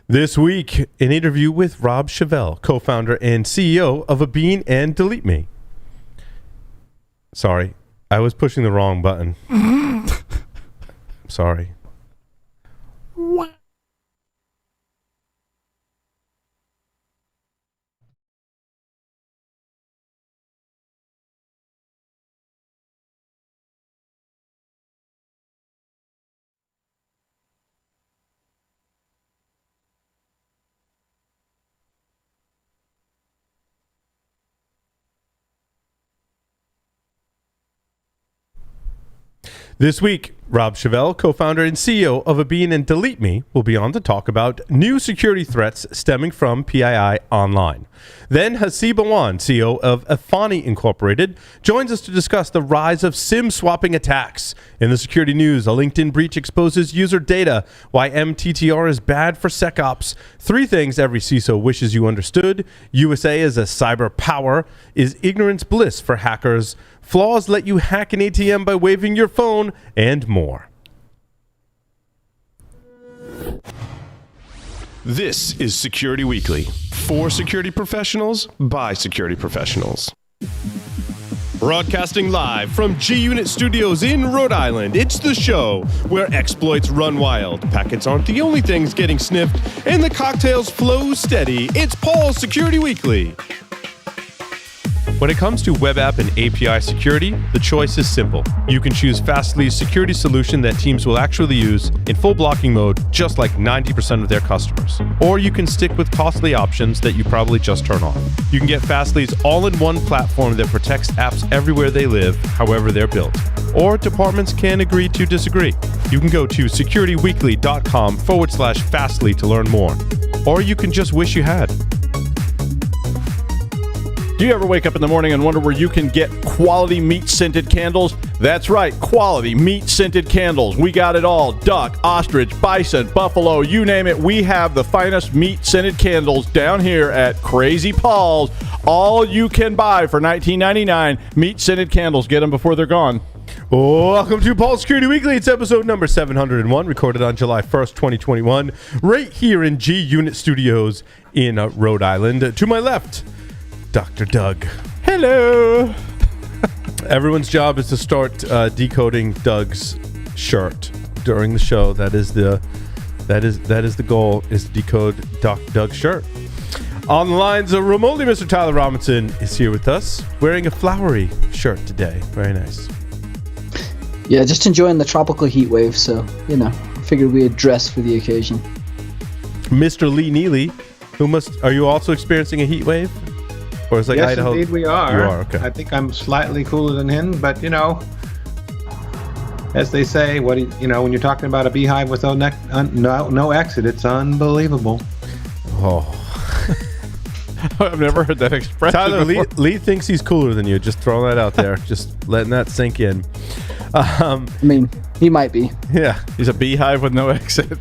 This week, an interview with Rob Shavelle, co-founder and CEO of Abine and DeleteMe. Sorry, I was pushing the wrong button. Sorry. What? This week, Rob Shavelle, co-founder and CEO of Abine and DeleteMe, will be on to talk about new security threats stemming from PII Online. Then Haseeb Awan, CEO of EFANI Inc, joins us to discuss the rise of SIM swapping attacks. In the security news, a LinkedIn breach exposes user data, why MTTR is bad for SecOps, 3 things every CISO wishes you understood, USA is a cyber power, is ignorance bliss for hackers, flaws let you hack an ATM by waving your phone, and more. This is Security Weekly, for security professionals, by security professionals. Broadcasting live from G-Unit Studios in Rhode Island, it's the show where exploits run wild, packets aren't the only things getting sniffed, and the cocktails flow steady. It's Paul's Security Weekly. When it comes to web app and API security, the choice is simple. You can choose Fastly's security solution that teams will actually use in full blocking mode, just like 90% of their customers. Or you can stick with costly options that you probably just turn off. You can get Fastly's all-in-one platform that protects apps everywhere they live, however they're built. Or departments can agree to disagree. You can go to securityweekly.com/Fastly to learn more. Or you can just wish you had. Do you ever wake up in the morning and wonder where you can get quality meat-scented candles? That's right, quality meat-scented candles. We got it all. Duck, ostrich, bison, buffalo, you name it. We have the finest meat-scented candles down here at Crazy Paul's. All you can buy for $19.99. Meat-scented candles. Get them before they're gone. Welcome to Paul's Security Weekly. It's episode number 701, recorded on July 1st, 2021, right here in G-Unit Studios in Rhode Island. To my left, Dr. Doug. Hello. Everyone's job is to start decoding Doug's shirt during the show. That is the goal, is to decode Doug's shirt. On the lines, remotely, Mr. Tyler Robinson is here with us, wearing a flowery shirt today. Very nice. Yeah, just enjoying the tropical heat wave. So figured we'd dress for the occasion. Mr. Lee Neely, are you also experiencing a heat wave? Or is like yes, Idaho? Indeed we are. You are, okay. I think I'm slightly cooler than him, but as they say, when you're talking about a beehive with no exit, it's unbelievable. Oh, I've never heard that expression. Tyler, Lee thinks he's cooler than you. Just throwing that out there. Just letting that sink in. I mean, he might be. Yeah, He's a beehive with no exit.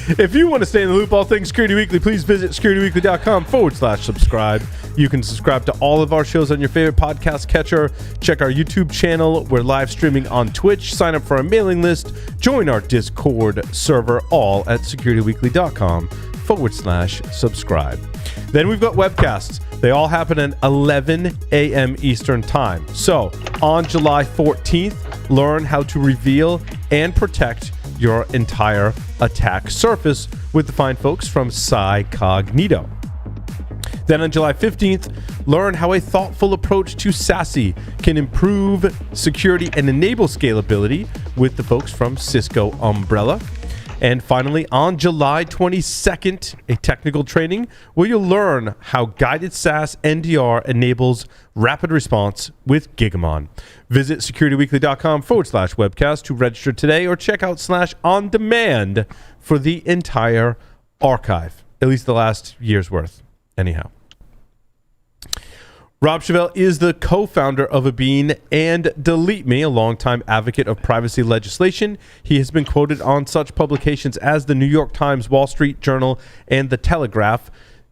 If you want to stay in the loop, all things Security Weekly, please visit securityweekly.com/subscribe. You can subscribe to all of our shows on your favorite podcast catcher. Check our YouTube channel. We're live streaming on Twitch. Sign up for our mailing list. Join our Discord server, all at securityweekly.com/subscribe. Then we've got webcasts. They all happen at 11 a.m. Eastern Time. So on July 14th, learn how to reveal and protect your entire attack surface with the fine folks from Psycognito. Then on July 15th, learn how a thoughtful approach to SASE can improve security and enable scalability with the folks from Cisco Umbrella. And finally, on July 22nd, a technical training where you'll learn how guided SaaS NDR enables rapid response with Gigamon. Visit securityweekly.com/webcast to register today or check out /on-demand for the entire archive, at least the last year's worth. Anyhow. Rob Shavelle is the co-founder of Abine and DeleteMe, a longtime advocate of privacy legislation. He has been quoted on such publications as the New York Times, Wall Street Journal, and The Telegraph.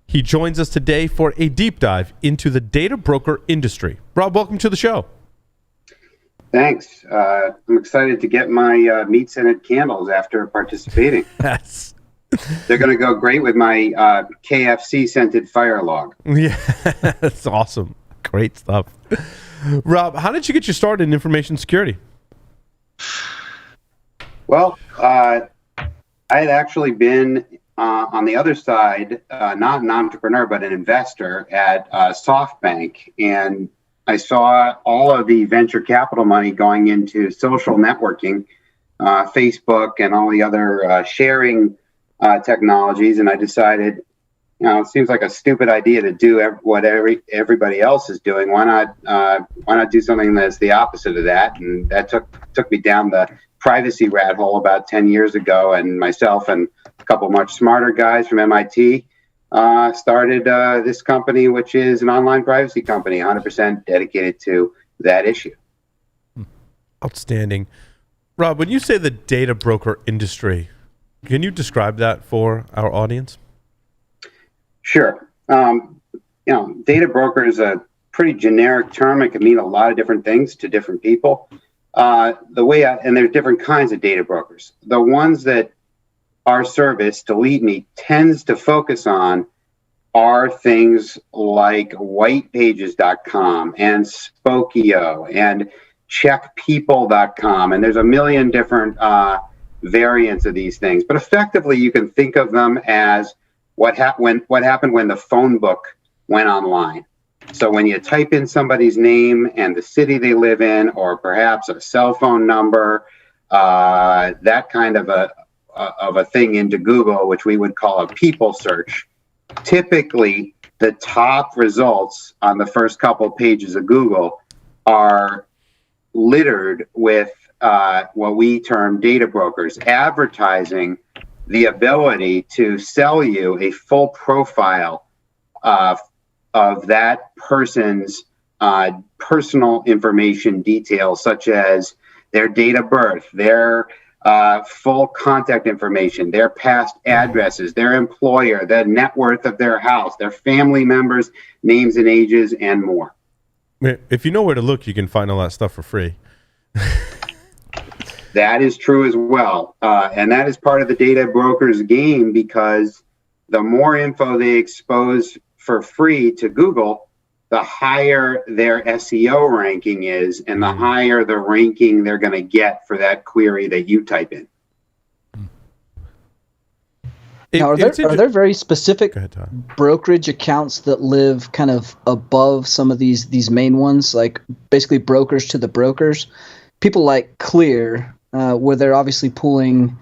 He joins us today for a deep dive into the data broker industry. Rob, welcome to the show. Thanks. I'm excited to get my meat-scented candles after participating. Yes. They're going to go great with my KFC scented fire log. Yeah, that's awesome. Great stuff. Rob, how did you get your start in information security? Well, I had actually been on the other side, not an entrepreneur, but an investor at SoftBank. And I saw all of the venture capital money going into social networking, Facebook and all the other sharing technologies. And I decided, it seems like a stupid idea to do what everybody else is doing. Why not do something that's the opposite of that? And that took me down the privacy rat hole about 10 years ago. And myself and a couple much smarter guys from MIT started this company, which is an online privacy company, 100% dedicated to that issue. Outstanding. Rob, when you say the data broker industry, can you describe that for our audience? Sure. Data broker is a pretty generic term. It can mean a lot of different things to different people. And there's different kinds of data brokers. The ones that our service, DeleteMe, tends to focus on are things like whitepages.com and Spokio and checkpeople.com. And there's a million different variants of these things. But effectively, you can think of them as what happened when the phone book went online. So when you type in somebody's name and the city they live in, or perhaps a cell phone number, that kind of a thing into Google, which we would call a people search, typically the top results on the first couple pages of Google are littered with what we term data brokers, advertising the ability to sell you a full profile of that person's personal information details, such as their date of birth, their full contact information, their past addresses, their employer, the net worth of their house, their family members, names and ages, and more. If you know where to look, you can find all that stuff for free. That is true as well. And that is part of the data broker's game, because the more info they expose for free to Google, the higher their SEO ranking is, and the higher the ranking they're going to get for that query that you type in. Now, are there very specific brokerage accounts that live kind of above some of these main ones, like basically brokers to the brokers? People like Clear, where they're obviously pulling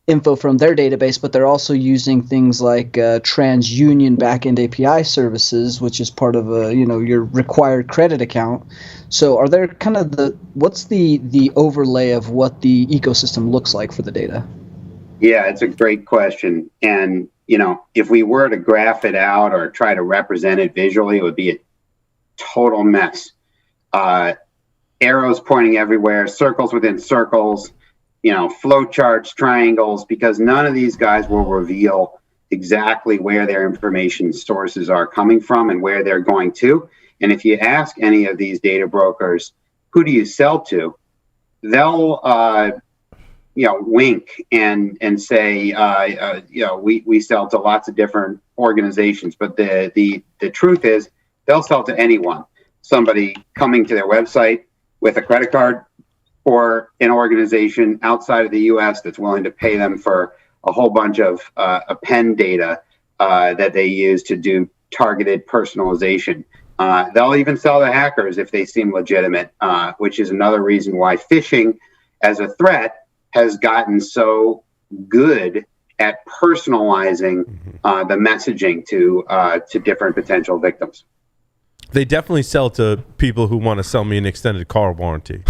info from their database, but they're also using things like TransUnion backend API services, which is part of your required credit account. So are there kind of what's the overlay of what the ecosystem looks like for the data? Yeah, it's a great question. And, if we were to graph it out or try to represent it visually, it would be a total mess. Arrows pointing everywhere, circles within circles, flow charts, triangles, because none of these guys will reveal exactly where their information sources are coming from and where they're going to. And if you ask any of these data brokers, who do you sell to? They'll, wink and say, we sell to lots of different organizations. But the truth is, they'll sell to anyone. Somebody coming to their website with a credit card, or an organization outside of the U.S. that's willing to pay them for a whole bunch of append data that they use to do targeted personalization. They'll even sell to hackers if they seem legitimate, which is another reason why phishing as a threat has gotten so good at personalizing the messaging to different potential victims. They definitely sell to people who want to sell me an extended car warranty.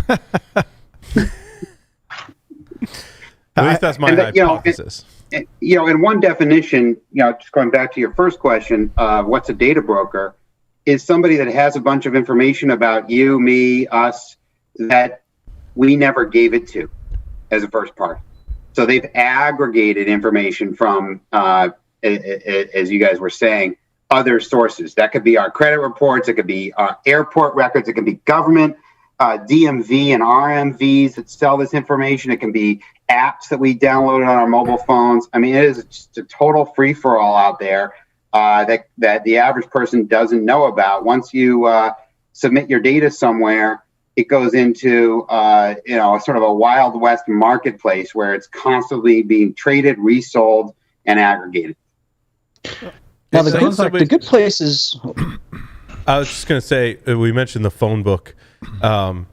At least that's my hypothesis. In one definition, just going back to your first question, what's a data broker, is somebody that has a bunch of information about you, me, us, that we never gave it to as a first part. So they've aggregated information from, as you guys were saying, other sources. That could be our credit reports, it could be airport records, it can be government, DMV and RMVs that sell this information. It can be apps that we downloaded on our mobile phones. I mean, it is just a total free-for-all out there that the average person doesn't know about. Once you submit your data somewhere, it goes into sort of a Wild West marketplace where it's constantly being traded, resold, and aggregated. Now the good places. I was just going to say, we mentioned the phone book, and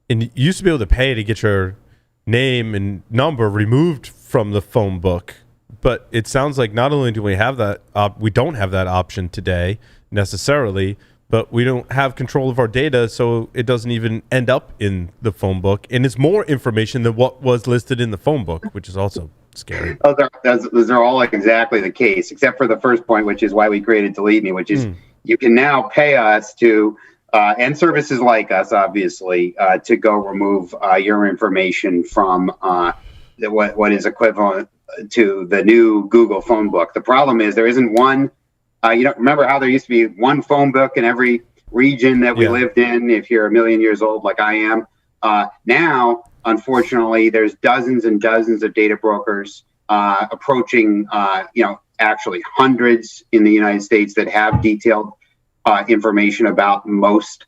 you used to be able to pay to get your name and number removed from the phone book, but it sounds like not only do we have that, we don't have that option today necessarily, but we don't have control of our data, so it doesn't even end up in the phone book, and it's more information than what was listed in the phone book, which is also scary. Those are all exactly the case, except for the first point, which is why we created DeleteMe, which is you can now pay us to, and services like us, obviously, to go remove your information from what is equivalent to the new Google phone book. The problem is there isn't one. Remember how there used to be one phone book in every region that we lived in, if you're a million years old like I am. Now, unfortunately, there's dozens and dozens of data brokers approaching, actually hundreds in the United States that have detailed information about most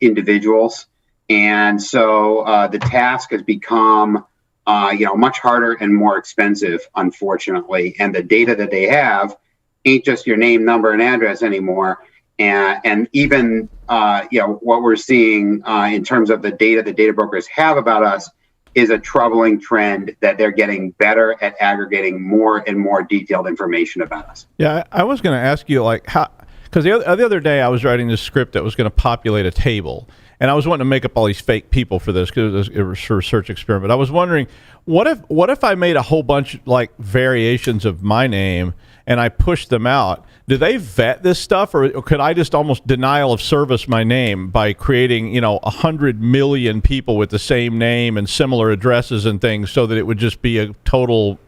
individuals. And so the task has become, much harder and more expensive, unfortunately. And the data that they have ain't just your name, number, and address anymore. And even, what we're seeing in terms of the data that data brokers have about us is a troubling trend that they're getting better at aggregating more and more detailed information about us. Yeah, I was going to ask you, how, because the other day I was writing this script that was going to populate a table, and I was wanting to make up all these fake people for this because it was a research experiment. I was wondering, what if I made a whole bunch variations of my name and I pushed them out? Do they vet this stuff, or could I just almost denial of service my name by creating 100 million people with the same name and similar addresses and things, so that it would just be a total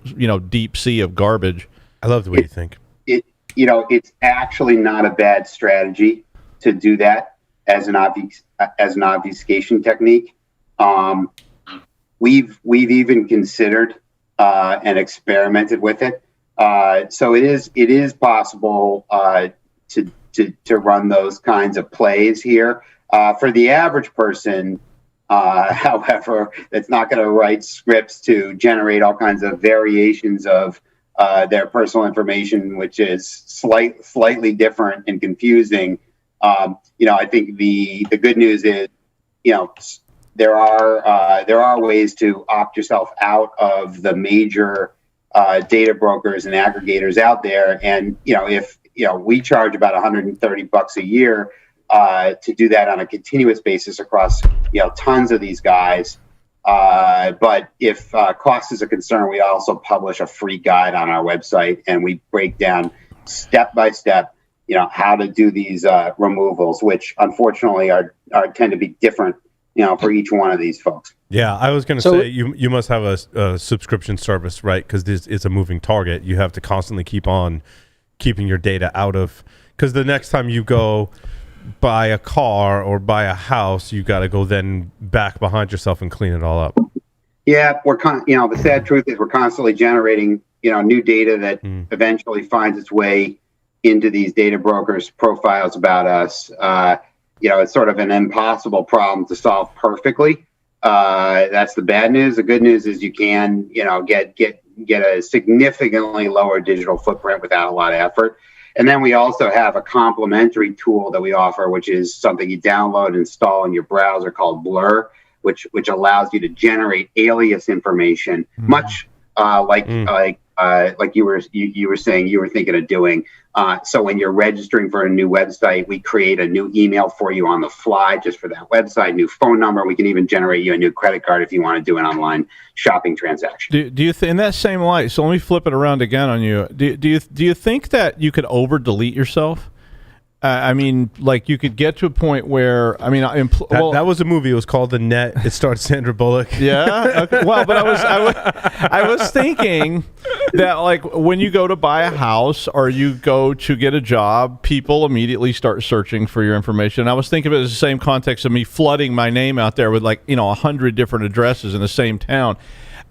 deep sea of garbage? I love the way you think. It's actually not a bad strategy to do that as an obfuscation technique. We've even considered and experimented with it. So it is possible to run those kinds of plays here. For the average person, however, that's not going to write scripts to generate all kinds of variations of their personal information, which is slightly different and confusing. I think the good news is, there are ways to opt yourself out of the major data brokers and aggregators out there. And, if we charge about $130 a year to do that on a continuous basis across, tons of these guys. But if cost is a concern, we also publish a free guide on our website, and we break down step by step, how to do these removals, which unfortunately tend to be different, for each one of these folks. Yeah, I was going to say you must have a subscription service, right? Because this is a moving target. You have to constantly keep on keeping your data out of, because the next time you go buy a car or buy a house, you got to go then back behind yourself and clean it all up. Yeah, the sad truth is we're constantly generating, new data that eventually finds its way into these data brokers' profiles about us. It's sort of an impossible problem to solve perfectly. That's the bad news. The good news is you can, get a significantly lower digital footprint without a lot of effort. And then we also have a complementary tool that we offer, which is something you download and install in your browser called Blur, which allows you to generate alias information, much like you were saying you were thinking of doing. So when you're registering for a new website, we create a new email for you on the fly just for that website, new phone number. We can even generate you a new credit card if you want to do an online shopping transaction. Do you in that same light? So let me flip it around again on you. Do you think that you could over delete yourself? You could get to a point where, that was a movie. It was called The Net. It starred Sandra Bullock. Yeah. Okay. Well, but I was thinking that when you go to buy a house or you go to get a job, people immediately start searching for your information. I was thinking of it as the same context of me flooding my name out there with 100 different addresses in the same town.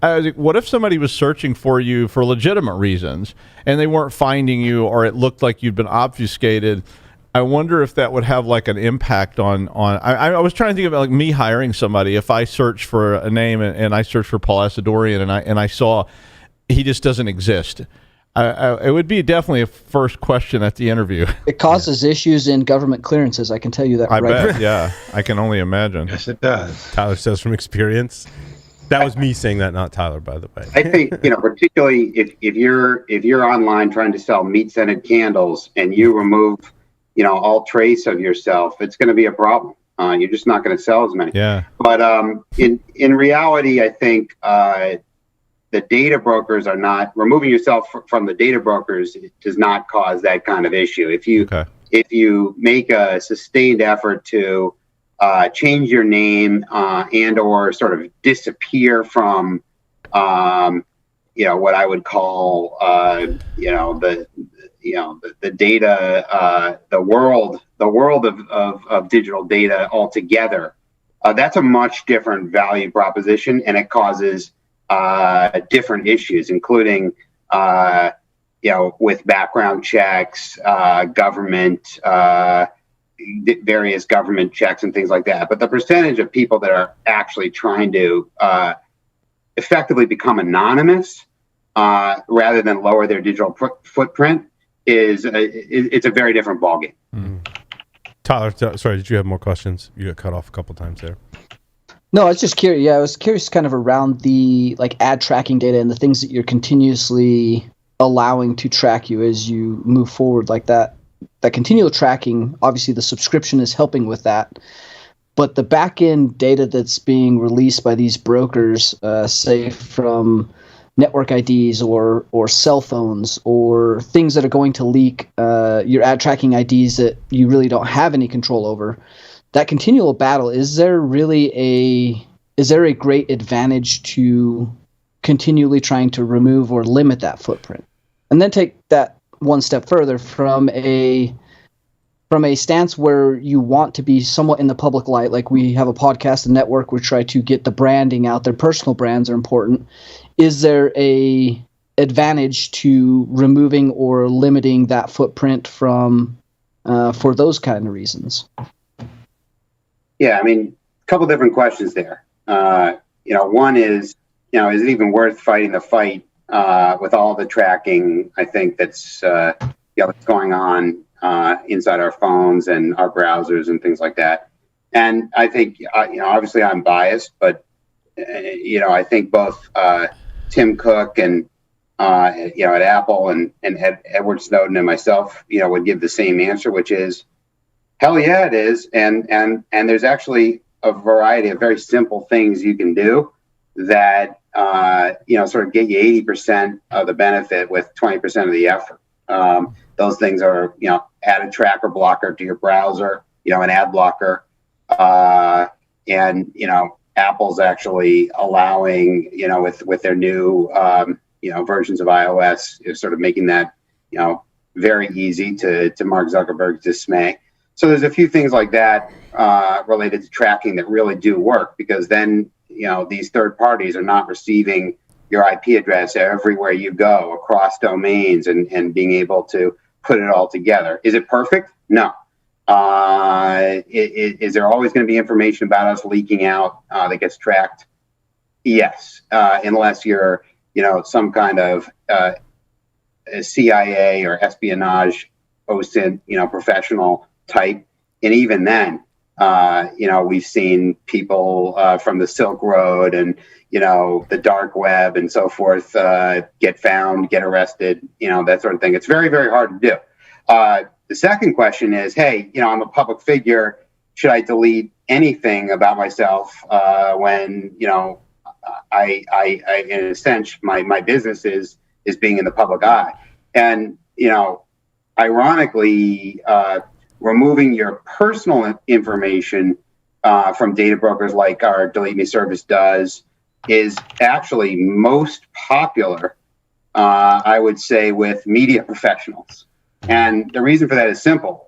I was like, what if somebody was searching for you for legitimate reasons and they weren't finding you, or it looked like you'd been obfuscated? I wonder if that would have like an impact on. I was trying to think about like me hiring somebody. If I search for a name and I search for Paul Asadorian and I saw he just doesn't exist, it would be definitely a first question at the interview. It causes issues in government clearances. I can tell you that. I bet. Yeah, I can only imagine. Yes, it does. Tyler says from experience. That was me saying that, not Tyler, by the way. I think, particularly if you're online trying to sell meat scented candles and you remove, all trace of yourself, it's going to be a problem. You're just not going to sell as many. Yeah. But in reality, I think the data brokers are not removing yourself from the data brokers. It does not cause that kind of issue. If you make a sustained effort to change your name and or sort of disappear from what I would call the data, the world of digital data altogether, that's a much different value proposition, and it causes different issues, including with background checks, government, various government checks and things like that. But the percentage of people that are actually trying to effectively become anonymous rather than lower their digital footprint it's a very different ballgame. Tyler, sorry, did you have more questions? You got cut off a couple times there. No, I was just curious. Yeah, I was curious kind of around the ad tracking data and the things that you're continuously allowing to track you as you move forward like that. That continual tracking, obviously the subscription is helping with that. But the back-end data that's being released by these brokers, say from network IDs or cell phones or things that are going to leak your ad tracking IDs that you really don't have any control over, that continual battle, is there a great advantage to continually trying to remove or limit that footprint? And then take that one step further from a stance where you want to be somewhat in the public light, like we have a podcast and network, we try to get the branding out there, personal brands are important. Is there a advantage to removing or limiting that footprint from for those kind of reasons? Yeah, I mean, a couple different questions there. One is, is it even worth fighting the fight with all the tracking, I think that's what's going on inside our phones and our browsers and things like that. And I think, obviously I'm biased, but, I think both Tim Cook and, at Apple and Edward Snowden and myself, would give the same answer, which is, hell yeah, it is. And there's actually a variety of very simple things you can do that, sort of get you 80% of the benefit with 20% of the effort. Those things are, add a tracker blocker to your browser, an ad blocker. And, Apple's actually allowing, with their new, versions of iOS, sort of making that, very easy to Mark Zuckerberg's dismay. So there's a few things like that related to tracking that really do work, because then, these third parties are not receiving your IP address everywhere you go across domains and being able to put it all together. Is it perfect? No. Is there always going to be information about us leaking out that gets tracked? Yes, unless you're, some kind of CIA or espionage OSINT, professional type. And even then, we've seen people from the Silk Road and, the dark web and so forth get found, get arrested, that sort of thing. It's very, very hard to do. The second question is, hey, I'm a public figure. Should I delete anything about myself when, I in a sense, my business is being in the public eye? And, ironically, removing your personal information from data brokers like our DeleteMe service does is actually most popular, I would say, with media professionals. And the reason for that is simple.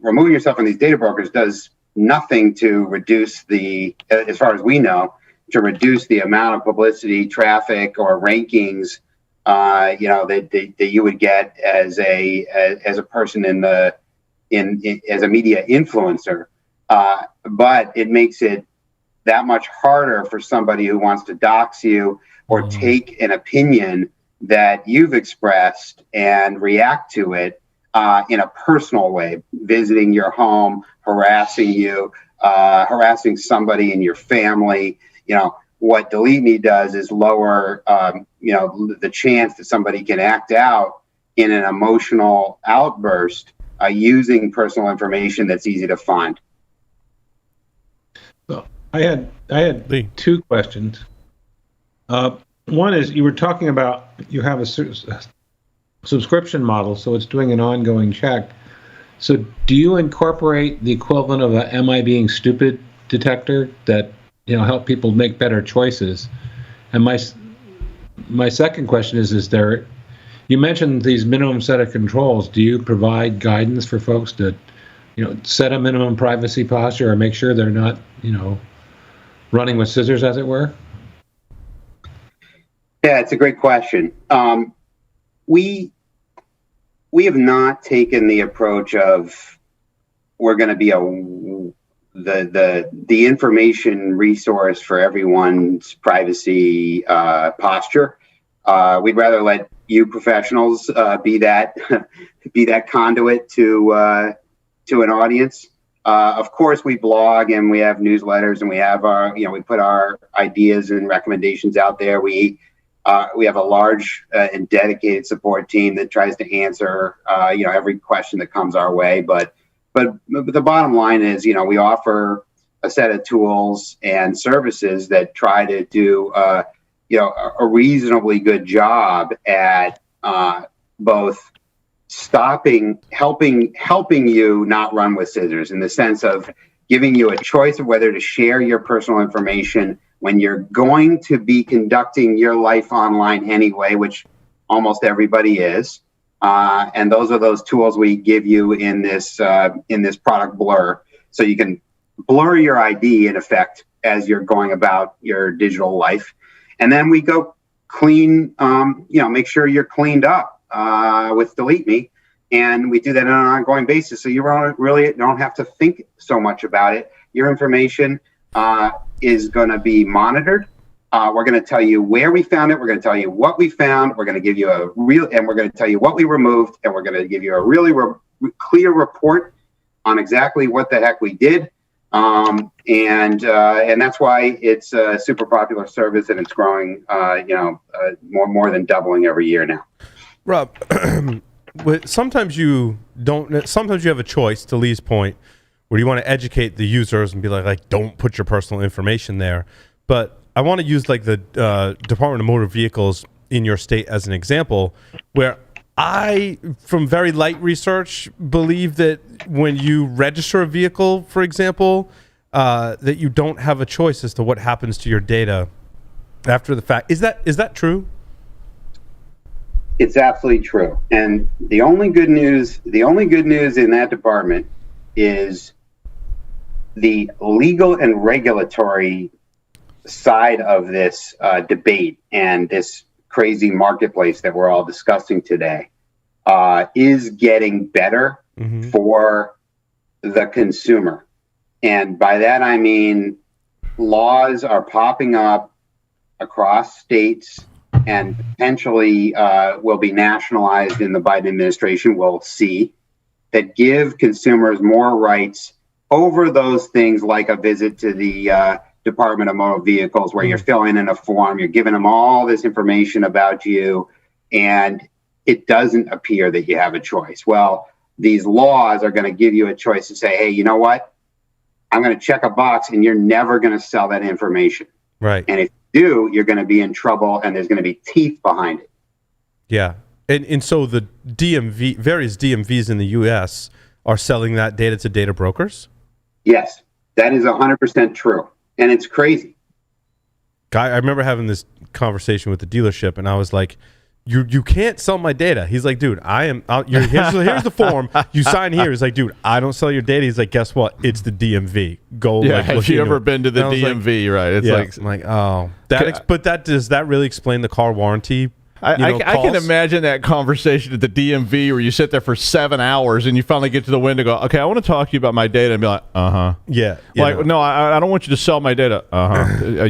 Removing yourself from these data brokers does nothing to reduce as far as we know, to reduce the amount of publicity, traffic, or rankings, that you would get as a person as a media influencer. But it makes it that much harder for somebody who wants to dox you or take an opinion that you've expressed and react to it in a personal way, visiting your home, harassing you, harassing somebody in your family. What DeleteMe does is lower, the chance that somebody can act out in an emotional outburst using personal information that's easy to find. So I had two questions. One is, you were talking about you have a subscription model, so it's doing an ongoing check. So do you incorporate the equivalent of a "Am I being stupid" detector that help people make better choices? And my second question is there? You mentioned these minimum set of controls. Do you provide guidance for folks to set a minimum privacy posture or make sure they're not running with scissors, as it were? Yeah, it's a great question. We have not taken the approach of we're going to be the information resource for everyone's privacy posture. We'd rather let you professionals be that conduit to an audience. Of course, we blog and we have newsletters and we have we put our ideas and recommendations out there. We have a large and dedicated support team that tries to answer every question that comes our way. But the bottom line is, we offer a set of tools and services that try to do a reasonably good job at both helping you not run with scissors, in the sense of giving you a choice of whether to share your personal information when you're going to be conducting your life online anyway, which almost everybody is. And those are those tools we give you in this product Blur, so you can blur your ID in effect as you're going about your digital life. And then we go clean, make sure you're cleaned up with DeleteMe. And we do that on an ongoing basis, so you really don't have to think so much about it. Your information is going to be monitored. We're going to tell you where we found it. We're going to tell you what we found. We're going to give you and we're going to tell you what we removed, and we're going to give you a really clear report on exactly what the heck we did. And that's why it's a super popular service, and it's growing, more than doubling every year now. Rob, sometimes you have a choice, to Lee's point, where you want to educate the users and be like, don't put your personal information there. But I want to use like the Department of Motor Vehicles in your state as an example, where I, from very light research, believe that when you register a vehicle, for example, that you don't have a choice as to what happens to your data after the fact. Is that true? It's absolutely true. And the only good news in that department is the legal and regulatory side of this debate and this crazy marketplace that we're all discussing today is getting better for the consumer. And by that, I mean laws are popping up across states and potentially will be nationalized in the Biden administration, we'll see, that give consumers more rights over those things, like a visit to the Department of Motor Vehicles, where you're filling in a form, you're giving them all this information about you, and it doesn't appear that you have a choice. Well, these laws are going to give you a choice to say, hey, you know what? I'm going to check a box, and you're never going to sell that information. Right. And if you do, you're going to be in trouble, and there's going to be teeth behind it. Yeah. And so the various DMVs in the U.S. are selling that data to data brokers? Yes, that is 100% true. And it's crazy. I remember having this conversation with the dealership, and I was like, you can't sell my data. He's like, dude, here's the form. You sign here. He's like, dude, I don't sell your data. He's like, guess what? It's the DMV. Go. Yeah, like, have you ever been to the DMV? Right. It's like, I'm like, oh, does that really explain the car warranty? I can imagine that conversation at the DMV where you sit there for 7 hours and you finally get to the window and go, okay, I want to talk to you about my data, and be like, Yeah. Like, no, I don't want you to sell my data.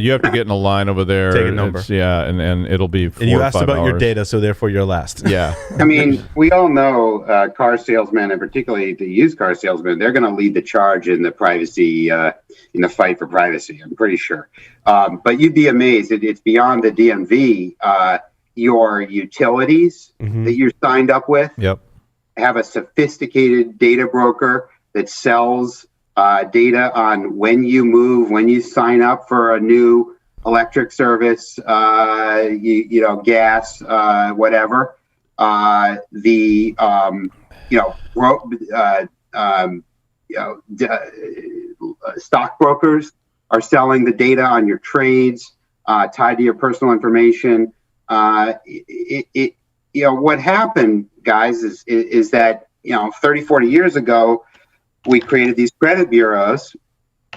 You have to get in a line over there. Take a number. And it'll be 4 and you or asked 5 about hours. your data, so therefore you're last. Yeah. I mean, we all know car salesmen, and particularly the used car salesmen, they're going to lead the charge in the privacy, in the fight for privacy, I'm pretty sure. But you'd be amazed. It's beyond the DMV. Your utilities that you're signed up with have a sophisticated data broker that sells data on when you move, when you sign up for a new electric service, gas, whatever. Stockbrokers are selling the data on your trades tied to your personal information. What happened, guys, is that 30, 40 years ago, we created these credit bureaus,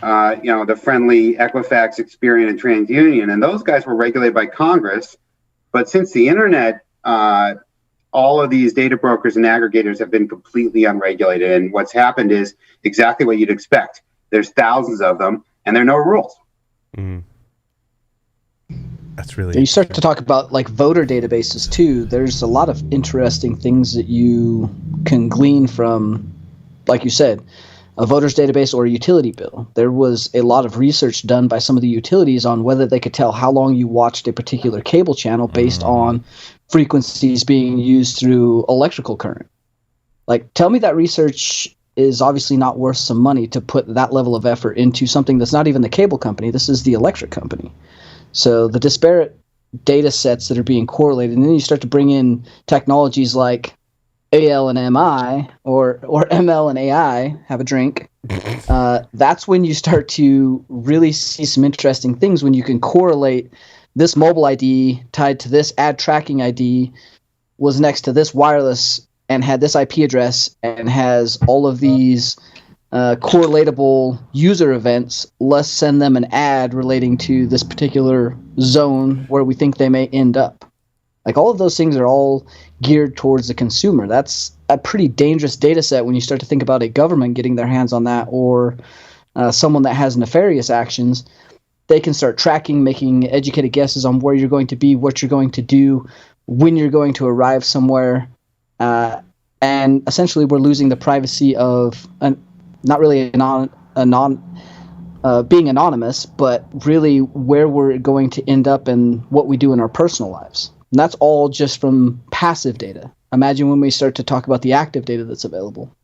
the Friendly, Equifax, Experian, and TransUnion, and those guys were regulated by Congress. But since the internet, all of these data brokers and aggregators have been completely unregulated. And what's happened is exactly what you'd expect. There's thousands of them, and there are no rules. Mm. That's really you start to talk about like voter databases too. There's a lot of interesting things that you can glean from, like you said, a voter's database or a utility bill. There was a lot of research done by some of the utilities on whether they could tell how long you watched a particular cable channel based on frequencies being used through electrical current. Like, tell me that research is obviously not worth some money to put that level of effort into something that's not even the cable company. This is the electric company. So the disparate data sets that are being correlated, and then you start to bring in technologies like AL and MI or ML and AI, have a drink. That's when you start to really see some interesting things when you can correlate this mobile ID tied to this ad tracking ID was next to this wireless and had this IP address and has all of these correlatable user events. Let's send them an ad relating to this particular zone where we think they may end up. Like, all of those things are all geared towards the consumer. That's a pretty dangerous data set when you start to think about a government getting their hands on that, or someone that has nefarious actions. They can start tracking, making educated guesses on where you're going to be, what you're going to do, when you're going to arrive somewhere. And essentially we're losing the privacy of not really being anonymous, but really where we're going to end up and what we do in our personal lives. And that's all just from passive data. Imagine when we start to talk about the active data that's available.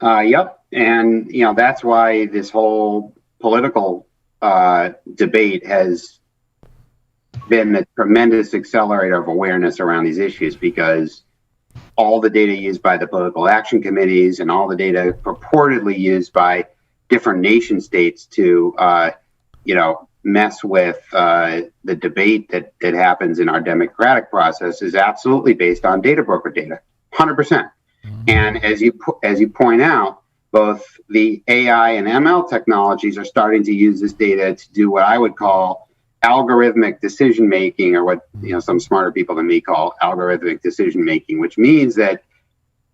Yep. And, that's why this whole political debate has been a tremendous accelerator of awareness around these issues, because all the data used by the political action committees and all the data purportedly used by different nation states to, mess with the debate that happens in our democratic process is absolutely based on data broker data, 100%. Mm-hmm. And as you point out, both the AI and ML technologies are starting to use this data to do what I would call algorithmic decision making, or what some smarter people than me call algorithmic decision making, which means that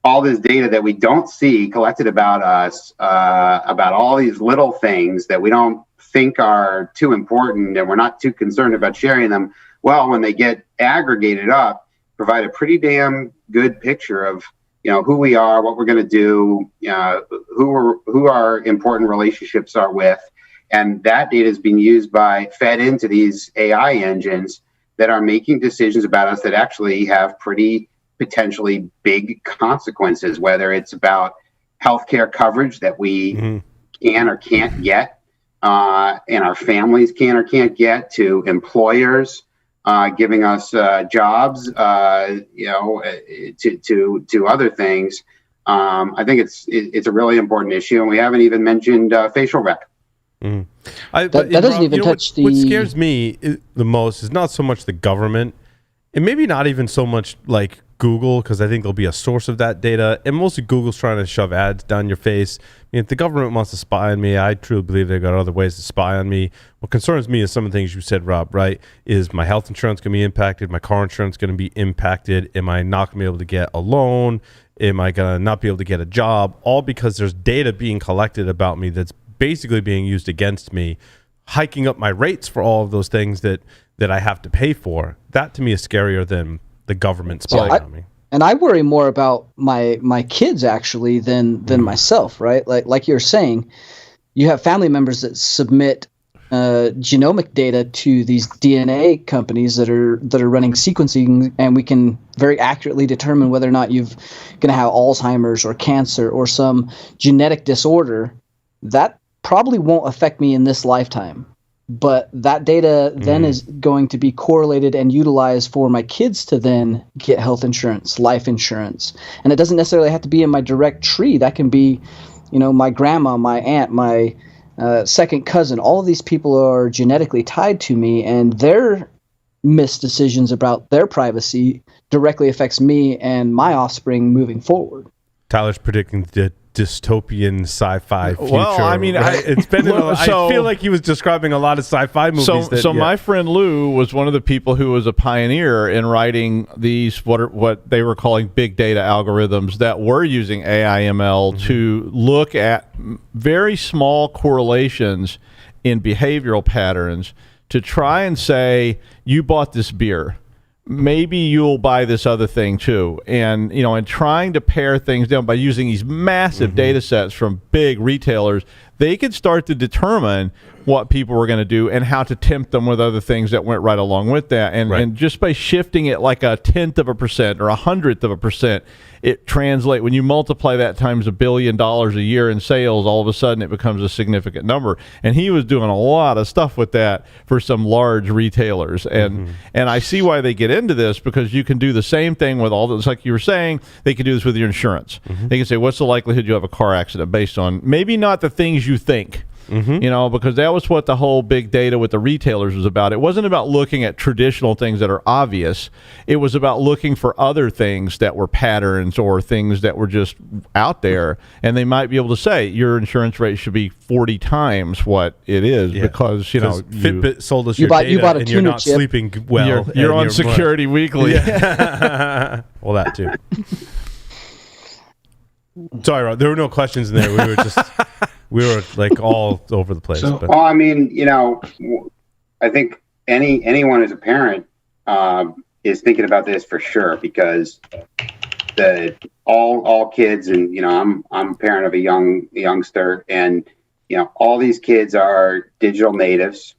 all this data that we don't see collected about us, about all these little things that we don't think are too important and we're not too concerned about sharing them, well, when they get aggregated up, provide a pretty damn good picture of who we are, what we're going to do, who our important relationships are with. And that data is being fed into these AI engines that are making decisions about us that actually have pretty potentially big consequences, whether it's about healthcare coverage that we can or can't get, and our families can or can't get, to employers giving us jobs, to other things. I think it's a really important issue, and we haven't even mentioned facial rec. Mm. That doesn't even touch what scares me the most is not so much the government And maybe not even so much like Google, because I think there'll be a source of that data. And mostly Google's trying to shove ads down your face. I mean, if the government wants to spy on me, I truly believe they've got other ways to spy on me. What concerns me is some of the things you said, Rob, right? Is my health insurance going to be impacted? My car insurance going to be impacted? Am I not going to be able to get a loan? Am I going to not be able to get a job? All because there's data being collected about me that's basically being used against me, hiking up my rates for all of those things that I have to pay for. That to me is scarier than the government spying on me. And I worry more about my kids actually than myself, right? Like you're saying, you have family members that submit genomic data to these DNA companies that are running sequencing, and we can very accurately determine whether or not you're going to have Alzheimer's or cancer or some genetic disorder. That probably won't affect me in this lifetime. But that data then is going to be correlated and utilized for my kids to then get health insurance, life insurance. And it doesn't necessarily have to be in my direct tree. That can be, my grandma, my aunt, my second cousin. All of these people are genetically tied to me, and their missed decisions about their privacy directly affects me and my offspring moving forward. Tyler's predicting the dystopian sci-fi future. Well, I mean, right? It's been. I feel like he was describing a lot of sci-fi movies. My friend Lou was one of the people who was a pioneer in writing these what they were calling big data algorithms that were using AI/ML to look at very small correlations in behavioral patterns to try and say, you bought this beer, maybe you'll buy this other thing too. And, and trying to pare things down by using these massive data sets from big retailers, they could start to determine what people were going to do and how to tempt them with other things that went right along with that. And just by shifting it like 0.1% or 0.01%, it translates. When you multiply that times $1 billion a year in sales, all of a sudden it becomes a significant number. And he was doing a lot of stuff with that for some large retailers. And I see why they get into this, because you can do the same thing with all this. Like you were saying, they can do this with your insurance. They can say, what's the likelihood you have a car accident based on maybe not the things you think. Because that was what the whole big data with the retailers was about. It wasn't about looking at traditional things that are obvious. It was about looking for other things that were patterns or things that were just out there. And they might be able to say your insurance rate should be 40 times what it is because, Fitbit sold us your data you bought a and you're not chip. sleeping well. You're on Security Weekly. Yeah. Well, that too. Sorry, Rob, there were no questions in there. We were like all over the place. Well, I mean, I think anyone as a parent is thinking about this for sure, because all kids, and I'm a parent of a youngster, and all these kids are digital natives.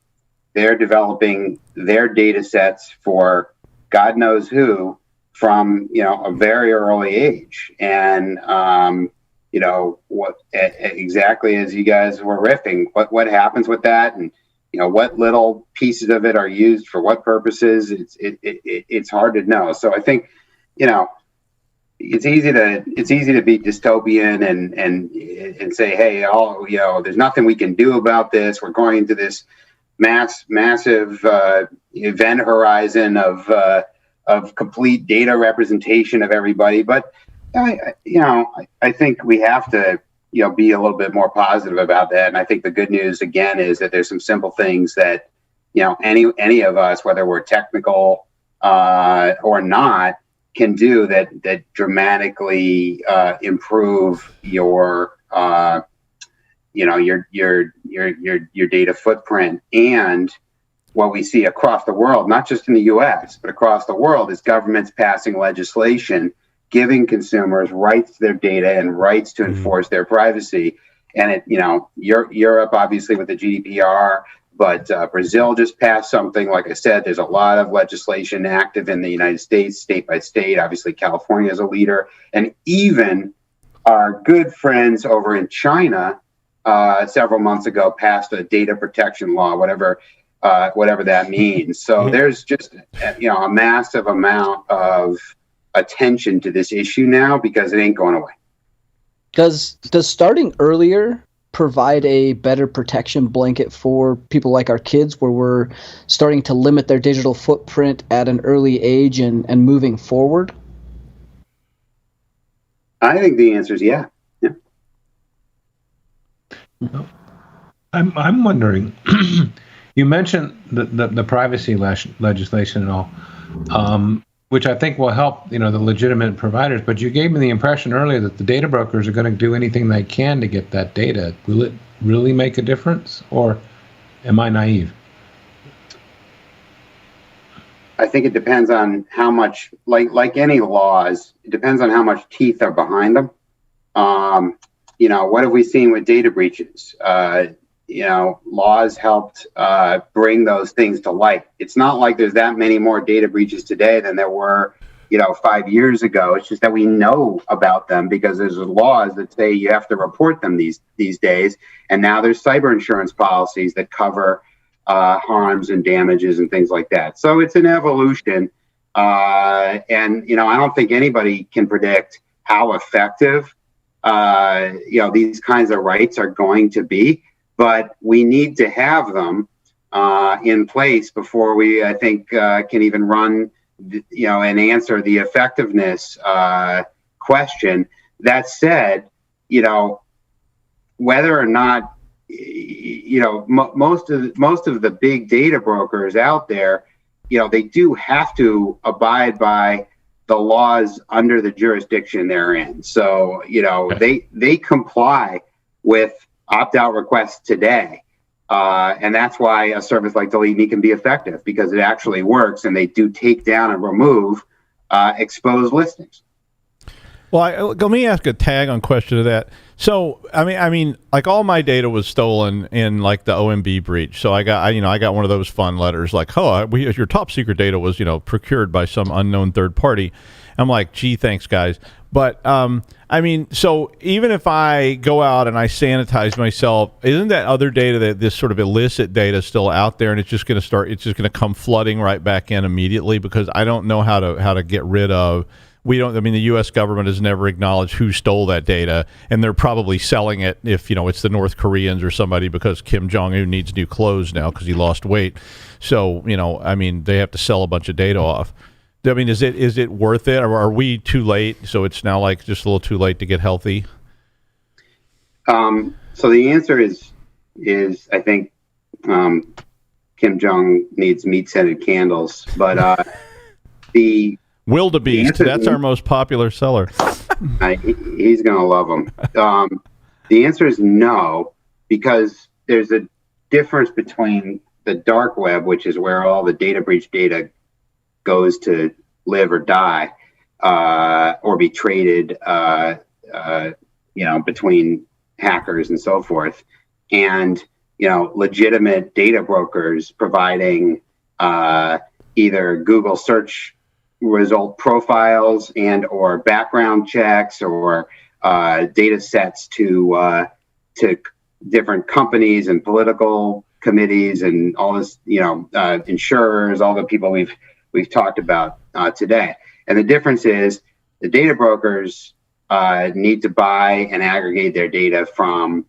They're developing their data sets for God knows who from a very early age, and what exactly as you guys were riffing, what happens with that, and what little pieces of it are used for what purposes. It's hard to know. So I think it's easy to be dystopian and say, hey, there's nothing we can do about this. We're going into this massive event horizon of complete data representation of everybody, but I think we have to, be a little bit more positive about that. And I think the good news again is that there's some simple things that, any of us, whether we're technical or not, can do that dramatically improve your data footprint. And what we see across the world, not just in the U.S., but across the world, is governments passing legislation giving consumers rights to their data and rights to enforce their privacy. And Europe, obviously, with the GDPR, but Brazil just passed something. Like I said, there's a lot of legislation active in the United States, state by state. Obviously, California is a leader. And even our good friends over in China several months ago passed a data protection law, whatever that means. So there's just a massive amount of attention to this issue now, because it ain't going away. Does starting earlier provide a better protection blanket for people like our kids, where we're starting to limit their digital footprint at an early age and moving forward? I think the answer is yeah. I'm wondering, you mentioned the privacy legislation and all, which I think will help, the legitimate providers, but you gave me the impression earlier that the data brokers are going to do anything they can to get that data. Will it really make a difference, or am I naive? I think it depends on how much, like any laws, it depends on how much teeth are behind them. What have we seen with data breaches? Laws helped bring those things to light. It's not like there's that many more data breaches today than there were, 5 years ago. It's just that we know about them because there's laws that say you have to report them these days. And now there's cyber insurance policies that cover harms and damages and things like that. So it's an evolution. I don't think anybody can predict how effective, these kinds of rights are going to be, but we need to have them in place before we, I think, can even run, and answer the effectiveness question. That said, whether or not, most of the big data brokers out there, they do have to abide by the laws under the jurisdiction they're in. So, they comply with opt-out requests today. And that's why a service like DeleteMe can be effective, because it actually works and they do take down and remove exposed listings. Well, let me ask a tag-on question to that. So, I mean, like all my data was stolen in like the OMB breach. So I got one of those fun letters like, your top secret data was, procured by some unknown third party. I'm like, gee, thanks, guys. But so even if I go out and I sanitize myself, isn't that other data, that this sort of illicit data, still out there, and it's just going to come flooding right back in immediately, because I don't know how to get rid of. The U.S. government has never acknowledged who stole that data, and they're probably selling it if, it's the North Koreans or somebody, because Kim Jong-un needs new clothes now because he lost weight. So, they have to sell a bunch of data off. Is it worth it, or are we too late? So it's now like just a little too late to get healthy? So the answer is I think Kim Jong needs meat-scented candles, but the Wildebeest, that's our most popular seller. He's going to love them. The answer is no, because there's a difference between the dark web, which is where all the data breach data goes to live or die, or be traded, between hackers and so forth, and, legitimate data brokers providing either Google search result profiles and or background checks or data sets to different companies and political committees and all this, insurers, all the people we've talked about today. And the difference is the data brokers need to buy and aggregate their data from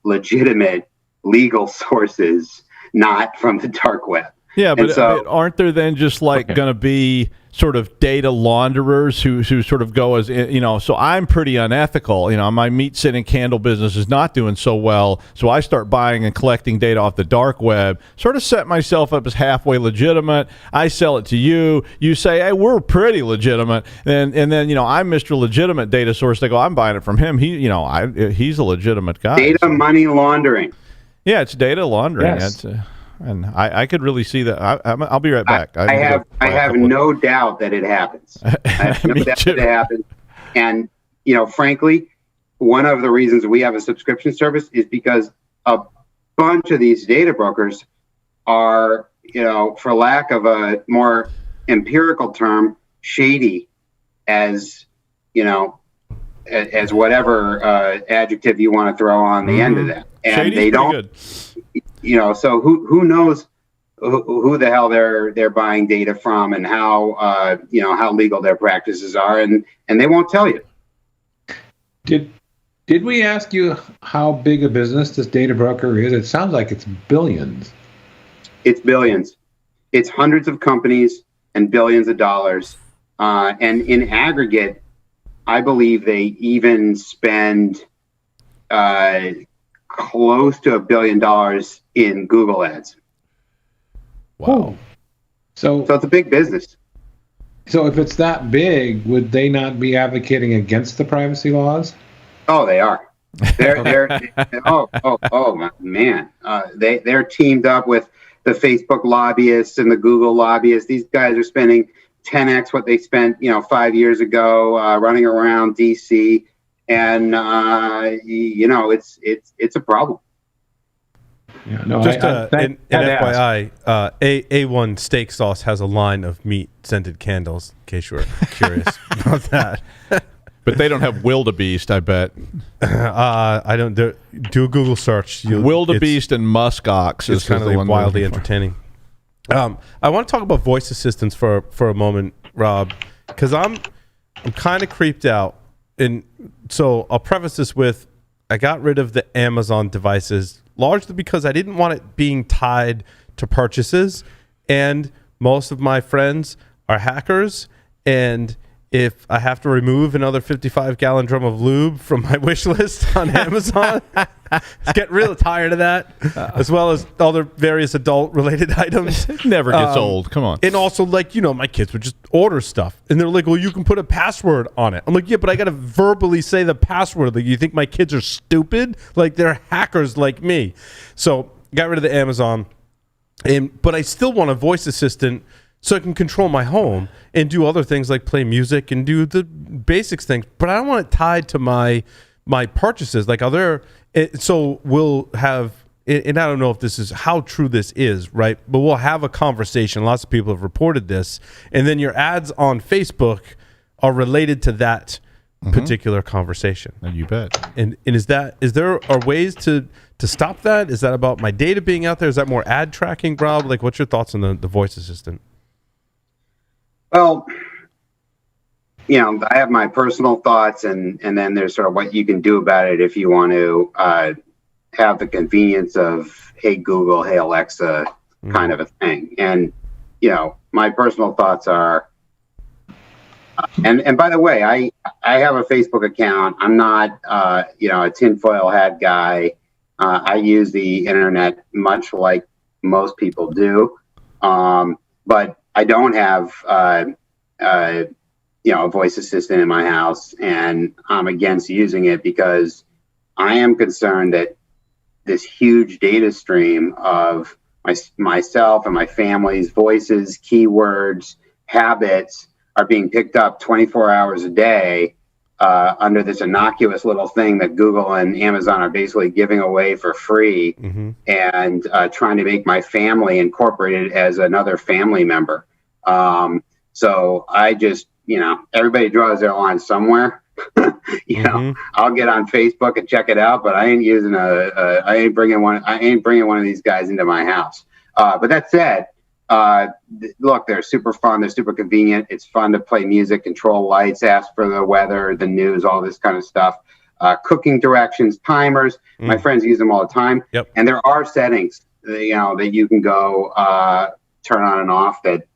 legitimate legal sources, not from the dark web. Yeah, but aren't there then just going to be sort of data launderers who sort of go as, so I'm pretty unethical. My meat-scented candle business is not doing so well, so I start buying and collecting data off the dark web, sort of set myself up as halfway legitimate. I sell it to you. You say, hey, we're pretty legitimate. And then, I'm Mr. Legitimate data source. They go, I'm buying it from him. He's a legitimate guy. Data money laundering. Yeah, it's data laundering. Yes. And I could really see that. I'll be right back. I have no doubt that it happens. I have no doubt that it happens. And, frankly, one of the reasons we have a subscription service is because a bunch of these data brokers are, for lack of a more empirical term, shady as whatever adjective you want to throw on the end of that. And Shady's they don't. Good. So who knows who the hell they're buying data from and how how legal their practices are, and they won't tell you. Did Did we ask you how big a business this data broker is? It sounds like it's billions. It's billions. It's hundreds of companies and billions of dollars. And in aggregate, I believe they even spend close to $1 billion in Google ads. Wow. So it's a big business. So if it's that big, would they not be advocating against the privacy laws? Oh, they are. They're man. They're teamed up with the Facebook lobbyists and the Google lobbyists. These guys are spending 10x what they spent, 5 years ago, running around DC, and it's a problem. Yeah, no. Just an FYI, A1 steak sauce has a line of meat scented candles. In case you were curious about that. But they don't have wildebeest, I bet. I don't do a Google search. Wildebeest and muskox is kind of wildly entertaining. I want to talk about voice assistants for a moment, Rob, because I'm kind of creeped out. And so I'll preface this with, I got rid of the Amazon devices largely because I didn't want it being tied to purchases, and most of my friends are hackers, and if I have to remove another 55-gallon drum of lube from my wish list on Amazon, I get real tired of that, as well as other various adult-related items. It never gets old. Come on. And also, my kids would just order stuff, and they're like, well, you can put a password on it. I'm like, yeah, but I got to verbally say the password. Like, you think my kids are stupid? Like, they're hackers like me. So got rid of the Amazon, but I still want a voice assistant so I can control my home and do other things like play music and do the basics things. But I don't want it tied to my purchases. Like, so we'll have, and I don't know if this is how true this is, right? But we'll have a conversation. Lots of people have reported this. And then your ads on Facebook are related to that particular conversation. And you bet. And is there ways to stop that? Is that about my data being out there? Is that more ad tracking, Rob? Like, what's your thoughts on the voice assistant? Well, I have my personal thoughts, and then there's sort of what you can do about it if you want to have the convenience of, hey, Google, hey, Alexa, kind of a thing. And, my personal thoughts are, and by the way, I have a Facebook account. I'm not, a tinfoil hat guy. I use the internet much like most people do. But I don't have, a voice assistant in my house, and I'm against using it because I am concerned that this huge data stream of myself and my family's voices, keywords, habits are being picked up 24 hours a day under this innocuous little thing that Google and Amazon are basically giving away for free, and trying to make my family incorporate it as another family member. So I just, everybody draws their line somewhere. I'll get on Facebook and check it out, but I ain't using I ain't bringing one of these guys into my house. But that said, look, they're super fun. They're super convenient. It's fun to play music, control lights, ask for the weather, the news, all this kind of stuff. Cooking directions, timers. My friends use them all the time. Yep. And there are settings, that you can go turn on and off that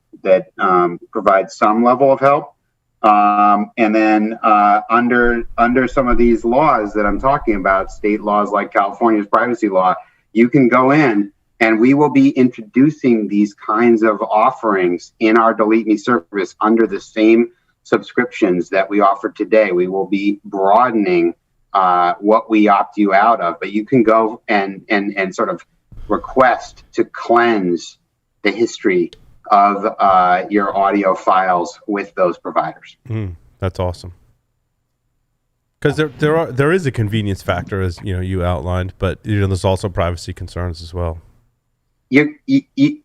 provide some level of help. And then under some of these laws that I'm talking about, state laws like California's privacy law, you can go in, and we will be introducing these kinds of offerings in our DeleteMe service under the same subscriptions that we offer today. We will be broadening what we opt you out of, but you can go and sort of request to cleanse the history of your audio files with those providers. That's awesome. Because there is a convenience factor, as you outlined, but there's also privacy concerns as well. You're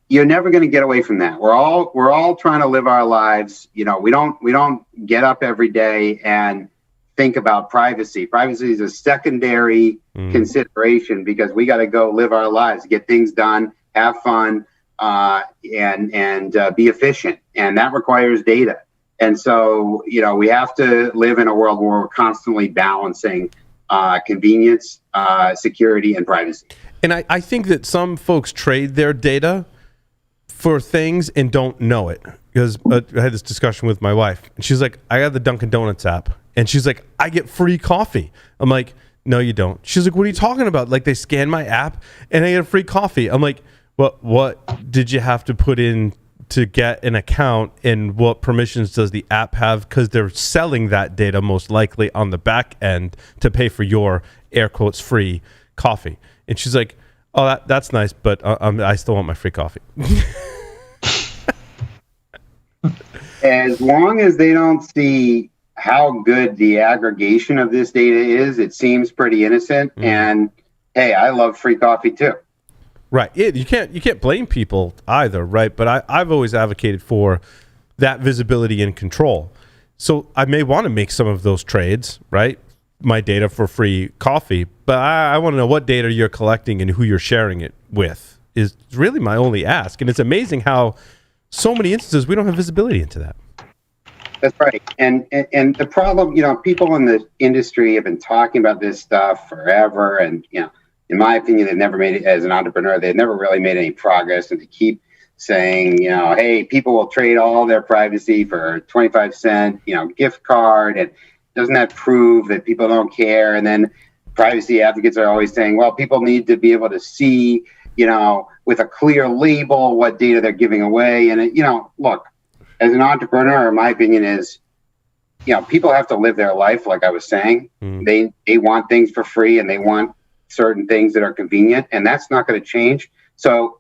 never going to get away from that. We're all trying to live our lives. We don't get up every day and think about privacy. Privacy is a secondary consideration because we got to go live our lives, get things done, have fun, and be efficient, and that requires data. And so, we have to live in a world where we're constantly balancing convenience, security, and privacy. And I think that some folks trade their data for things and don't know it. Because I had this discussion with my wife, and she's like, I got the Dunkin' Donuts app. And she's like, I get free coffee. I'm like, no, you don't. She's like, what are you talking about? Like, they scan my app and I get a free coffee. I'm like, what did you have to put in to get an account, and what permissions does the app have? Because they're selling that data most likely on the back end to pay for your air quotes free coffee. And she's like, oh, that's nice, but I still want my free coffee. As long as they don't see how good the aggregation of this data is, it seems pretty innocent. And hey, I love free coffee too. Right. You can't blame people either, right? But I've always advocated for that visibility and control. So I may want to make some of those trades, right? My data for free coffee, but I want to know what data you're collecting and who you're sharing it with is really my only ask. And it's amazing how so many instances we don't have visibility into that. That's right. And the problem, people in the industry have been talking about this stuff forever. And, in my opinion, they've never made it as an entrepreneur. They've never really made any progress. And to keep saying, hey, people will trade all their privacy for 25-cent, gift card. And doesn't that prove that people don't care? And then privacy advocates are always saying, well, people need to be able to see, with a clear label what data they're giving away. And, look, as an entrepreneur, my opinion is, people have to live their life, like I was saying. They want things for free, and they want certain things that are convenient, and that's not going to change. So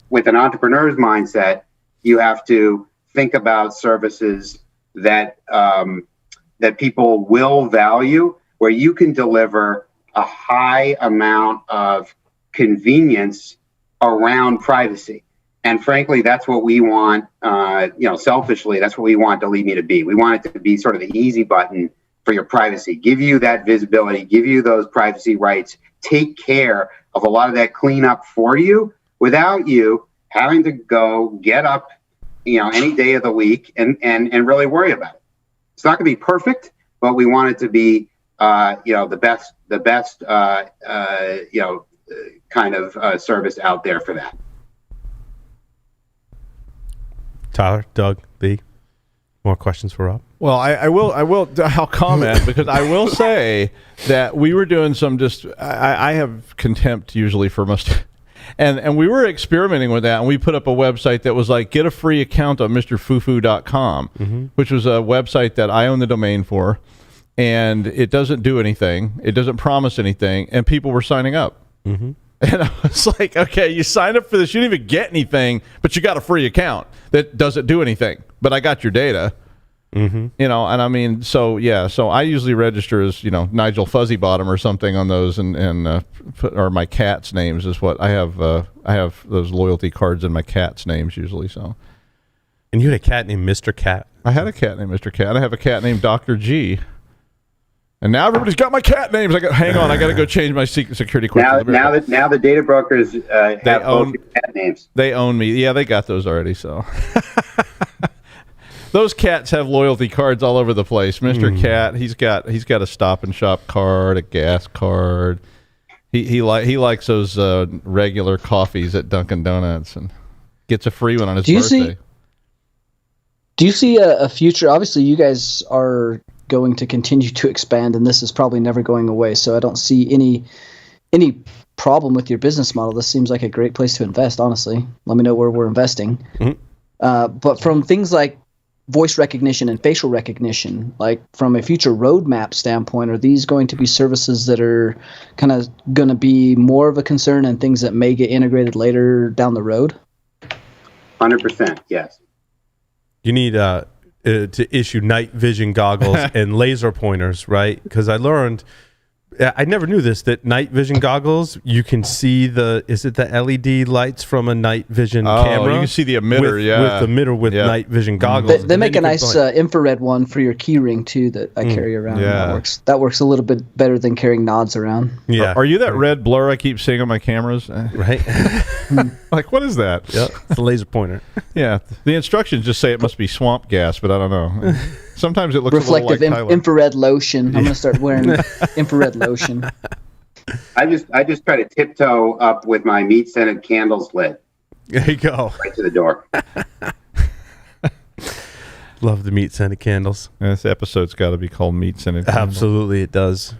with an entrepreneur's mindset, you have to think about services that that people will value, where you can deliver a high amount of convenience around privacy. And frankly, that's what we want, selfishly, that's what we want DeleteMe to be. We want it to be sort of the easy button for your privacy, give you that visibility, give you those privacy rights, take care of a lot of that cleanup for you without you having to go get up, any day of the week and really worry about it. It's not going to be perfect, but we want it to be, the best, kind of service out there for that. Tyler, Doug, Lee, more questions for Rob? Well, I'll comment because I will say that we were doing some I have contempt usually for most, and we were experimenting with that, and we put up a website that was like, get a free account on MrFufu.com, which was a website that I own the domain for, and it doesn't do anything. It doesn't promise anything, and people were signing up. And I was like, okay, you signed up for this, you didn't even get anything, but you got a free account that doesn't do anything, but I got your data. And I mean, so I usually register as, Nigel Fuzzybottom or something on those, and or my cat's names is what I have. I have those loyalty cards in my cat's names usually. So, and you had a cat named Mr. Cat. I had a cat named Mr. Cat. I have a cat named Dr. G. And now everybody's got my cat names. Hang on, I got to go change my security question. Now the data brokers have both cat names. They own me. Yeah, they got those already. So those cats have loyalty cards all over the place. Mr. Cat, he's got a Stop and Shop card, a gas card. He likes those regular coffees at Dunkin' Donuts, and gets a free one on his birthday. Do you see a future? Obviously, you guys are going to continue to expand, and this is probably never going away. So I don't see any problem with your business model. This seems like a great place to invest, honestly. Let me know where we're investing. But from things like voice recognition and facial recognition, like from a future roadmap standpoint, are these going to be services that are kind of going to be more of a concern and things that may get integrated later down the road? 100%, yes. You need to issue night vision goggles and laser pointers, right? Because I learned, I never knew this, that night vision goggles, you can see the LED lights from a night vision camera? You can see the emitter, with the emitter with night vision goggles. They make a nice infrared one for your key ring too that I carry around. Yeah. That works a little bit better than carrying nods around. Yeah. Are you that red blur I keep seeing on my cameras? Right. Like, what is that? Yep. It's a laser pointer. Yeah. The instructions just say it must be swamp gas, but I don't know. Sometimes it looks reflective a little like Tyler. infrared lotion. I'm gonna start wearing infrared lotion. I just try to tiptoe up with my meat scented candles lit. There you go. Right to the door. Love the meat scented candles. This episode's got to be called Meat Scented Candles. Absolutely, it does.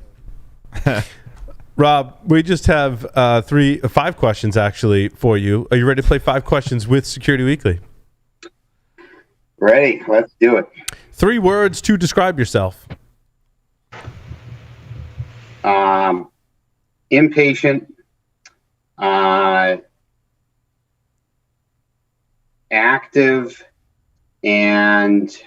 Rob, we just have 5 questions actually for you. Are you ready to play 5 questions with Security Weekly? Ready. Let's do it. 3 words to describe yourself. Impatient. Active. And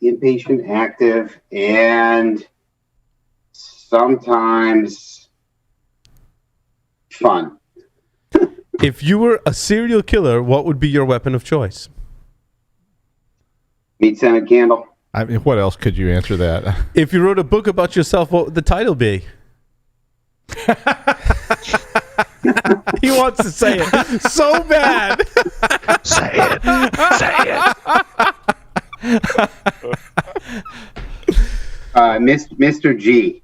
impatient, active, and sometimes fun. If you were a serial killer, what would be your weapon of choice? Meat scented candle. I mean, what else could you answer that? If you wrote a book about yourself, what would the title be? He wants to say it so bad. Say it. Mr. G.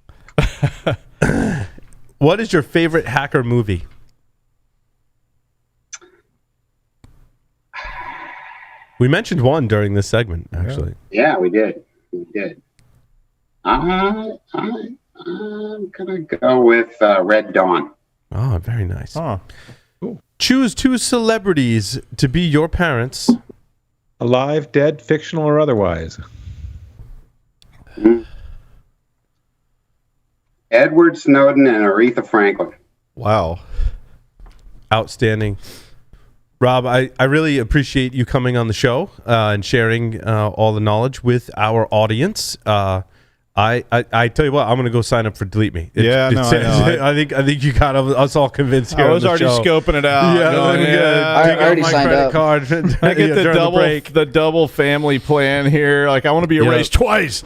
What is your favorite hacker movie? We mentioned one during this segment, actually. Yeah, we did. I'm gonna go with Red Dawn. Oh, very nice. Oh, cool. Choose 2 celebrities to be your parents. Alive, dead, fictional, or otherwise. Edward Snowden and Aretha Franklin. Wow. Outstanding. Rob, I really appreciate you coming on the show and sharing all the knowledge with our audience. I tell you what, I'm going to go sign up for DeleteMe. I think you got us all convinced here. I was already scoping it out. I already signed up. Card. I get the double family plan here. Like, I want to be erased twice.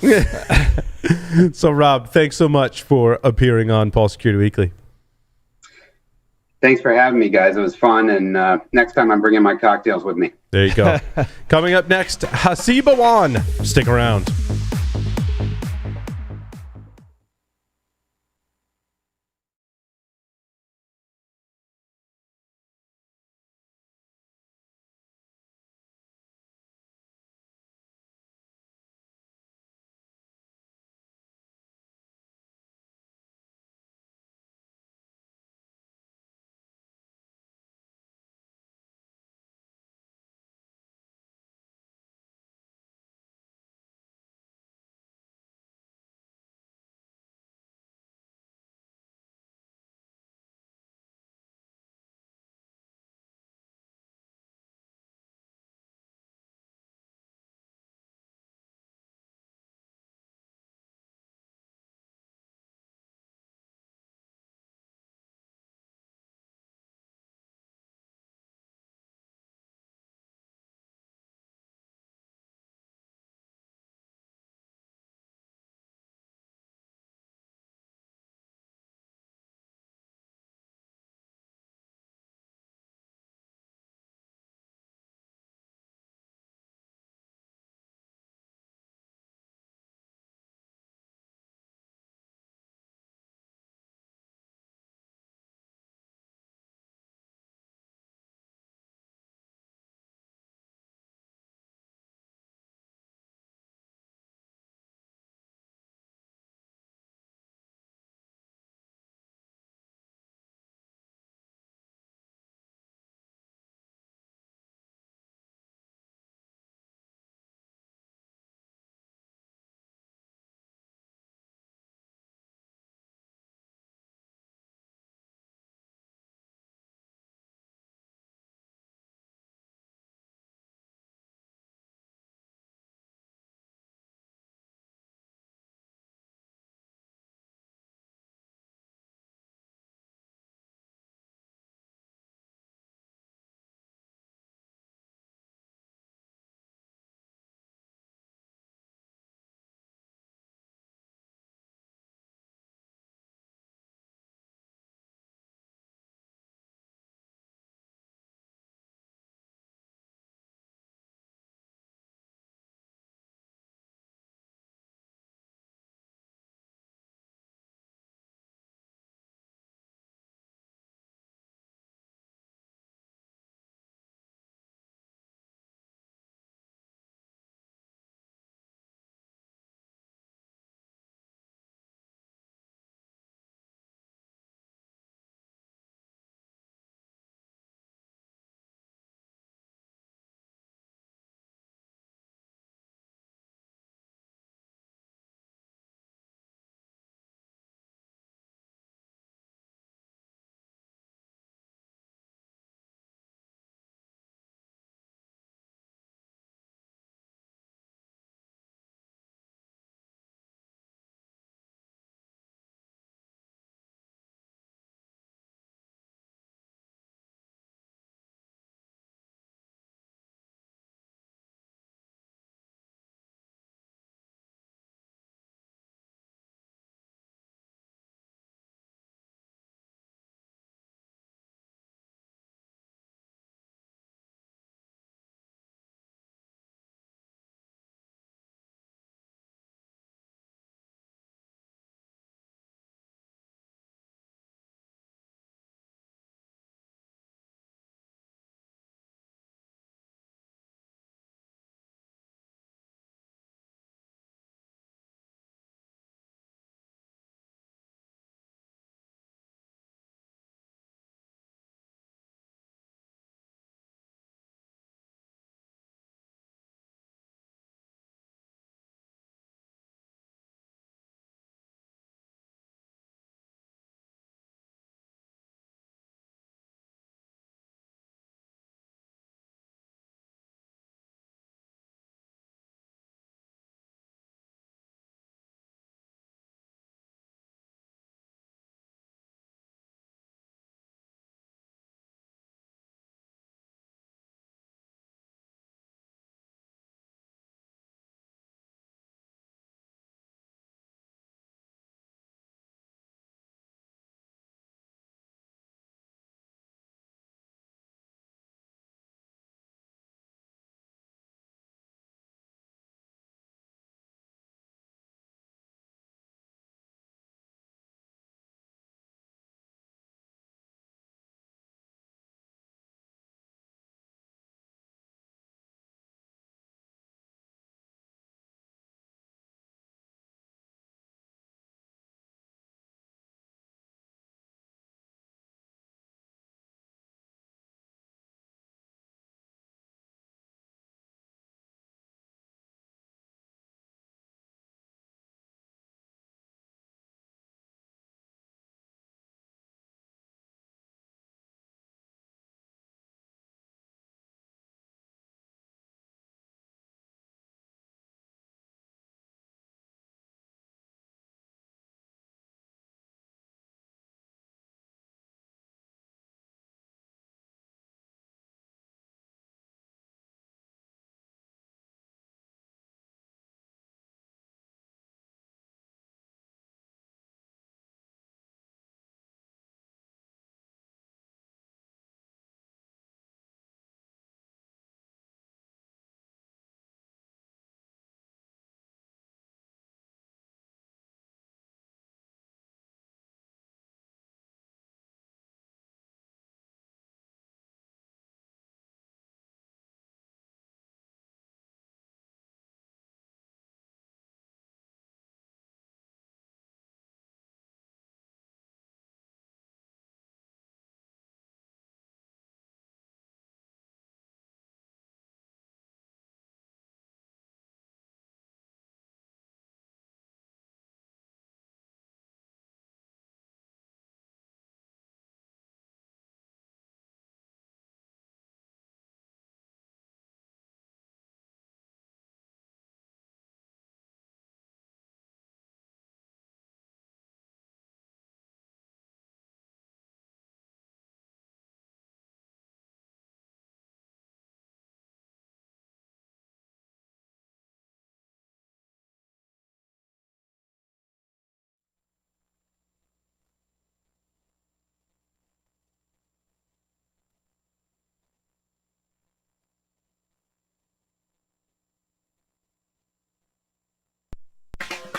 So, Rob, thanks so much for appearing on Paul Security Weekly. Thanks for having me, guys. It was fun, and next time I'm bringing my cocktails with me. There you go. Coming up next, Haseeb Awan. Stick around.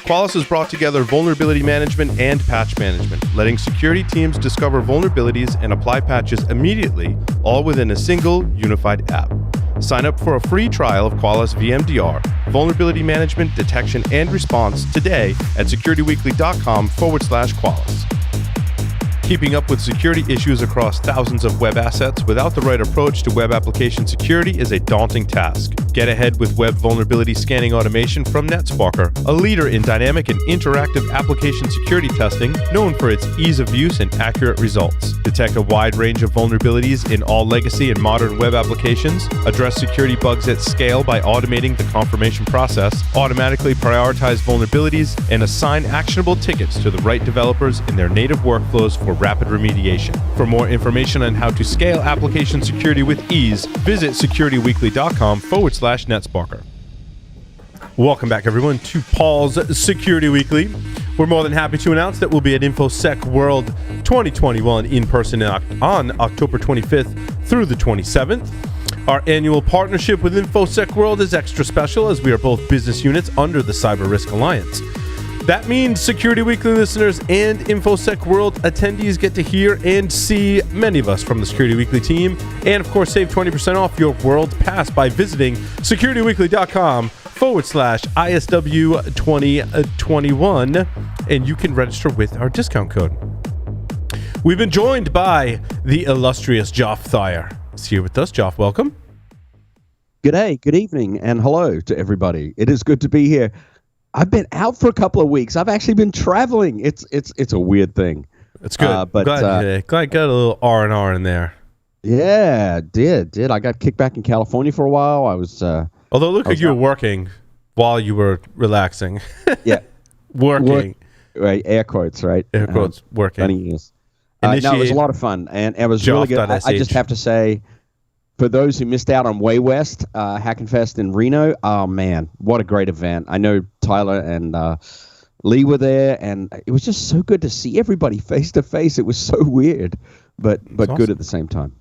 Qualys has brought together vulnerability management and patch management, letting security teams discover vulnerabilities and apply patches immediately, all within a single, unified app. Sign up for a free trial of Qualys VMDR, vulnerability management, detection, and response today at securityweekly.com/Qualys. Keeping up with security issues across thousands of web assets without the right approach to web application security is a daunting task. Get ahead with web vulnerability scanning automation from NetSparker, a leader in dynamic and interactive application security testing, known for its ease of use and accurate results. Detect a wide range of vulnerabilities in all legacy and modern web applications, address security bugs at scale by automating the confirmation process, automatically prioritize vulnerabilities, and assign actionable tickets to the right developers in their native workflows for rapid remediation. For more information on how to scale application security with ease, visit securityweekly.com/NetSparker. Welcome back, everyone, to Paul's Security Weekly. We're more than happy to announce that we'll be at InfoSec World 2021 in person on October 25th through the 27th. Our annual partnership with InfoSec World is extra special as we are both business units under the Cyber Risk Alliance. That means Security Weekly listeners and InfoSec World attendees get to hear and see many of us from the Security Weekly team, and of course save 20% off your World Pass by visiting securityweekly.com/ISW2021, and you can register with our discount code. We've been joined by the illustrious Joff Thayer. He's here with us. Joff, welcome. Good day, good evening, and hello to everybody. It is good to be here. I've been out for a couple of weeks. I've actually been traveling. It's a weird thing. It's good. But glad you got a little R&R in there. Yeah, did. I got kicked back in California for a while. I was. Although look like you were working while you were relaxing. Yeah, working. Right, air quotes, right? Air quotes. Working. Funny years. No, it was a lot of fun, and it was really good. I just have to say, for those who missed out on Way West, Hackenfest in Reno, oh man, what a great event. I know Tyler and Lee were there, and it was just so good to see everybody face to face. It was so weird, but awesome. Good at the same time.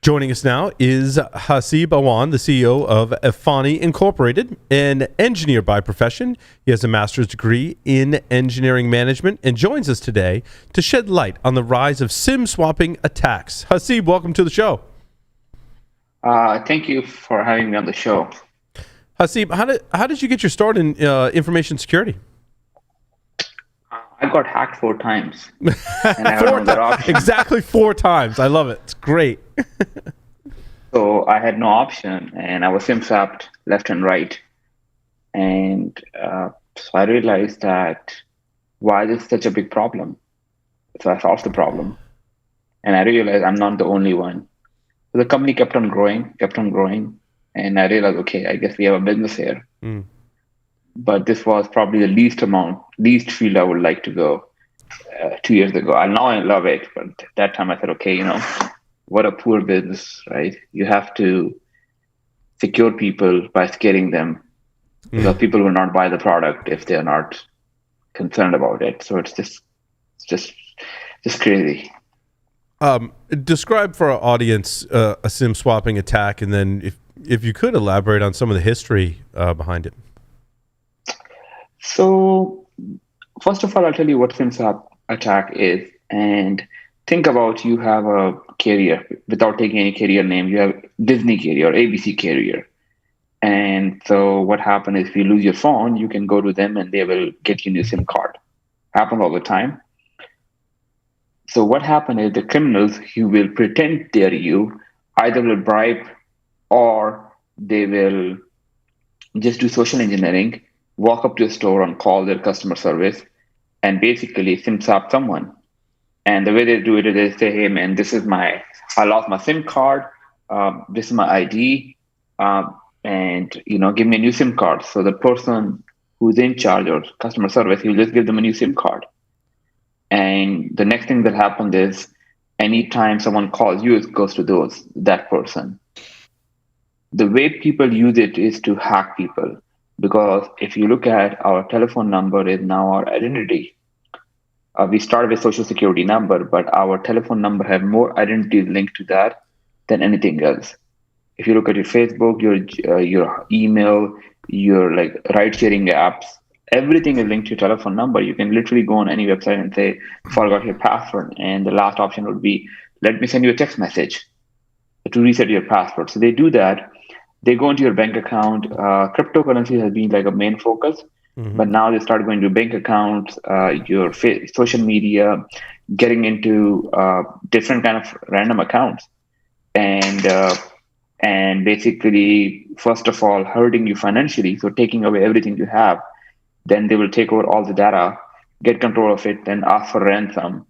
Joining us now is Haseeb Awan, the CEO of EFANI Inc, an engineer by profession. He has a master's degree in engineering management and joins us today to shed light on the rise of SIM swapping attacks. Haseeb, welcome to the show. Thank you for having me on the show. Haseeb, how did you get your start in information security? I got hacked 4 times. And I had no other option. Exactly 4 times. I love it. It's great. So I had no option, and I was SIM swapped left and right. And so I realized that why this is such a big problem. So I solved the problem. And I realized I'm not the only one. So the company kept on growing, and I realized, okay, I guess we have a business here. Mm. But this was probably the least field I would like to go 2 years ago. Now I love it, but at that time I said, okay, what a poor business, right? You have to secure people by scaring them, because people will not buy the product if they're not concerned about it. So it's just crazy. Describe for our audience a SIM swapping attack, and then if you could elaborate on some of the history behind it. So first of all, I'll tell you what SIM swap attack is, and think about you have a carrier, without taking any carrier name, you have Disney carrier or ABC carrier. And so what happens is if you lose your phone, you can go to them and they will get you a new SIM card. Happens all the time. So what happened is the criminals who will pretend they're you either will bribe or they will just do social engineering, walk up to a store and call their customer service and basically SIM swap someone. And the way they do it is they say, hey man, I lost my SIM card. This is my ID. And give me a new SIM card. So the person who's in charge of customer service, he'll just give them a new SIM card. And the next thing that happens is anytime someone calls you, it goes to that person. The way people use it is to hack people, because if you look at our telephone number is now our identity. We started with social security number, but our telephone number have more identities linked to that than anything else. If you look at your Facebook, your email, your ride sharing apps, everything is linked to your telephone number. You can literally go on any website and say, forgot your password. And the last option would be, let me send you a text message to reset your password. So they do that. They go into your bank account. Cryptocurrency has been like a main focus, but now they start going to bank accounts, your social media, getting into different kind of random accounts, and basically, first of all, hurting you financially. So taking away everything you have. Then they will take over all the data, get control of it, then ask for ransom.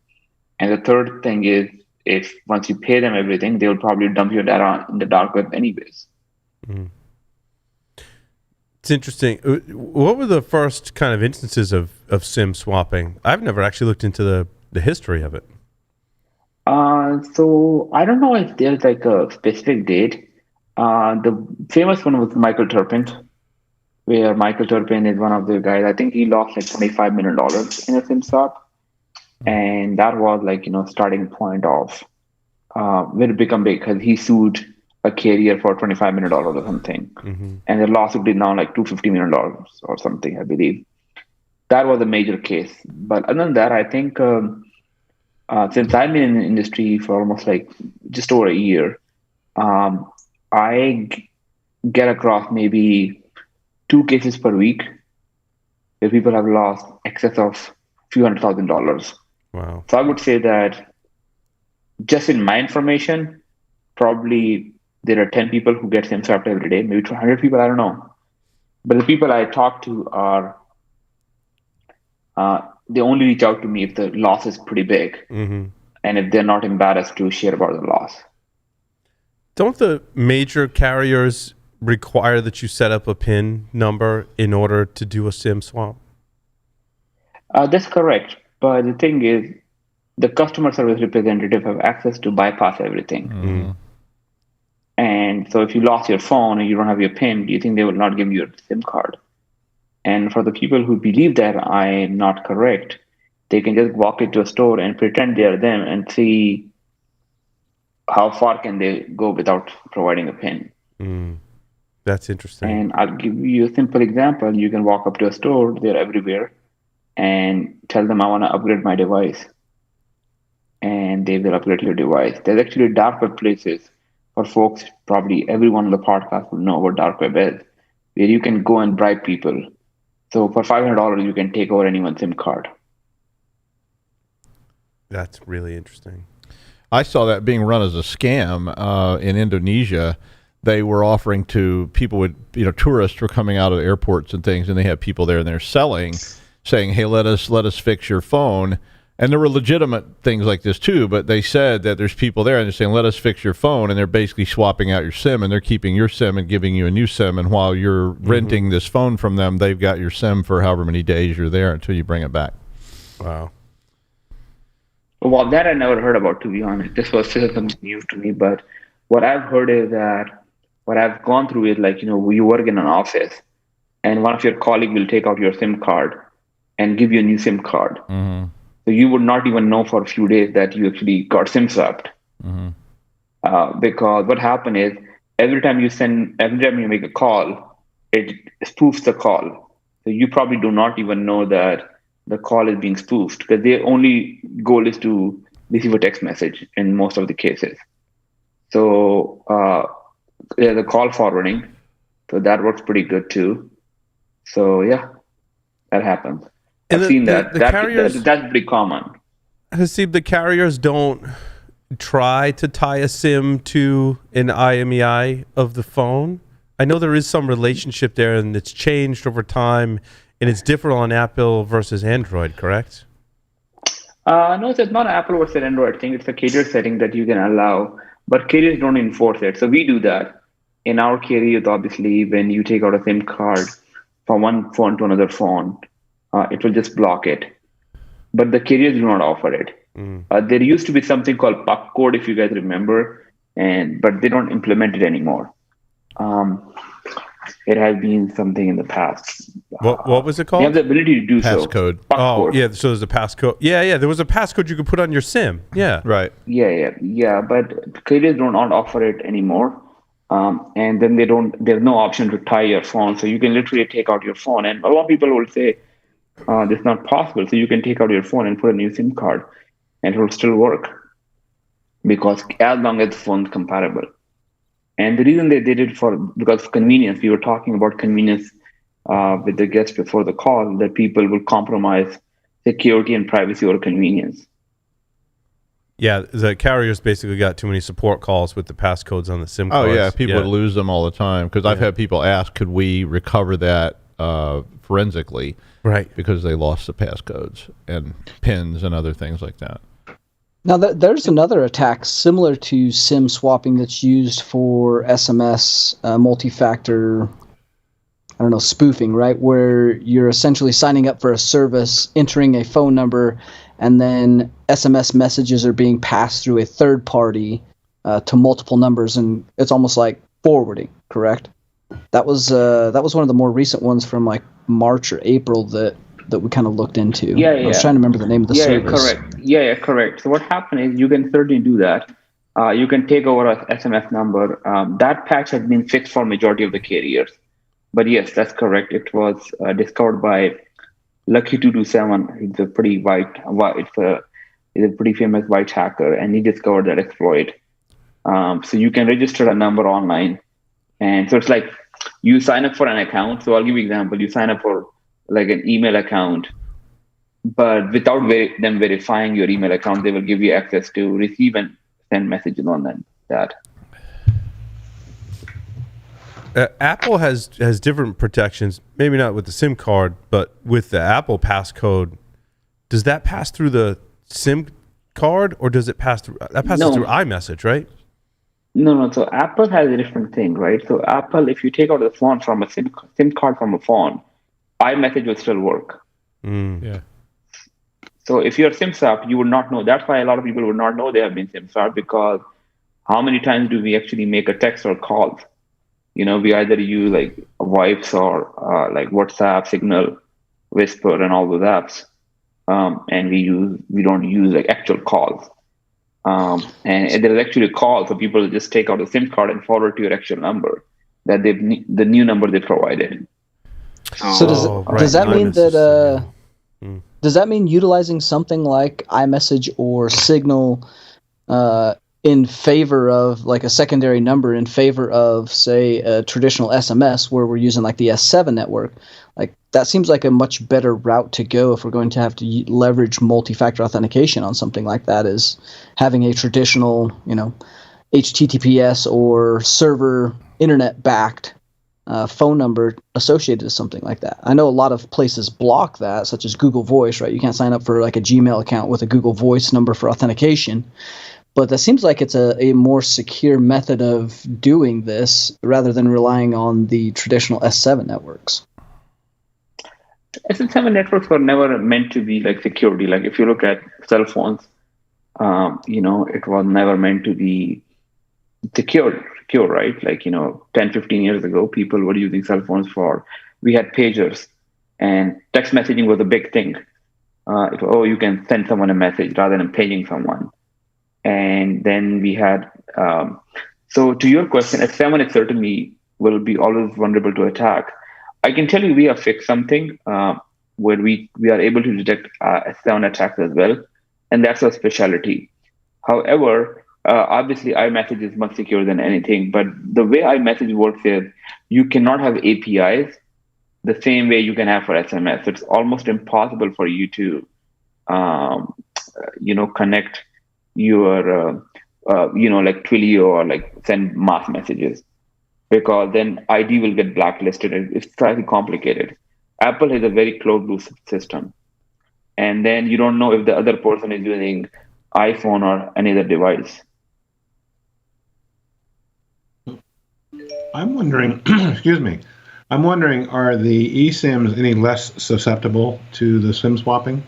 And the third thing is, if once you pay them everything, they will probably dump your data in the dark web anyways. It's interesting. What were the first kind of instances of SIM swapping? I've never actually looked into the history of it. So I don't know if there's like a specific date. The famous one was Michael Turpin, where Michael Turpin is one of the guys. I think he lost like $25 million in a SIM swap. And that was like, starting point of when it become big, because he sued a carrier for $25 million or something. And the lawsuit is now like $250 million or something, I believe. That was a major case. But other than that, I think since I've been in the industry for almost like just over a year, I get across maybe 2 cases per week where people have lost excess of a few $100,000. Wow. So I would say that just in my information, probably there are 10 people who get SIM swapped every day, maybe 200 people, I don't know. But the people I talk to are, they only reach out to me if the loss is pretty big and if they're not embarrassed to share about the loss. Don't the major carriers require that you set up a PIN number in order to do a SIM swap? That's correct. But the thing is, the customer service representative have access to bypass everything. And so if you lost your phone and you don't have your PIN, do you think they will not give you a SIM card? And for the people who believe that I'm not correct, they can just walk into a store and pretend they are them and see how far can they go without providing a PIN. That's interesting. And I'll give you a simple example. You can walk up to a store, they're everywhere, and tell them I want to upgrade my device. And they will upgrade your device. There's actually dark web places for folks, probably everyone on the podcast will know what dark web is, where you can go and bribe people. So for $500, you can take over anyone's SIM card. That's really interesting. I saw that being run as a scam in Indonesia. They were offering to people tourists were coming out of airports and things, and they had people there and they're saying, hey, let us fix your phone. And there were legitimate things like this too, but they said that there's people there and they're saying, let us fix your phone. And they're basically swapping out your SIM and they're keeping your SIM and giving you a new SIM. And while you're renting this phone from them, they've got your SIM for however many days you're there until you bring it back. Wow. Well, that I never heard about, to be honest. This was still something new to me. But what I've heard is that what I've gone through is like, you work in an office and one of your colleagues will take out your SIM card and give you a new SIM card. So you would not even know for a few days that you actually got SIM swapped. Because what happened is every time you make a call, it spoofs the call. So you probably do not even know that the call is being spoofed because their only goal is to receive a text message in most of the cases. So the call forwarding, so that works pretty good too. So yeah, that happens. I've seen that. That's pretty common. Haseeb, the carriers don't try to tie a SIM to an IMEI of the phone. I know there is some relationship there, and it's changed over time, and it's different on Apple versus Android, correct? No, it's not Apple versus Android thing. It's a carrier setting that you can allow, but carriers don't enforce it. So we do that. In our carriers, obviously, when you take out a SIM card from one phone to another phone, it will just block it. But the carriers do not offer it. There used to be something called PUC code, if you guys remember, but they don't implement it anymore. It has been something in the past. What was it called? You have the ability to do passcode. Passcode. Yeah. So there's a passcode. Yeah. There was a passcode you could put on your SIM. Yeah. Right. Yeah. But carriers do not offer it anymore. And then there's no option to tie your phone. So you can literally take out your phone. And a lot of people will say, That's not possible. So you can take out your phone and put a new SIM card, and it will still work because as long as the phone's compatible. And the reason they did it because of convenience. We were talking about convenience with the guest before the call, that people will compromise security and privacy over convenience. Yeah, the carriers basically got too many support calls with the passcodes on the SIM cards. Oh, yeah, people would lose them all the time because I've had people ask, could we recover that forensically? Right. Because they lost the passcodes and pins and other things like that. Now, there's another attack similar to SIM swapping that's used for SMS multi-factor, spoofing, right? Where you're essentially signing up for a service, entering a phone number, and then SMS messages are being passed through a third party to multiple numbers, and it's almost like forwarding, correct? That was one of the more recent ones from like March or April that we kind of looked into. Yeah. I was trying to remember the name of the service. Correct. Yeah, correct. So what happened is you can certainly do that. You can take over an SMS number. That patch has been fixed for majority of the carriers. But yes, that's correct. It was discovered by Lucky227. He's a pretty he's a pretty famous white hacker, and he discovered that exploit. So you can register a number online, and so it's like you sign up for an account. So I'll give you an example. You sign up for like an email account, but without them verifying your email account, they will give you access to receive and send messages on that. Apple has different protections, maybe not with the SIM card, but with the Apple passcode. Does that pass through the SIM card, or does it pass through? That passes through iMessage, right? No. So Apple has a different thing, right? So Apple, if you take out the phone from a SIM card from a phone, iMessage will still work. Yeah. So if you're SIM swapped, you would not know. That's why a lot of people would not know they have been SIM swapped, because how many times do we actually make a text or calls? We either use like Wipes or like WhatsApp, Signal, Whisper, and all those apps, and we don't use like actual calls. And there's actually a call, so people just take out a SIM card and forward to your actual number that the new number they provided. So does that mean that does that mean utilizing something like iMessage or Signal in favor of like a secondary number in favor of, say, a traditional SMS where we're using like the S7 network? Like that seems like a much better route to go if we're going to have to leverage multi-factor authentication on something like that, is having a traditional, HTTPS or server internet-backed phone number associated to something like that. I know a lot of places block that, such as Google Voice, right? You can't sign up for like a Gmail account with a Google Voice number for authentication. But that seems like it's a more secure method of doing this rather than relying on the traditional S7 networks. S7 networks were never meant to be like security. Like if you look at cell phones, it was never meant to be secure, right? Like, 10, 15 years ago, people were using cell phones we had pagers, and text messaging was a big thing. You can send someone a message rather than paging someone. And then we had, so to your question, S7 is certainly will be always vulnerable to attack. I can tell you we have fixed something where we are able to detect S7 attacks as well, and that's our specialty. However, obviously iMessage is much secure than anything, but the way iMessage works is you cannot have APIs the same way you can have for SMS. It's almost impossible for you to, connect your, like Twilio or like send mass messages, because then ID will get blacklisted. It's slightly complicated. Apple has a very closed loop system. And then you don't know if the other person is using iPhone or any other device. I'm wondering, excuse me, are the eSIMs any less susceptible to the SIM swapping?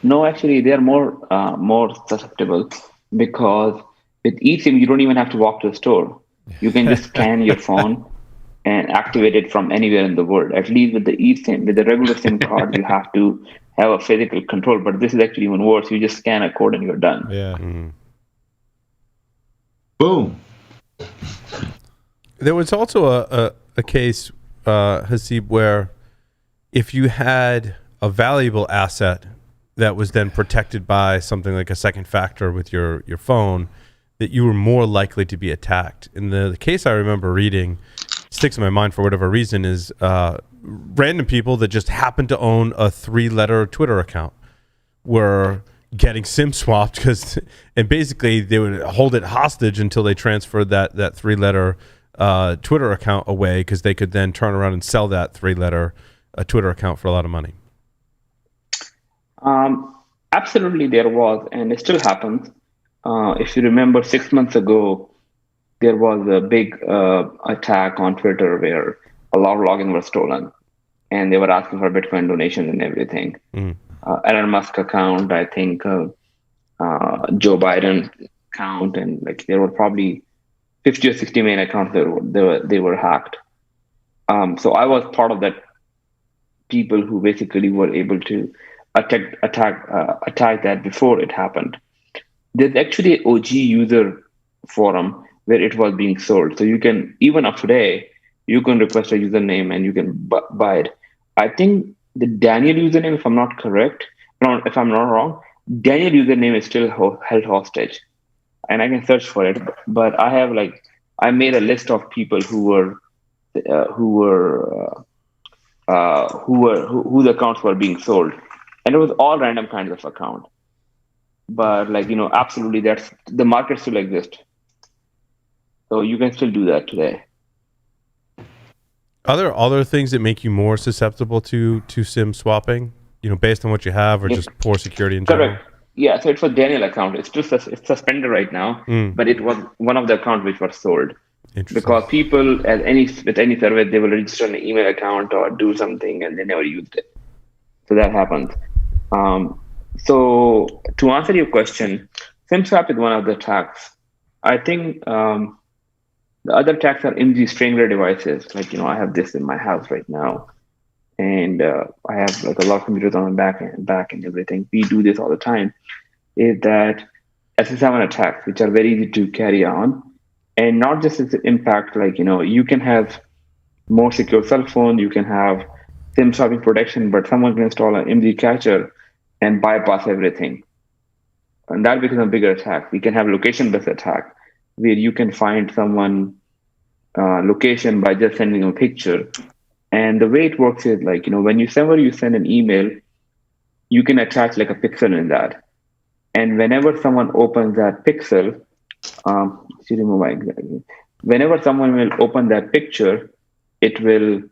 No, actually, they are more susceptible, because with eSIM, you don't even have to walk to a store. You can just scan your phone and activate it from anywhere in the world. At least with the eSIM, with the regular SIM card, you have to have a physical control. But this is actually even worse. You just scan a code and you're done. Yeah. Mm-hmm. Boom. There was also a case, Haseeb, where if you had a valuable asset that was then protected by something like a second factor with your phone, that you were more likely to be attacked. In the case I remember reading, sticks in my mind for whatever reason, is random people that just happened to own a 3-letter Twitter account were getting SIM swapped and basically they would hold it hostage until they transferred that 3-letter Twitter account away, because they could then turn around and sell that 3-letter Twitter account for a lot of money. Absolutely, there was, and it still happens. If you remember, 6 months ago, there was a big attack on Twitter where a lot of login was stolen, and they were asking for Bitcoin donations and everything. Elon Musk account, I think, Joe Biden account, and like there were probably 50 or 60 main accounts that they were hacked. So I was part of that people who basically were able to attack that before it happened. There's actually an OG user forum where it was being sold. So you can, even up today, you can request a username and you can buy it. I think the Daniel username, if I'm not wrong, Daniel username is still held hostage, and I can search for it. But I made a list of people whose accounts were being sold, and it was all random kinds of account. But absolutely, that's the market still exists, so you can still do that today. Are there other things that make you more susceptible to SIM swapping? Based on what you have, or just poor security in general? Correct. Yeah. So it's a Daniel account. It's it's suspended right now, but it was one of the accounts which was sold. Because people, with any service, they will register an email account or do something, and they never used it. So that happens. So to answer your question, SIM swap is one of the attacks. I think the other attacks are IMSI stranger devices. I have this in my house right now, and I have a lot of computers on my back and everything. We do this all the time. Is that SS7 attacks, which are very easy to carry on, and not just its impact. You can have more secure cell phone, you can have SIM swapping protection, but someone can install an IMSI catcher and bypass everything, and that becomes a bigger attack. We can have location-based attack, where you can find someone location by just sending a picture. And the way it works is when you send an email, you can attach a pixel in that. And whenever someone opens that pixel, whenever someone will open that picture, it will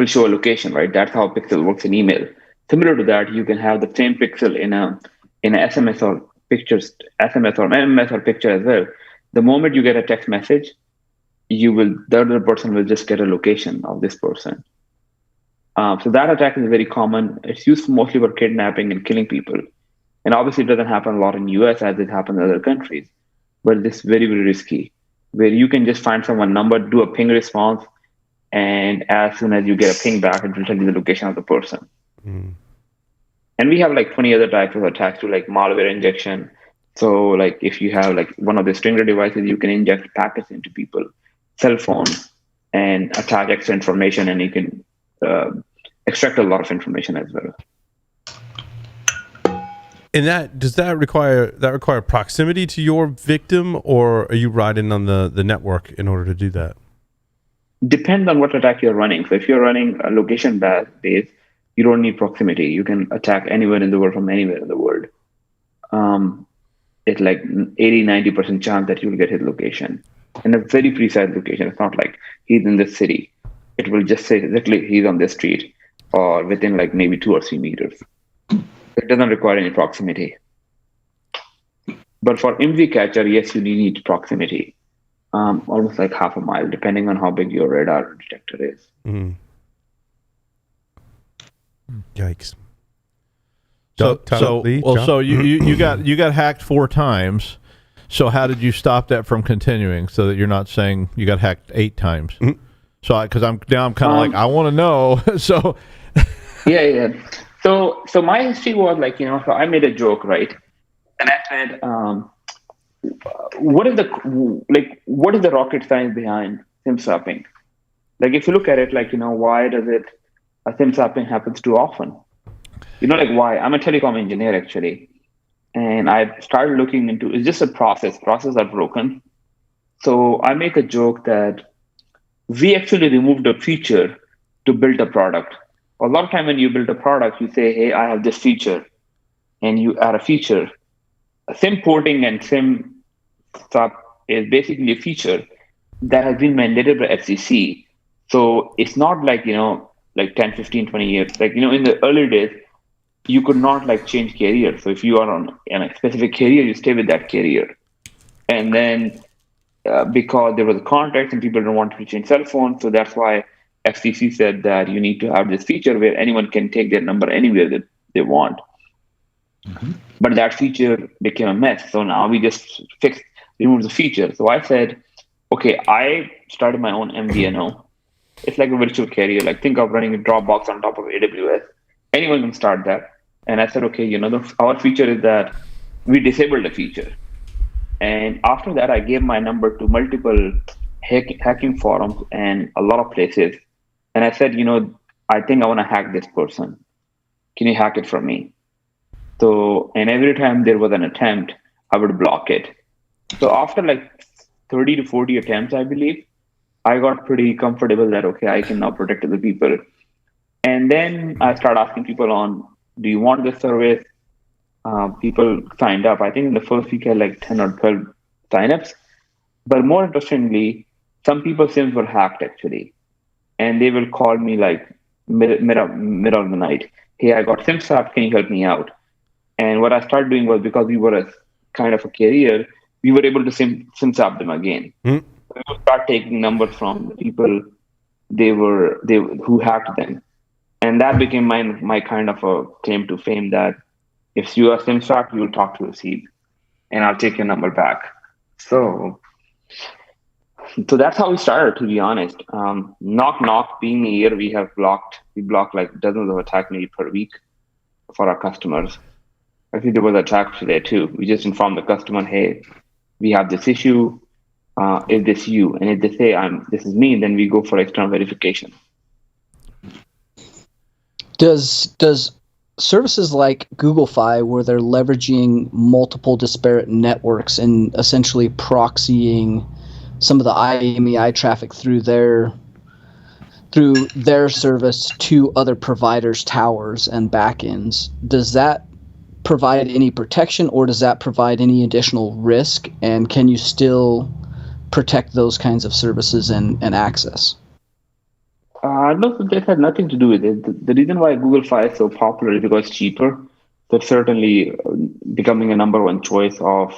show a location, right? That's how pixel works in email. Similar to that, you can have the same pixel in a SMS or MMS or picture as well. The moment you get a text message, the other person will just get a location of this person. So that attack is very common. It's used mostly for kidnapping and killing people. And obviously it doesn't happen a lot in US as it happens in other countries. But it's very, very risky, where you can just find someone's number, do a ping response, and as soon as you get a ping back, it will tell you the location of the person. And we have 20 other types of attacks to malware injection. So if you have one of the stringer devices, you can inject packets into people's cell phones and attach extra information, and you can extract a lot of information as well. And does that require proximity to your victim, or are you riding on the network in order to do that? Depends on what attack you're running. So if you're running a location base, you don't need proximity. You can attack anywhere in the world from anywhere in the world. It's 80-90% chance that you'll get his location, and a very precise location. It's not he's in this city. It will just say exactly he's on this street or within maybe 2 or 3 meters. It doesn't require any proximity. But for IMSI catcher, yes, you need proximity, almost half a mile, depending on how big your radar detector is. Yikes! So you got hacked 4 times. So how did you stop that from continuing, so that you're not saying you got hacked 8 times? So because I'm kind of I want to know. So yeah. So my history was so I made a joke, right? And I said, what is the rocket science behind SIM swapping? If you look at it, why does it SIM swapping happens too often. Like why? I'm a telecom engineer actually. And I started looking into, it's just a process. Processes are broken. So I make a joke that we actually removed a feature to build a product. A lot of time when you build a product, you say, hey, I have this feature, and you add a feature. SIM porting and SIM swap is basically a feature that has been mandated by FCC. So it's not like, like 10, 15, 20 years. Like, in the early days, you could not like change carrier. So if you are on a specific carrier, you stay with that carrier. And then because there was a contract and people don't want to change cell phones, so that's why FCC said that you need to have this feature where anyone can take their number anywhere that they want. Mm-hmm. But that feature became a mess. So now we just removed the feature. So I said, okay, I started my own MVNO. It's like a virtual carrier. Like think of running a Dropbox on top of AWS. Anyone can start that. And I said, okay, our feature is that we disabled the feature. And after that, I gave my number to multiple hacking forums and a lot of places. And I said, I think I want to hack this person. Can you hack it for me? So, and every time there was an attempt, I would block it. So after like 30 to 40 attempts, I believe, I got pretty comfortable that, okay, I can now protect the people. And then I started asking people on, do you want this service? People signed up. I think in the first week I had like 10 or 12 signups. But more interestingly, some people's SIMs were hacked actually. And they will call me like middle of the night. Hey, I got SIM swapped. Can you help me out? And what I started doing was, because we were a kind of a carrier, we were able to SIM swap them again. Mm. So we would start taking numbers from the people who hacked them. And that became my kind of a claim to fame that if you are SIM swapped, you will talk to Haseeb and I'll take your number back. So that's how we started, to be honest. Knock, being a year, we blocked like dozens of attacks maybe per week for our customers. I think there was attacks there too. We just informed the customer, hey, we have this issue. Is this you? And if they say this is me, then we go for external verification. Does services like Google-Fi, where they're leveraging multiple disparate networks and essentially proxying some of the IMEI traffic through their service to other providers' towers and backends, does that provide any protection, or does that provide any additional risk? And can you still protect those kinds of services and access? No, that had nothing to do with it. The reason why Google Fi is so popular is because it's cheaper. That's certainly becoming a number one choice of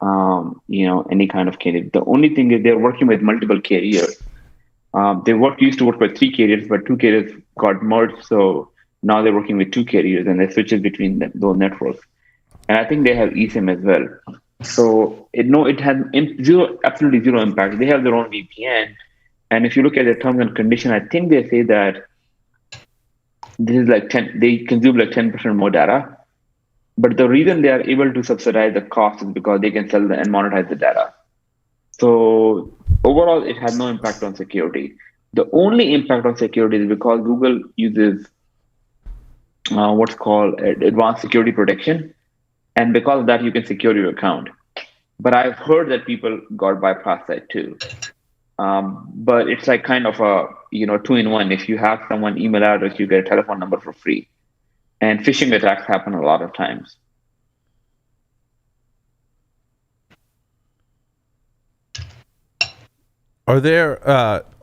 any kind of carrier. The only thing is they're working with multiple carriers. They used to work with 3 carriers, but 2 carriers got merged. So now they're working with 2 carriers, and they switches between those networks. And I think they have eSIM as well. So it has absolutely zero impact. They have their own VPN. And if you look at the terms and conditions, I think they say that this is like they consume like 10% more data. But the reason they are able to subsidize the cost is because they can sell and monetize the data. So overall, it has no impact on security. The only impact on security is because Google uses what's called advanced security protection. And because of that, you can secure your account. But I've heard that people got bypassed that too. But it's like kind of a 2-in-1. If you have someone email address, you get a telephone number for free. And phishing attacks happen a lot of times. Are there,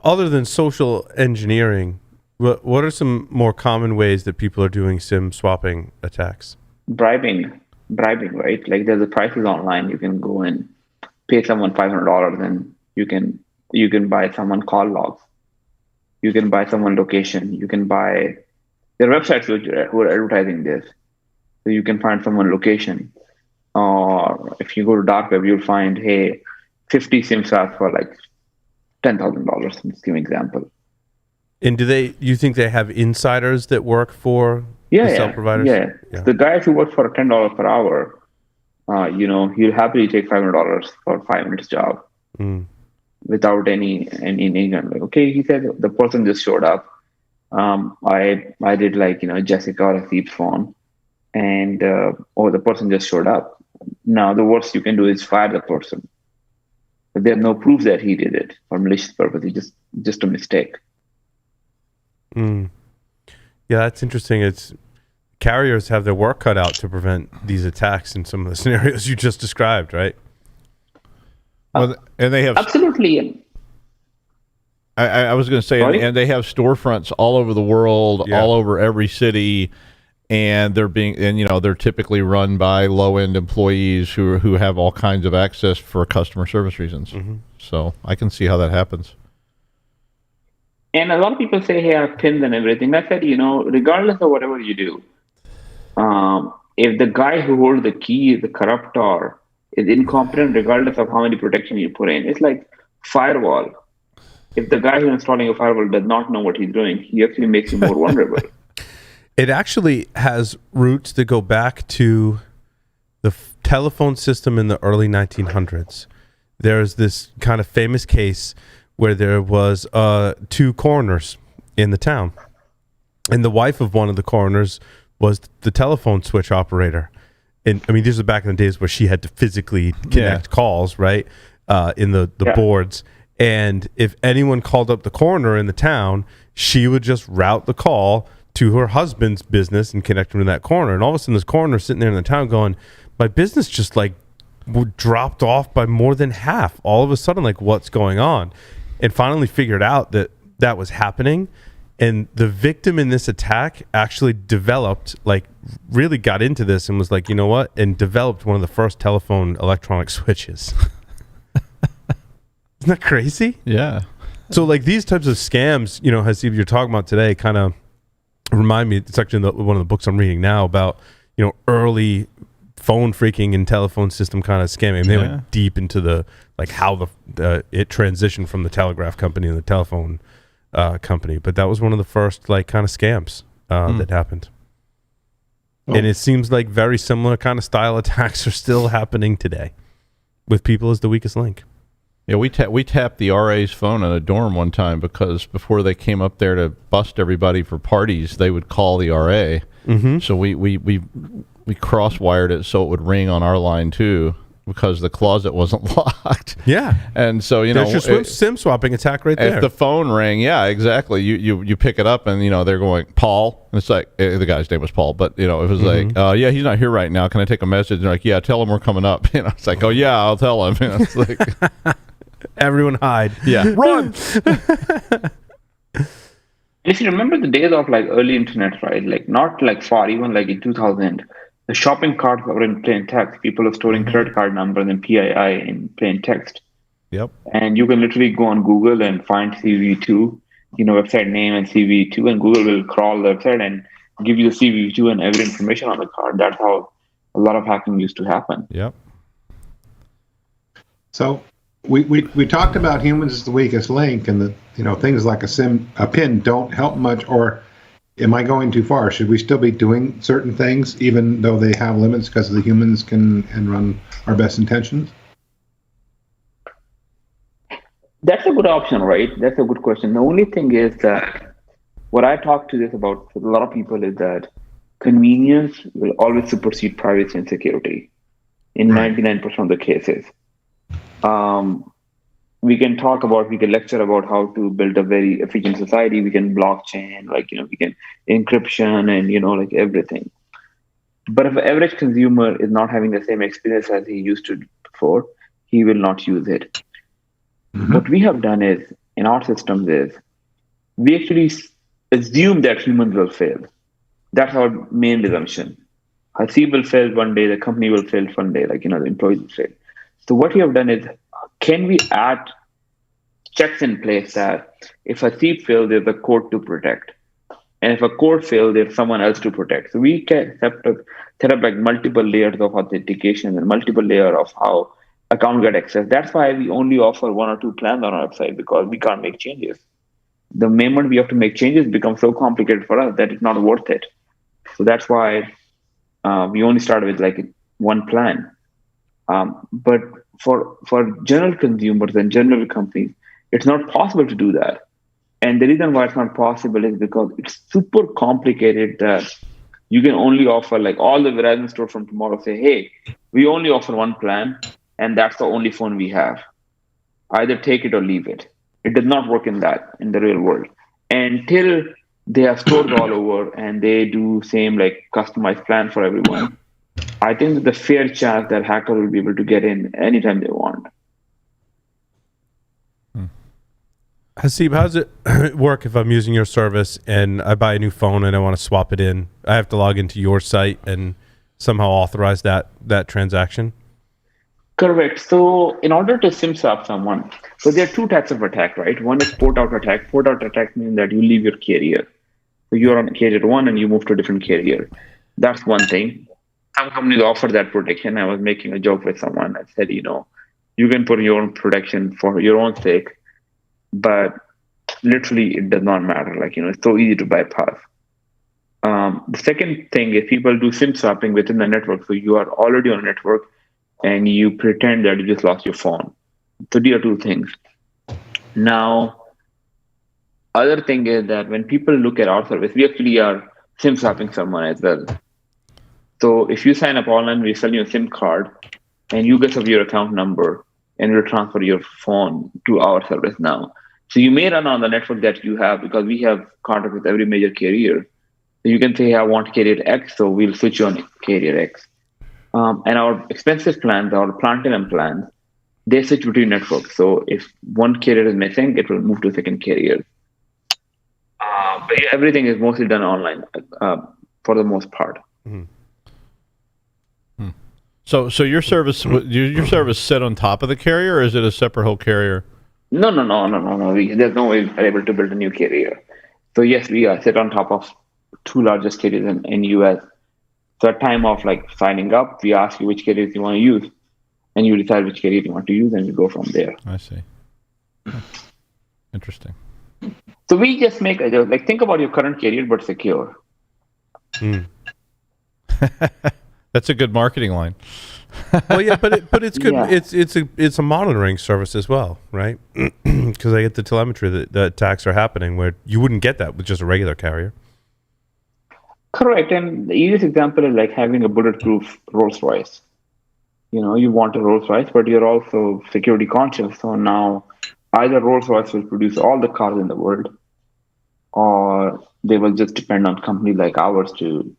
other than social engineering, what are some more common ways that people are doing SIM swapping attacks? Bribing, right? Like there's the prices online. You can go and pay someone $500, and you can buy someone call logs. You can buy someone location. You can buy. There are websites who are advertising this. So you can find someone location. Or if you go to dark web, you'll find, hey, 50 SIM swaps for like $10,000. Let's give an example. And do you think they have insiders that work for the cell providers? Yeah. The guys who work for $10 per hour, he'll happily take $500 for 5 minutes job without any like, okay, he said the person just showed up. I did like, Jessica or Haseeb's phone, and or the person just showed up. Now the worst you can do is fire the person. But there's no proof that he did it for malicious purpose. It's just a mistake. Yeah, that's interesting. It's carriers have their work cut out to prevent these attacks in some of the scenarios you just described, right? Well, and they have absolutely. I was going to say, and they have storefronts all over the world, all over every city, and they're typically run by low-end employees who have all kinds of access for customer service reasons. Mm-hmm. So I can see how that happens. And a lot of people say, hey, I have pins and everything. I said, regardless of whatever you do, if the guy who holds the key is a corrupt or is incompetent, regardless of how many protection you put in, it's like firewall. If the guy who's installing a firewall does not know what he's doing, he actually makes you more vulnerable. It actually has roots that go back to the telephone system in the early 1900s. There's this kind of famous case where there was 2 coroners in the town. And the wife of one of the coroners was the telephone switch operator. And I mean, these are back in the days where she had to physically connect calls, right? In the boards. And if anyone called up the coroner in the town, she would just route the call to her husband's business and connect him to that coroner. And all of a sudden, this coroner sitting there in the town going, my business just like dropped off by more than half. All of a sudden, like, what's going on? And finally figured out that that was happening. And the victim in this attack actually developed, like, really got into this and was like, you know what? And developed one of the first telephone electronic switches. Isn't that crazy? Yeah. So, like, these types of scams, Haseeb, you're talking about today kind of remind me, it's actually one of the books I'm reading now about, early phone freaking and telephone system kind of scamming. They went deep into the, like, how it transitioned from the telegraph company and the telephone company. But that was one of the first, like, kind of scams that happened. Oh. And it seems like very similar kind of style attacks are still happening today with people as the weakest link. Yeah, we tapped the RA's phone in a dorm one time because before they came up there to bust everybody for parties, they would call the RA. Mm-hmm. So we cross-wired it so it would ring on our line too because the closet wasn't locked. Yeah, and so there's your SIM swapping attack right there. If the phone rang, yeah, exactly. You pick it up and they're going, Paul. And it's like the guy's name was Paul, but it was like, yeah, he's not here right now. Can I take a message? And they're like, yeah, tell him we're coming up. It's like, oh yeah, I'll tell him. It's like. Everyone hide. Yeah. Run. If you remember the days of like early internet, right? Like not like far, even like in 2000, the shopping carts were in plain text. People are storing credit card numbers and PII in plain text. Yep. And you can literally go on Google and find CV2, website name and CV2, and Google will crawl the website and give you the CV2 and every information on the card. That's how a lot of hacking used to happen. Yep. So we talked about humans as the weakest link, and that things like a pin don't help much. Or am I going too far? Should we still be doing certain things even though they have limits because the humans can run our best intentions? That's a good option, right? That's a good question. The only thing is that what I talk to this about with a lot of people is that convenience will always supersede privacy and security in 99% of the cases. We can lecture about how to build a very efficient society. We can blockchain, we can encryption and, like everything. But if an average consumer is not having the same experience as he used to before, he will not use it. Mm-hmm. What we have done is, in our systems is, we actually assume that humans will fail. That's our main assumption. Haseeb will fail one day, the company will fail one day, the employees will fail. So what we have done is, can we add checks in place that if Haseeb fails, there's a court to protect. And if a court fails, there's someone else to protect. So we can set up like multiple layers of authentication and multiple layers of how account get access. That's why we only offer 1 or 2 plans on our website, because we can't make changes. The moment we have to make changes becomes so complicated for us that it's not worth it. So that's why we only start with like 1 plan. But for general consumers and general companies, it's not possible to do that. And the reason why it's not possible is because it's super complicated that you can only offer, like all the Verizon store from tomorrow say, hey, we only offer one plan, and that's the only phone we have. Either take it or leave it. It does not work in the real world. Until they have stores all over and they do same like customized plan for everyone, I think that the fair chance that hacker will be able to get in anytime they want. Haseeb, how does it work if I'm using your service and I buy a new phone and I want to swap it in? I have to log into your site and somehow authorize that transaction? Correct. So in order to SIM swap someone, so there are two types of attack, right? One is port out attack. Port out attack means that you leave your carrier. So you're on carrier 1 and you move to a different carrier. That's one thing. Some companies offer that protection. I was making a joke with someone. I said, you can put your own protection for your own sake, but literally it does not matter. It's so easy to bypass. The second thing is people do SIM swapping within the network. So you are already on a network and you pretend that you just lost your phone. So these are two things. Now, other thing is that when people look at our service, we actually are SIM swapping someone as well. So if you sign up online, we sell you a SIM card and you give us your account number and we'll transfer your phone to our service now. So you may run on the network that you have because we have contact with every major carrier. So you can say, hey, I want carrier X, so we'll switch you on carrier X. And our expensive plans, our platinum plans, they switch between networks. So if one carrier is missing, it will move to a second carrier. But everything is mostly done online for the most part. Mm-hmm. So your service sit on top of the carrier, or is it a separate whole carrier? No. There's no way we're able to build a new carrier. So yes, we sit on top of two largest carriers in US. So at time of signing up, we ask you which carriers you want to use, and you decide which carrier you want to use, and you go from there. I see. Interesting. So we just make a joke, think about your current carrier but secure. That's a good marketing line. Well, yeah, but it's good. Yeah. It's a monitoring service as well, right? Because I get the telemetry that the attacks are happening, where you wouldn't get that with just a regular carrier. Correct. And the easiest example is having a bulletproof Rolls Royce. You want a Rolls Royce, but you're also security conscious. So now either Rolls Royce will produce all the cars in the world, or they will just depend on companies like ours to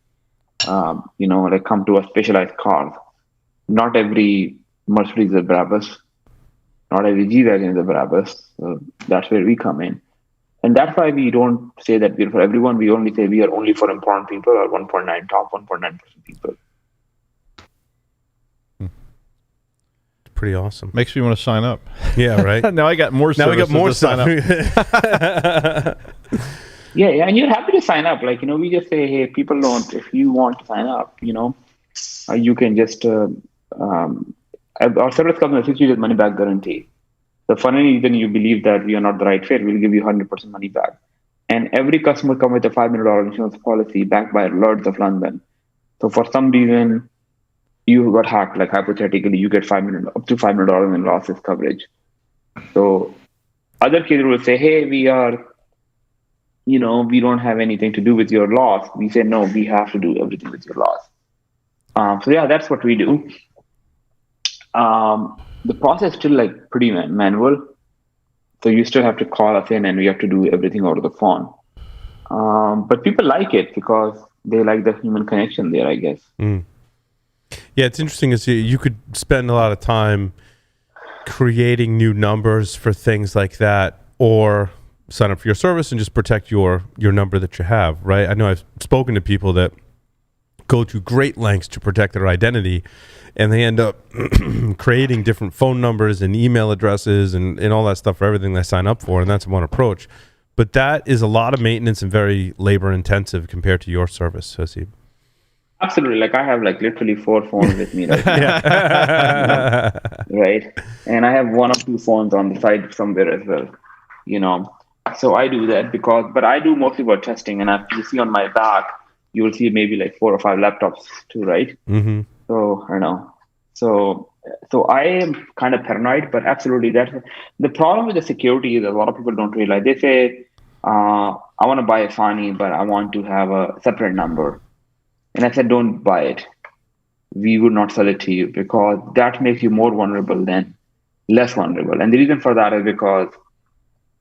come to a specialized car. Not every Mercedes is a Brabus. Not every G-Wagon is a Brabus. So that's where we come in. And that's why we don't say that we're for everyone. We only say we are only for important people, or 1.9 top 1.9% people. Pretty awesome. Makes me want to sign up. Yeah, right. Now I got more. Now we got more sign up. Yeah, and you're happy to sign up. We just say, hey, people don't. If you want to sign up, you can just. Our service comes with 60 days money back guarantee. So for any reason you believe that we are not the right fit, we'll give you 100% money back. And every customer comes with a $500 insurance policy backed by Lords of London. So for some reason you got hacked, hypothetically, you get up to $500 in losses coverage. So other carriers will say, hey, we don't have anything to do with your loss. We say, no, we have to do everything with your loss. So yeah, that's what we do. The process is still pretty manual. So you still have to call us in and we have to do everything over the phone. But people like it because they like the human connection there, I guess. Mm. Yeah, it's interesting. You could spend a lot of time creating new numbers for things like that, or sign up for your service and just protect your number that you have, right? I know I've spoken to people that go to great lengths to protect their identity, and they end up creating different phone numbers and email addresses and all that stuff for everything they sign up for, and that's one approach. But that is a lot of maintenance and very labor intensive compared to your service, Haseeb. Absolutely. I have literally 4 phones with me right now. Right? And I have 1 or 2 phones on the side somewhere as well. So I do that but I do mostly for testing, and you see on my back, you will see maybe 4 or 5 laptops too, right? Mm-hmm. So I know. So I am kind of paranoid, but absolutely that's the problem with the security is a lot of people don't realize. They say, I want to buy EFANI, but I want to have a separate number. And I said, don't buy it. We would not sell it to you because that makes you more vulnerable than less vulnerable. And the reason for that is because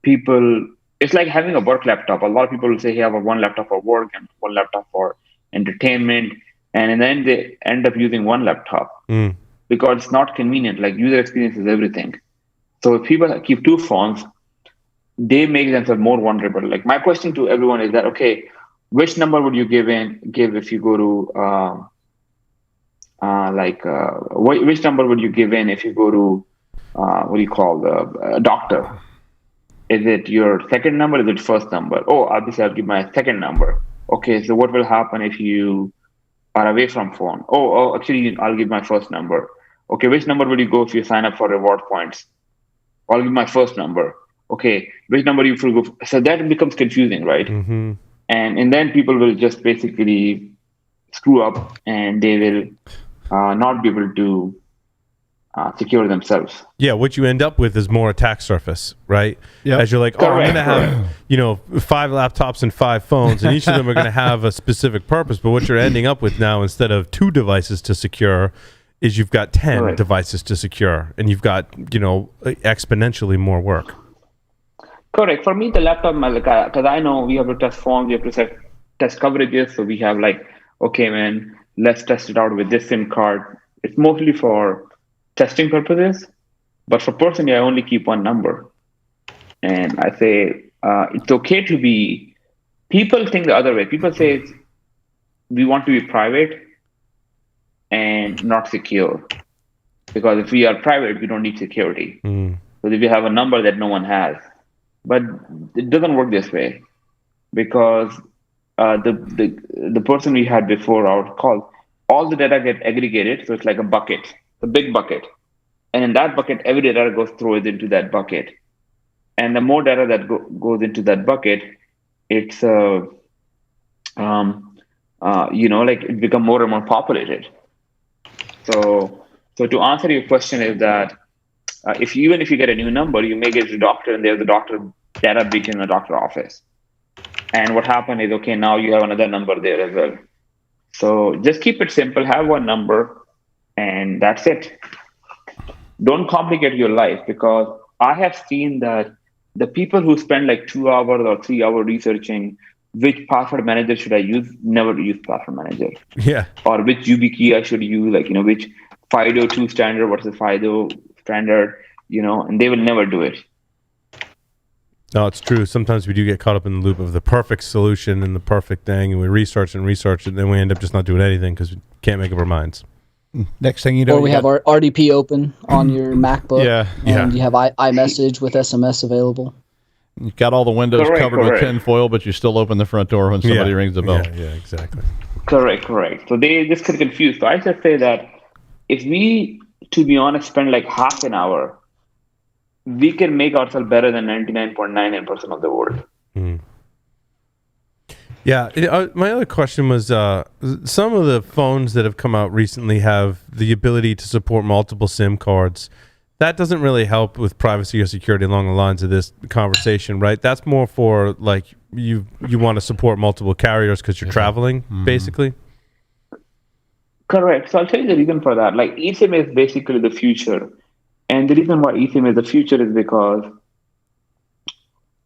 people, it's like having a work laptop. A lot of people will say, hey, I have one laptop for work and one laptop for entertainment. And then they end up using one laptop because it's not convenient. Like user experience is everything. So if people keep two phones, they make themselves more vulnerable. Like my question to everyone is that, okay, which number would you give if you go to, which number would you give in if you go to, a doctor? Is it your second number? Is it first number? Oh, obviously I'll give my second number. Okay, so what will happen if you are away from phone? Oh, actually I'll give my first number. Okay, which number will you go if you sign up for reward points? I'll give my first number. Okay, which number you will go? So that becomes confusing, right? Mm-hmm. And then people will just basically screw up and they will not be able to secure themselves. Yeah, what you end up with is more attack surface, right? Yep. As you're like, I'm going to have, 5 laptops and 5 phones, and each of them are going to have a specific purpose. But what you're ending up with now, instead of 2 devices to secure, is you've got 10 devices to secure, and you've got, exponentially more work. Correct. For me, the laptop, because I know we have to test phones, we have to test coverages. So we have okay, man, let's test it out with this SIM card. It's mostly for testing purposes, but for personally, I only keep one number. And I say, it's okay to be, people think the other way. People say, we want to be private and not secure. Because if we are private, we don't need security. So if we have a number that no one has. But it doesn't work this way because the person we had before our call, all the data get aggregated. So it's like a bucket, a big bucket. And in that bucket, every data goes thrown into that bucket. And the more data that goes into that bucket, it's, it become more and more populated. So to answer your question is that, even if you get a new number, you may get to the doctor and there's a doctor data breach in the doctor office. And what happened is, okay, now you have another number there as well. So just keep it simple, have one number, and that's it. Don't complicate your life, because I have seen that the people who spend 2 hours or 3 hours researching which password manager should I use, never use password manager. Yeah. Or which YubiKey I should use, which FIDO2 standard versus FIDO standard, and they will never do it. No, it's true. Sometimes we do get caught up in the loop of the perfect solution and the perfect thing, and we research, and then we end up just not doing anything because we can't make up our minds. Next thing you know, or we have our RDP open on your MacBook. And you have iMessage with SMS available. You've got all the windows covered with tinfoil, but you still open the front door when somebody rings the bell. Yeah, exactly. Correct. So they just get confused. So I just say that if we, to be honest, spend half an hour, we can make ourselves better than 99.99% of the world. Yeah. My other question was, some of the phones that have come out recently have the ability to support multiple SIM cards. That doesn't really help with privacy or security along the lines of this conversation, right? That's more for you want to support multiple carriers because you're traveling, basically. Correct. So I'll tell you the reason for that. eSIM is basically the future. And the reason why eSIM is the future is because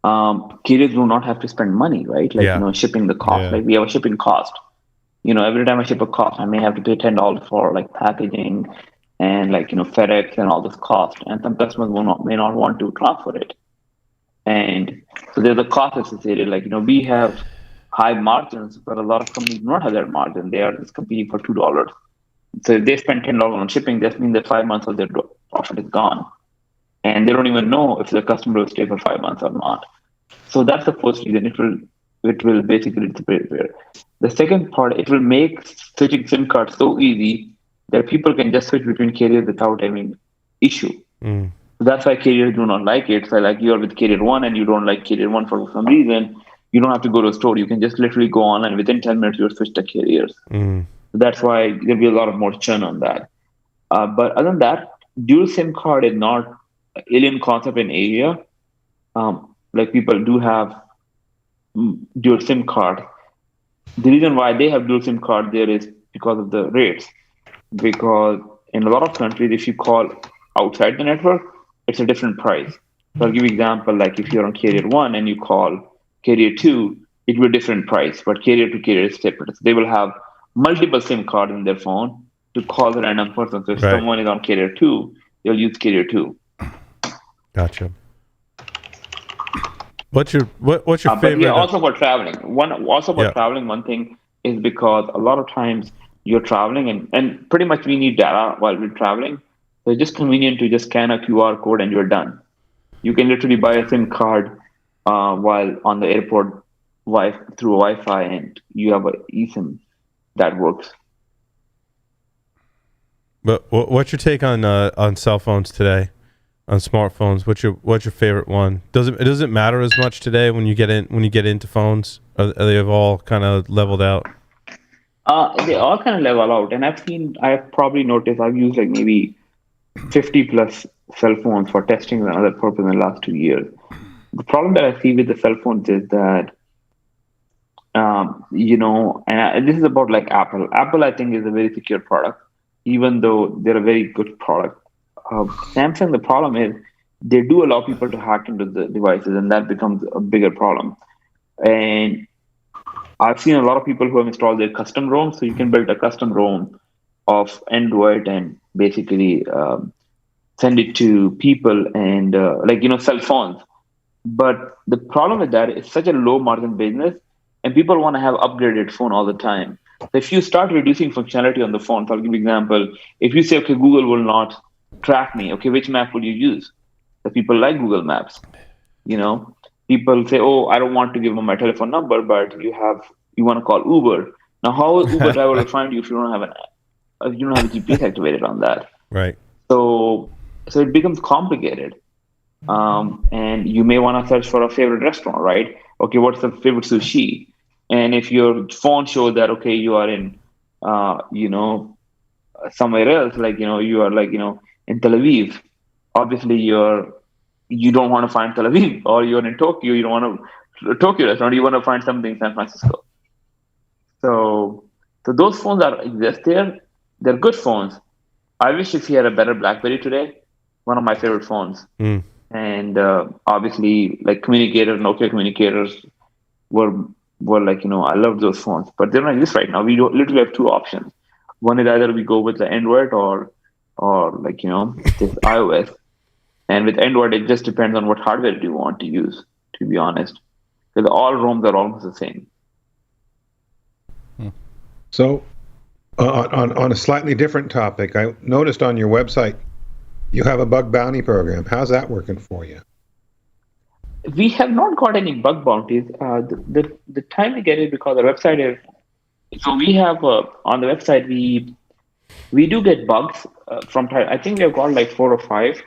carriers do not have to spend money, right? Shipping the cost. We have a shipping cost. Every time I ship a cost, I may have to pay $10 for packaging and FedEx and all this cost. And some customers may not want to transfer it. And so there's a cost associated. We have high margins, but a lot of companies do not have that margin. They are just competing for $2. So if they spend $10 on shipping, that means that 5 months of their profit is gone. And they don't even know if the customer will stay for 5 months or not. So that's the first reason. It will basically disappear. The second part, it will make switching SIM cards so easy that people can just switch between carriers without any issue. So that's why carriers do not like it. So you are with carrier 1 and you don't like carrier 1 for some reason, you don't have to go to a store. You can just literally go on and within 10 minutes you'll switch the carriers. So that's why there'll be a lot of more churn on that. But other than that, dual SIM card is not an alien concept in Asia. People do have dual SIM card. The reason why they have dual SIM card there is because of the rates. Because in a lot of countries, if you call outside the network, it's a different price. So I'll give you an example, like if you're on carrier 1 and you call carrier 2, it will be a different price, but carrier to carrier is separate. So they will have multiple SIM cards in their phone to call the random person. So if someone is on carrier 2, they'll use carrier 2. Gotcha. What's your favorite? But yeah, also for traveling. Traveling, one thing is because a lot of times you're traveling and pretty much we need data while we're traveling. So it's just convenient to just scan a QR code and you're done. You can literally buy a SIM card while on the airport through Wi-Fi, and you have an eSIM that works. But what's your take on cell phones today, on smartphones? What's your favorite one? Does it matter as much today when you get into phones? Are they all kind of leveled out? They all kind of level out, and I've probably noticed I've used like maybe 50 plus cell phones for testing and other purpose in the last 2 years. The problem that I see with the cell phones is that, and this is about like Apple. Apple, I think, is a very secure product, even though they're a very good product. Samsung, the problem is they do allow people to hack into the devices, and that becomes a bigger problem. And I've seen a lot of people who have installed their custom ROM, so you can build a custom ROM of Android and basically send it to people and cell phones. But the problem with that is such a low margin business, and people want to have upgraded phone all the time. So if you start reducing functionality on the phone, so I'll give you an example. If you say, okay, Google will not track me, okay, which map will you use? The people like Google Maps. People say, oh, I don't want to give them my telephone number, but you want to call Uber. Now, how is Uber driver will find you if you don't have a GPS activated on that? Right. So it becomes complicated. And you may want to search for a favorite restaurant, right? Okay, what's the favorite sushi? And if your phone shows that, okay, you are in, somewhere else, like, you are like, in Tel Aviv, obviously you don't want to find Tel Aviv, or you're in Tokyo, you don't want to Tokyo restaurant, you want to find something in San Francisco. So those phones exist there. They're good phones. I wish if you had a better BlackBerry today, one of my favorite phones. And obviously, like Nokia communicators were like, I love those phones, but they're not exist right now. We literally have two options. One is either we go with the Android or like, this iOS. And with Android, it just depends on what hardware you want to use, to be honest. Because all ROMs are almost the same. So, on a slightly different topic, I noticed on your website you have a bug bounty program. How's that working for you? We have not got any bug bounties. The time we get it because the website is... So we have, on the website, we do get bugs from time. I think we have got like 4 or 5.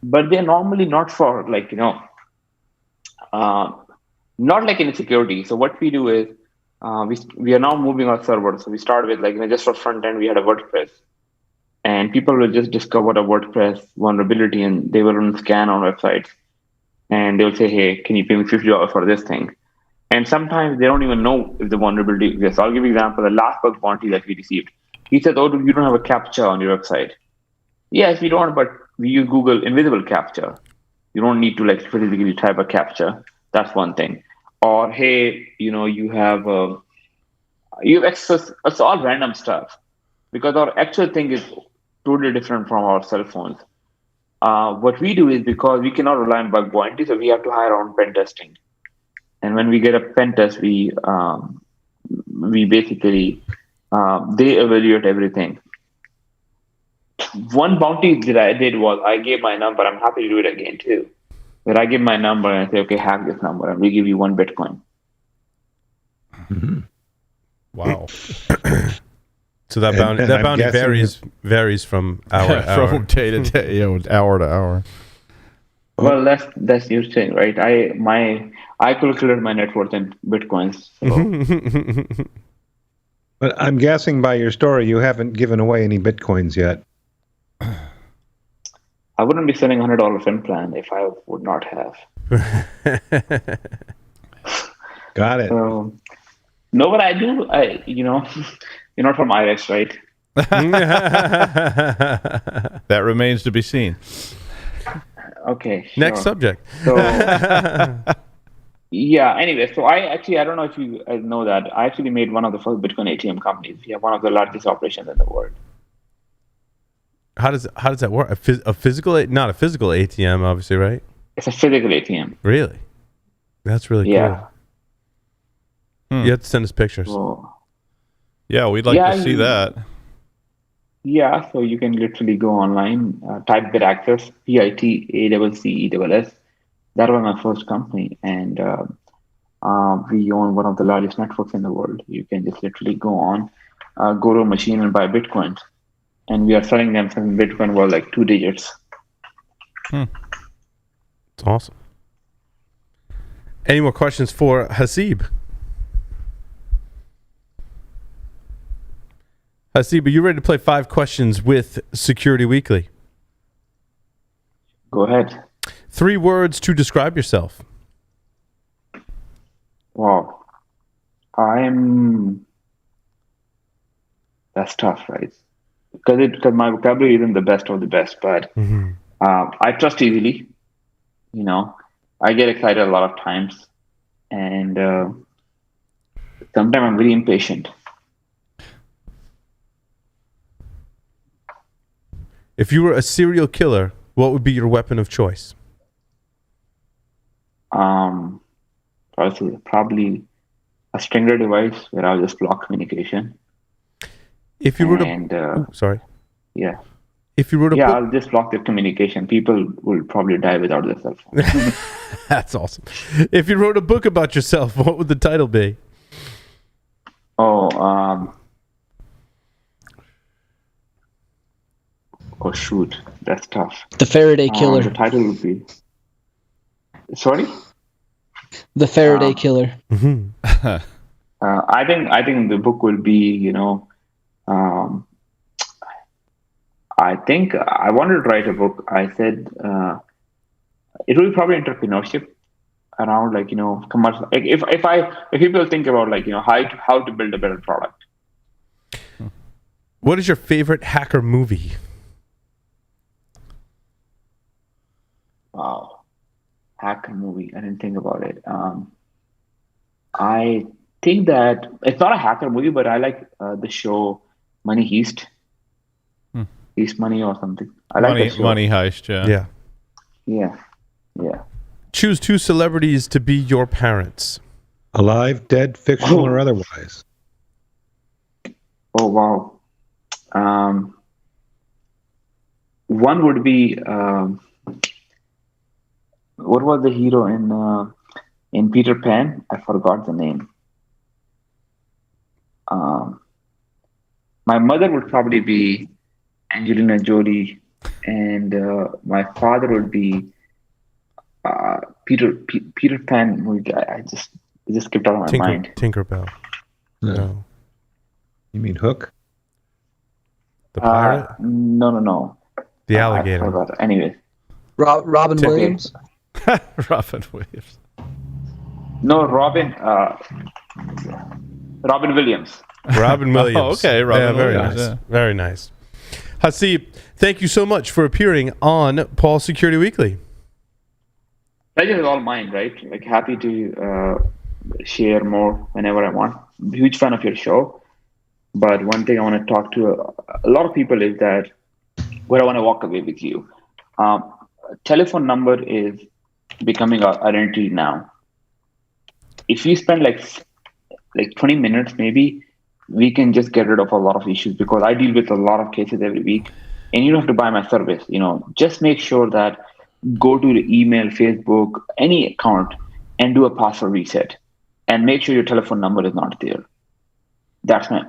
But they're normally not for like, not like in security. So what we do is we are now moving our server. So we start with like, just for front end, we had a WordPress. And people will just discover a WordPress vulnerability and they will run scan on websites. And they'll say, hey, can you pay me $50 for this thing? And sometimes they don't even know if the vulnerability exists. I'll give you an example. The last bug bounty that we received. He said, oh, you don't have a CAPTCHA on your website. Yes, we don't, but we use Google Invisible CAPTCHA. You don't need to like physically type a CAPTCHA. That's one thing. Or hey, you have access. It's all random stuff because our actual thing is totally different from our cell phones. What we do is because we cannot rely on bug bounty, so we have to hire our own pen testing. And when we get a pen test, we basically they evaluate everything. One bounty that I did was I gave my number. I'm happy to do it again too. But I give my number and I say, okay, hack this number, and we give you 1 Bitcoin. Mm-hmm. Wow. So that bounty varies from hour to hour, from day to day, hour to hour. Well, that's your thing, right? I calculated my net worth in Bitcoins. So. But I'm guessing by your story, you haven't given away any Bitcoins yet. I wouldn't be selling $100 fin plan if I would not have. Got it. No, but I do. You're not from IRIS, right? That remains to be seen. Okay. Sure. Next subject. So, yeah. Anyway, so I don't know if you know that I actually made one of the first Bitcoin ATM companies. We have one of the largest operations in the world. How does that work? A physical, not a physical ATM, obviously, right? It's a physical ATM. Really? That's really cool. You have to send us pictures. Yeah, we'd like to see that. Yeah, so you can literally go online, type BitAccess, PITACCESS. That was my first company, and we own one of the largest networks in the world. You can just literally go on, go to a machine and buy Bitcoins, and we are selling them from Bitcoin worth like 2 digits. It's awesome. Any more questions for Haseeb? Haseeb, are you ready to play 5 questions with Security Weekly? Go ahead. 3 words to describe yourself. Wow. That's tough, right? Because my vocabulary isn't the best of the best, but I trust easily. I get excited a lot of times, and sometimes I'm very impatient. If you were a serial killer, what would be your weapon of choice? Probably a stringer device where I'll just block communication. If you wrote a sorry. Yeah. If you wrote a book, I'll just block the communication. People will probably die without their cell phone. That's awesome. If you wrote a book about yourself, what would the title be? Oh shoot, that's tough. The Faraday Killer. The title would be. Sorry. The Faraday Killer. I think the book will be, I think I wanted to write a book. I said it will be probably entrepreneurship around commercial. If people think about how to build a better product. What is your favorite hacker movie? Wow, hacker movie. I didn't think about it. I think that it's not a hacker movie, but I like the show Money Heist. Heist Money or something. I like that show. Money Heist, Yeah. Choose 2 celebrities to be your parents. Alive, dead, fictional, or otherwise. Oh wow. One would be what was the hero in Peter Pan? I forgot the name. My mother would probably be Angelina Jolie, and my father would be Peter Pan movie. It just skipped out of my mind. Tinkerbell. No. You mean Hook? The pirate? No. The alligator. I forgot. Anyway. Robin Williams. Robin Williams. No, Robin Williams. Robin Williams. Oh, okay, Robin very Williams. nice. Yeah. Very nice. Haseeb, thank you so much for appearing on Paul Security Weekly. Pleasure is all mine, right? Happy to share more whenever I want. Huge fan of your show. But one thing I want to talk to a lot of people is that where I want to walk away with you. Telephone number is becoming our identity now. If you spend like 20 minutes, maybe we can just get rid of a lot of issues, because I deal with a lot of cases every week, and you don't have to buy my service. Just make sure that go to the email, Facebook, any account, and do a password reset, and make sure your telephone number is not there.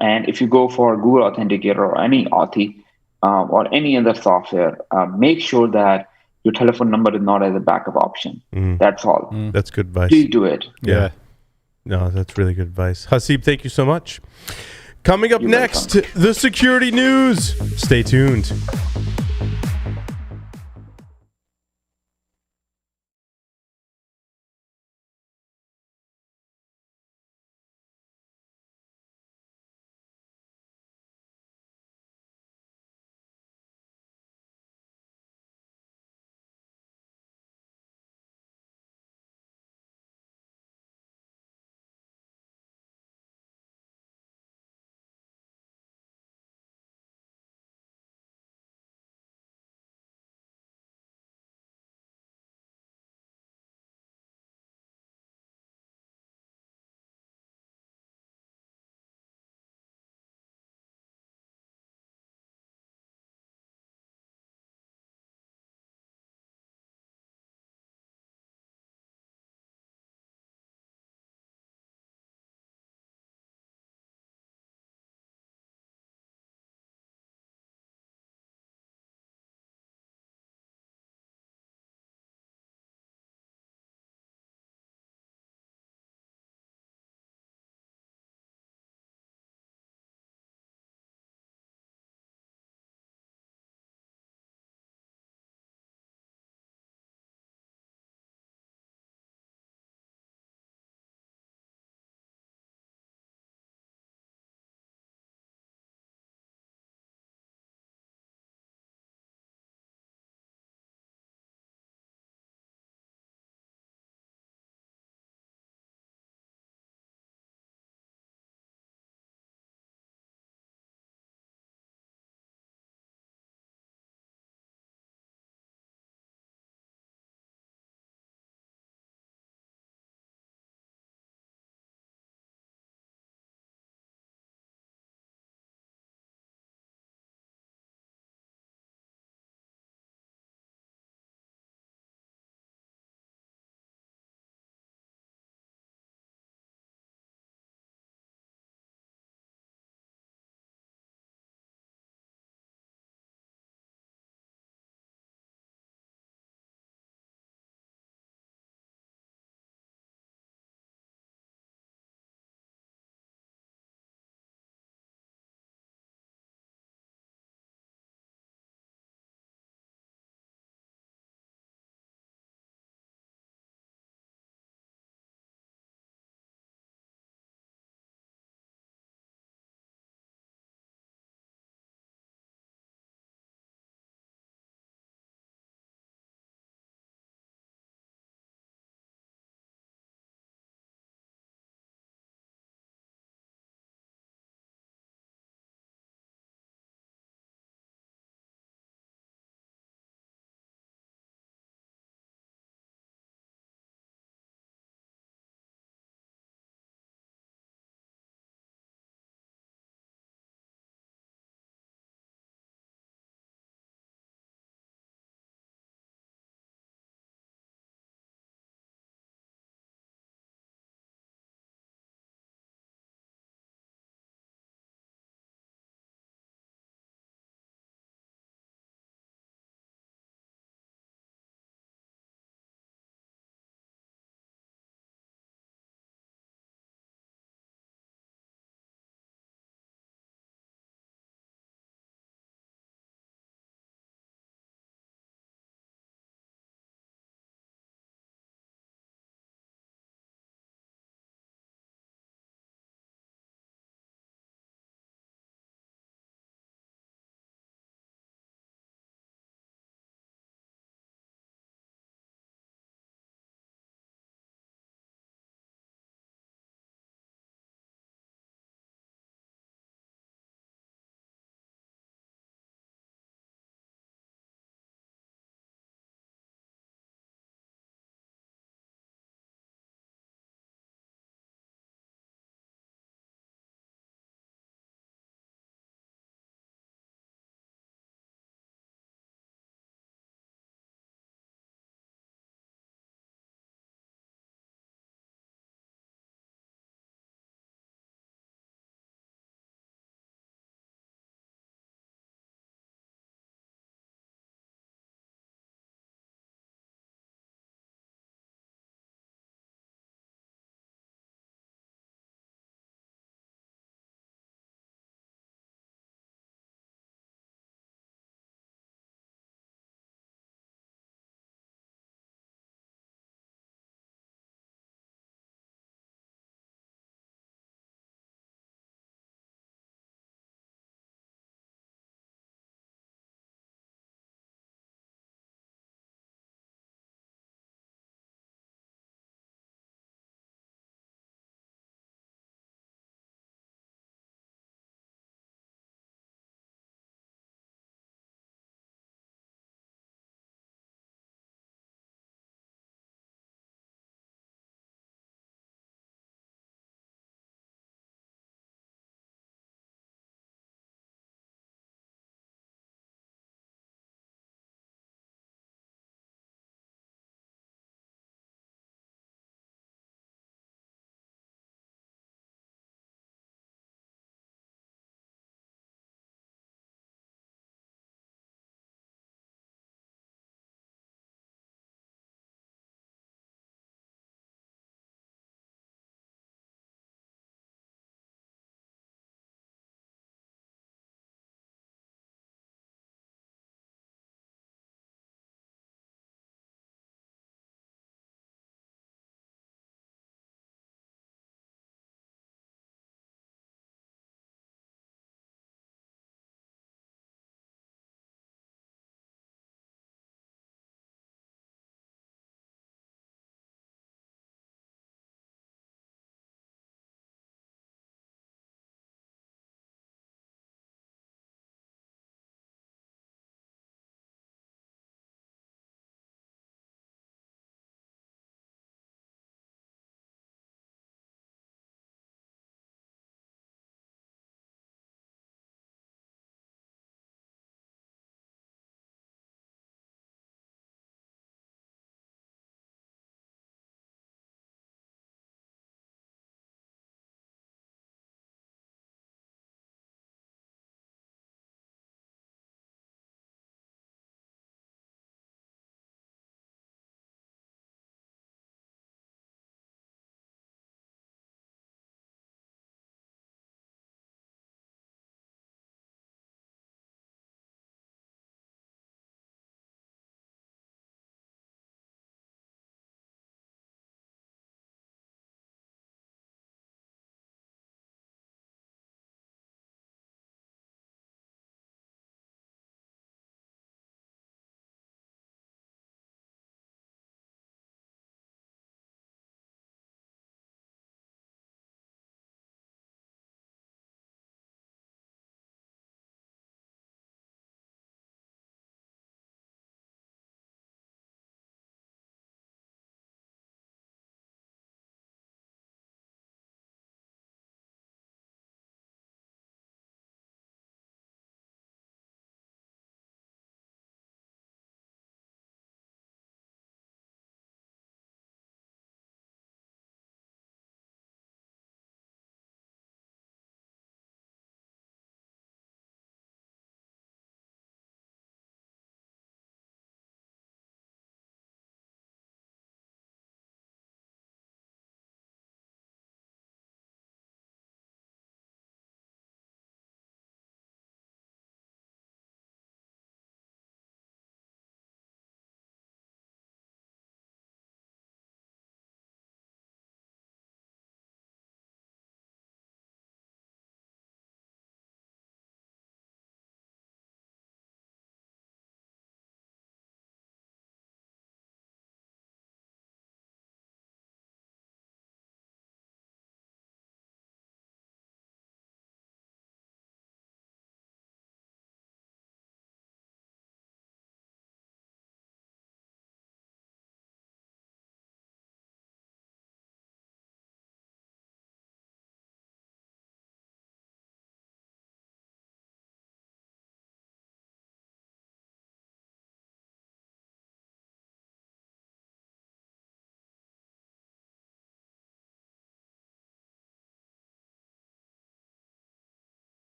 And if you go for Google Authenticator or any Authy or any other software, make sure that your telephone number is not as a backup option. That's all. That's good advice. Please do it. Yeah. No, that's really good advice. Haseeb, thank you so much. Coming up next, the security news. Stay tuned.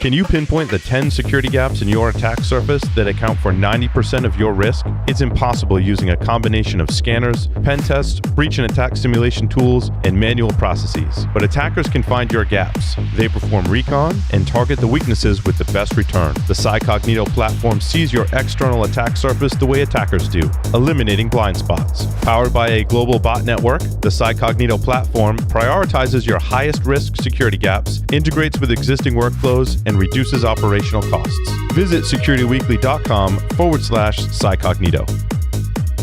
Can you pinpoint the 10 security gaps in your attack surface that account for 90% of your risk? It's impossible using a combination of scanners, pen tests, breach and attack simulation tools, and manual processes. But attackers can find your gaps. They perform recon and target the weaknesses with the best return. The Psycognito platform sees your external attack surface the way attackers do, eliminating blind spots. Powered by a global bot network, the Psycognito platform prioritizes your highest risk security gaps, integrates with existing workflows, and reduces operational costs. Visit securityweekly.com/Psycognito.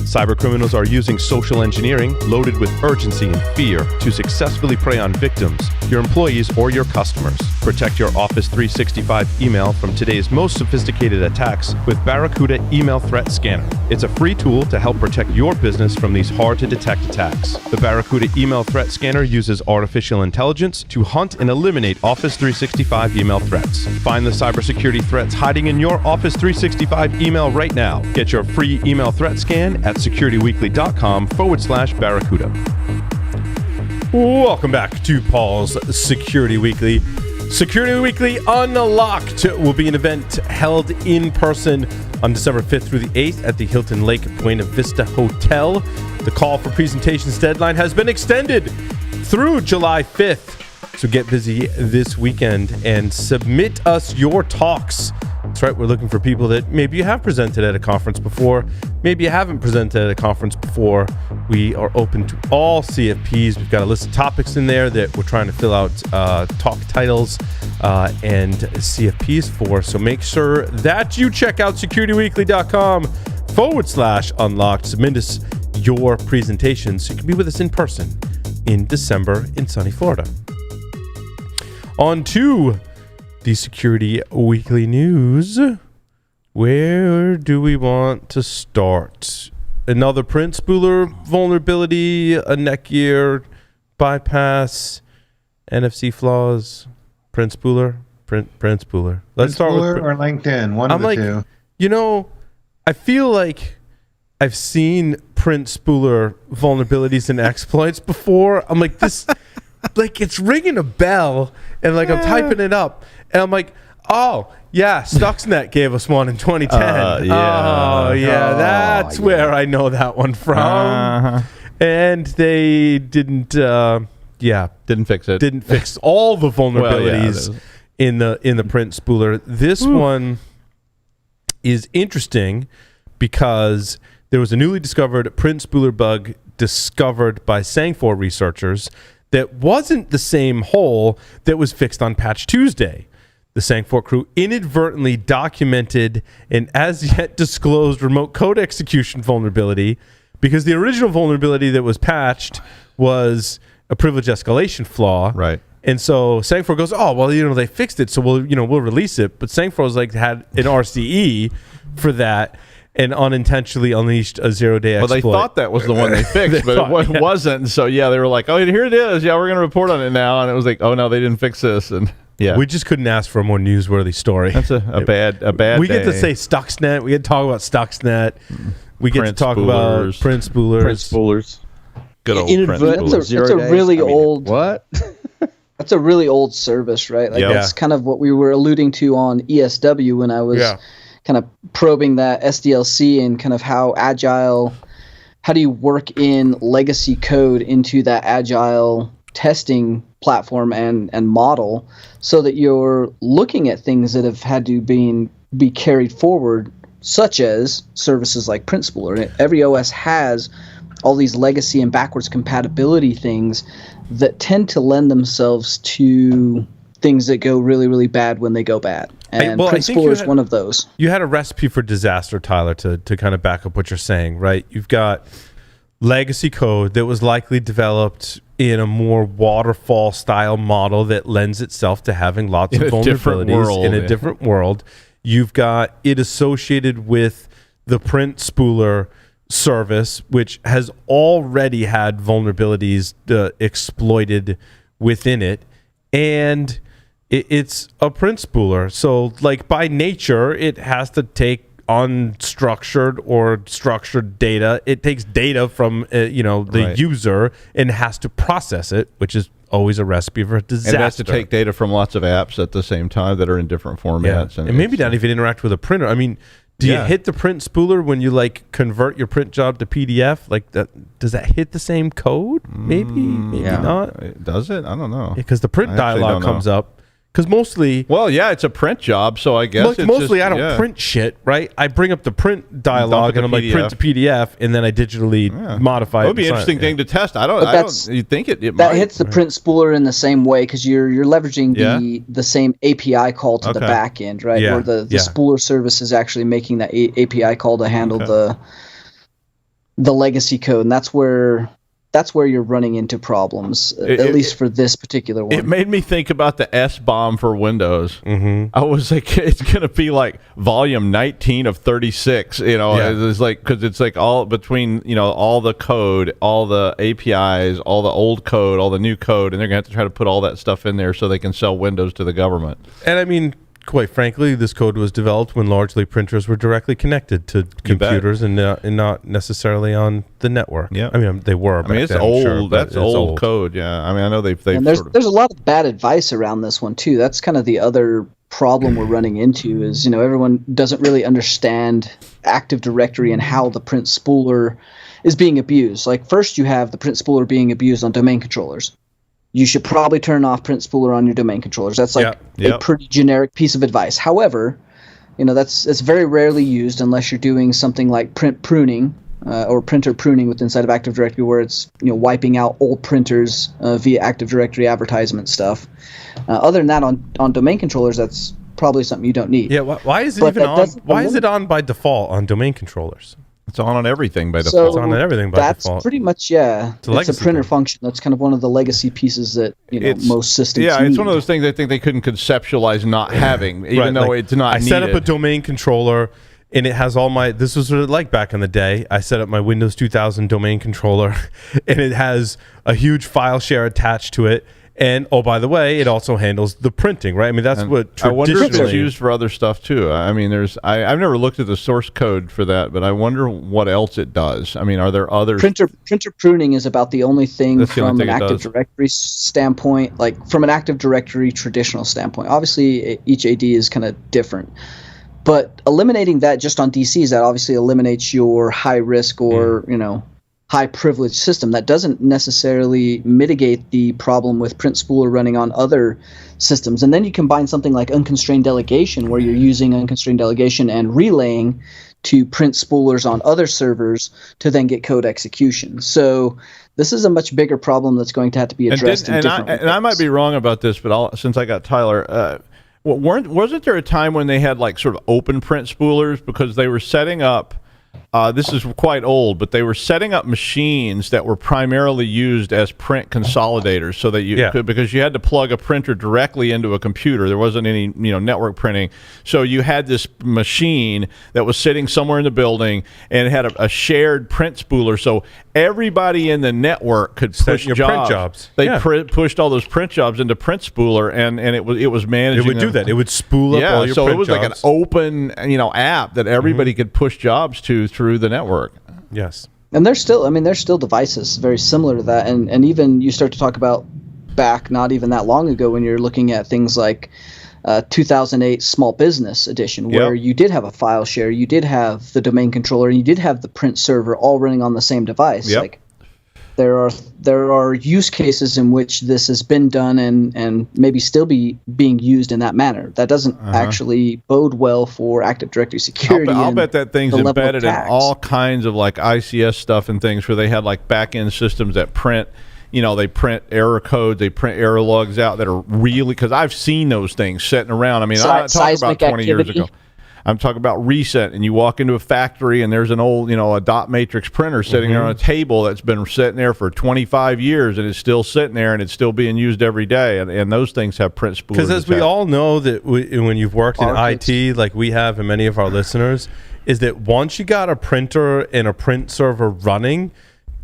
Cybercriminals are using social engineering loaded with urgency and fear to successfully prey on victims, your employees, or your customers. Protect your Office 365 email from today's most sophisticated attacks with Barracuda Email Threat Scanner. It's a free tool to help protect your business from these hard-to-detect attacks. The Barracuda Email Threat Scanner uses artificial intelligence to hunt and eliminate Office 365 email threats. Find the cybersecurity threats hiding in your Office 365 email right now. Get your free email threat scan at securityweekly.com/Barracuda. Welcome back to Paul's Security Weekly. Security Weekly Unlocked will be an event held in person on December 5th through the 8th at the Hilton Lake Buena Vista Hotel. The call for presentations deadline has been extended through July 5th. So get busy this weekend and submit us your talks. That's right, we're looking for people that maybe you have presented at a conference before, maybe you haven't presented at a conference before. We are open to all CFPs. We've got a list of topics in there that we're trying to fill out talk titles and CFPs for. So make sure that you check out securityweekly.com/unlocked. Submit us your presentations so you can be with us in person in December in sunny Florida. On to the Security Weekly News. Where do we want to start? Another print spooler vulnerability, a Netgear bypass, NFC flaws, print spooler, print spooler. Let's start with or LinkedIn, one of the two. You know, I feel like I've seen print spooler vulnerabilities and exploits before. I'm like, this, like, it's ringing a bell, and like I'm typing it up, and I'm like, oh yeah, Stuxnet gave us one in 2010. That's where I know that one from. And they didn't fix it. Didn't fix all the vulnerabilities in the print spooler. This one is interesting because there was a newly discovered print spooler bug discovered by Sangfor researchers that wasn't the same hole that was fixed on Patch Tuesday. The Sangfor crew inadvertently documented an as-yet disclosed remote code execution vulnerability because the original vulnerability that was patched was a privilege escalation flaw. Right. And so Sangfor goes, oh, well, they fixed it, so we'll release it. But Sangfor's had an RCE for that and unintentionally unleashed a zero-day exploit. Well, they thought that was the one they fixed, but it wasn't. So, they were like, oh, here it is. Yeah, we're going to report on it now. And it was like, oh, no, they didn't fix this. And we just couldn't ask for a more newsworthy story. That's a bad We day. get to say Stuxnet. We get to talk about Stuxnet. We get to talk about print spoolers. Print spoolers. Good old print spoolers. That's a really old... What? That's a really old service, right? That's kind of what we were alluding to on ESW when I was kind of probing that SDLC and kind of how do you work in legacy code into that agile testing platform and model so that you're looking at things that have had to be carried forward, such as services like print spooler. Every OS has all these legacy and backwards compatibility things that tend to lend themselves to things that go really, really bad when they go bad. And print spooler is one of those. You had a recipe for disaster, Tyler, to kind of back up what you're saying, right? You've got legacy code that was likely developed in a more waterfall style model that lends itself to having lots of vulnerabilities in a different world. You've got it associated with the print spooler service, which has already had vulnerabilities exploited within it, and it's a print spooler. So, by nature, it has to take unstructured or structured data. It takes data from the user and has to process it, which is always a recipe for a disaster. And it has to take data from lots of apps at the same time that are in different formats. And maybe not even interact with a printer. I mean, do you hit the print spooler when you like convert your print job to PDF? Like that, does that hit the same code? Maybe not. Does it? I don't know. Because the print dialog comes up. Because mostly, it's a print job, so I guess mostly I don't print shit, right? I bring up the print dialog and I'm like print to PDF, and then I digitally modify it. It would be an interesting thing to test. I don't. You think it that might. hits the print spooler in the same way because you're leveraging the same API call to the back end, right? Where the spooler service is actually making that API call to handle the legacy code, and that's where you're running into problems, at least for this particular one. It made me think about the S-bomb for Windows. I was like, it's going to be like volume 19 of 36, It's like, because it's like all between, all the code, all the APIs, all the old code, all the new code, and they're going to have to try to put all that stuff in there so they can sell Windows to the government. And I mean, quite frankly, this code was developed when largely printers were directly connected to computers and not necessarily on the network. Yeah, I mean they were. I mean it's old. Sure, that's old code. Yeah, I mean I know they've. And there's a lot of bad advice around this one too. That's kind of the other problem we're running into is everyone doesn't really understand Active Directory and how the print spooler is being abused. Like first you have the print spooler being abused on domain controllers. You should probably turn off print spooler on your domain controllers. That's like a pretty generic piece of advice. However, it's very rarely used unless you're doing something like print pruning or printer pruning with inside of Active Directory, where it's wiping out old printers via Active Directory advertisement stuff. Other than that, on domain controllers, that's probably something you don't need. Yeah. Why is it even on? Why is it on by default on domain controllers? It's on everything by default. So it's on everything by default. That's pretty much, it's a printer function. That's kind of one of the legacy pieces that most systems need. It's one of those things I think they couldn't conceptualize not having, even though it's not needed. I set up a domain controller, and it has all my... This was what it like back in the day. I set up my Windows 2000 domain controller, and it has a huge file share attached to it. And, oh, by the way, it also handles the printing, right? I mean, that's what traditionally... I wonder if it's used for other stuff, too. I mean, I've never looked at the source code for that, but I wonder what else it does. I mean, are there others? Printer pruning is about the only thing from an Active Directory standpoint, like from an Active Directory traditional standpoint. Obviously, each AD is kind of different. But eliminating that just on DCs, that obviously eliminates your high risk or, high privilege system. That doesn't necessarily mitigate the problem with print spooler running on other systems. And then you combine something like unconstrained delegation, where you're using unconstrained delegation and relaying to print spoolers on other servers to then get code execution. So this is a much bigger problem that's going to have to be addressed in different ways. And I might be wrong about this, but since I got Tyler, wasn't there a time when they had like sort of open print spoolers because they were setting up this is quite old, but they were setting up machines that were primarily used as print consolidators, so that you could, because you had to plug a printer directly into a computer. There wasn't any network printing, so you had this machine that was sitting somewhere in the building, and it had a shared print spooler, so everybody in the network could push print jobs. They pushed all those print jobs into print spooler, and it was managing. It would do that. It would spool up all your print jobs. So it was like an open app that everybody could push jobs to through the network. Yes. And there's still devices very similar to that, and even you start to talk about back not even that long ago when you're looking at things like 2008 Small Business Edition, where you did have a file share, you did have the domain controller, and you did have the print server all running on the same device. Like there are use cases in which this has been done and maybe still being used in that manner. That doesn't actually bode well for Active Directory security. I'll bet that thing's embedded in all kinds of like ICS stuff and things where they had like back-end systems that print, they print error codes, they print error logs out that are really, because I've seen those things sitting around. I mean, I'm not talking about 20 years ago. I'm talking about recent, and you walk into a factory and there's an old, a dot matrix printer sitting there on a table that's been sitting there for 25 years and it's still sitting there and it's still being used every day. And those things have print spoolers. Because as we all know that when you've worked in IT, like we have and many of our listeners, is that once you got a printer and a print server running,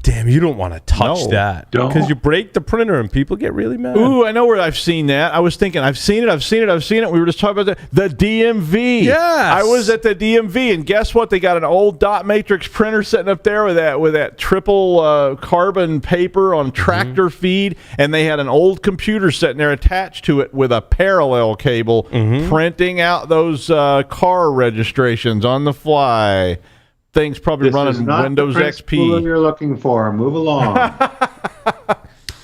Damn, you don't want to touch that because you break the printer and people get really mad. Ooh, I know where I've seen that. I was thinking, I've seen it. We were just talking about the DMV. Yes. I was at the DMV, and guess what? They got an old dot matrix printer sitting up there with that triple carbon paper on tractor feed, and they had an old computer sitting there attached to it with a parallel cable printing out those car registrations on the fly. Things probably running Windows XP. You're looking for. Move along.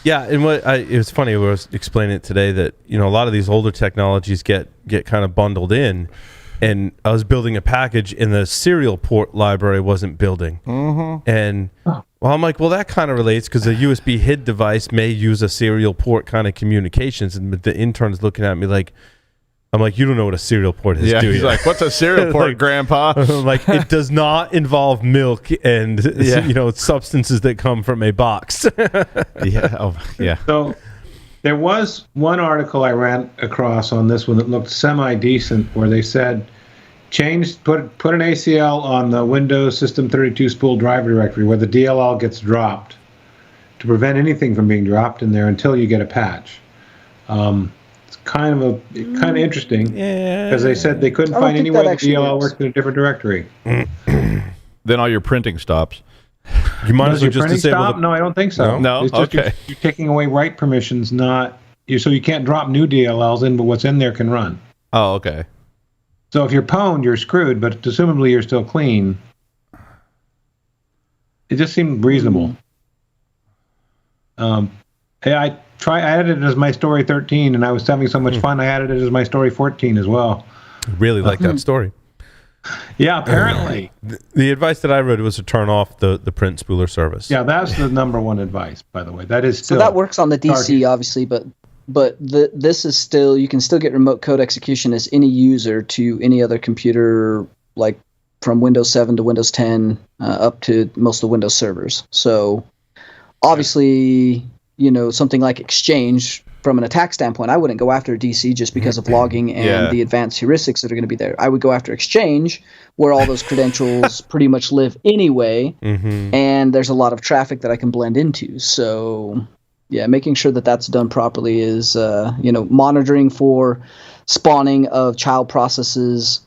Yeah, and it was funny. I was explaining it today that a lot of these older technologies get kind of bundled in, and I was building a package, and the serial port library wasn't building, and I'm like, well, that kind of relates because a USB HID device may use a serial port kind of communications, and the intern's looking at me like. I'm like, you don't know what a serial port is, do you? He's like, what's a serial port, like, Grandpa? Like, it does not involve milk and substances that come from a box. So there was one article I ran across on this one that looked semi-decent where they said, put an ACL on the Windows System 32 spool driver directory where the DLL gets dropped to prevent anything from being dropped in there until you get a patch. Kind of interesting because they said they couldn't find any way the DLL worked in a different directory. Then all your printing stops. You might as well just disable No, I don't think so. No? It's just Okay. You're taking away write permissions, so you can't drop new DLLs in, but what's in there can run. Oh, okay. So if you're pwned, you're screwed, but assumably you're still clean. It just seemed reasonable. I added it as my story 13, and I was having so much fun, I added it as my story 14 as well. Really like that story. Yeah, apparently. The advice that I read was to turn off the print spooler service. Yeah, that's the number one advice, by the way. That is still... So that works on the DC, obviously, but this is still... You can still get remote code execution as any user to any other computer, like from Windows 7 to Windows 10, up to most of the Windows servers. So, obviously... something like Exchange, from an attack standpoint, I wouldn't go after DC just because of logging and the advanced heuristics that are going to be there. I would go after Exchange, where all those credentials pretty much live anyway, and there's a lot of traffic that I can blend into. So, making sure that that's done properly is, monitoring for spawning of child processes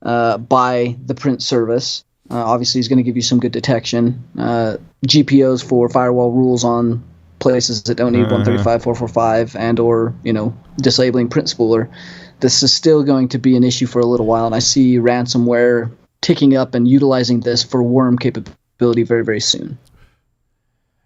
by the print service. Obviously, is going to give you some good detection. GPOs for firewall rules on places that don't need 135.445 and or disabling print spooler. This is still going to be an issue for a little while, and I see ransomware ticking up and utilizing this for worm capability very, very soon.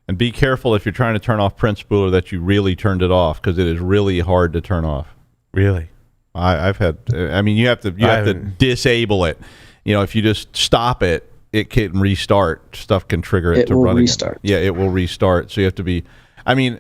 And be careful if you're trying to turn off print spooler that you really turned it off, because it is really hard to turn off. Really? You have to disable it. If you just stop it, it can restart. Stuff can trigger it to run again. Restart. Yeah, it will restart. So you have to be... obviously...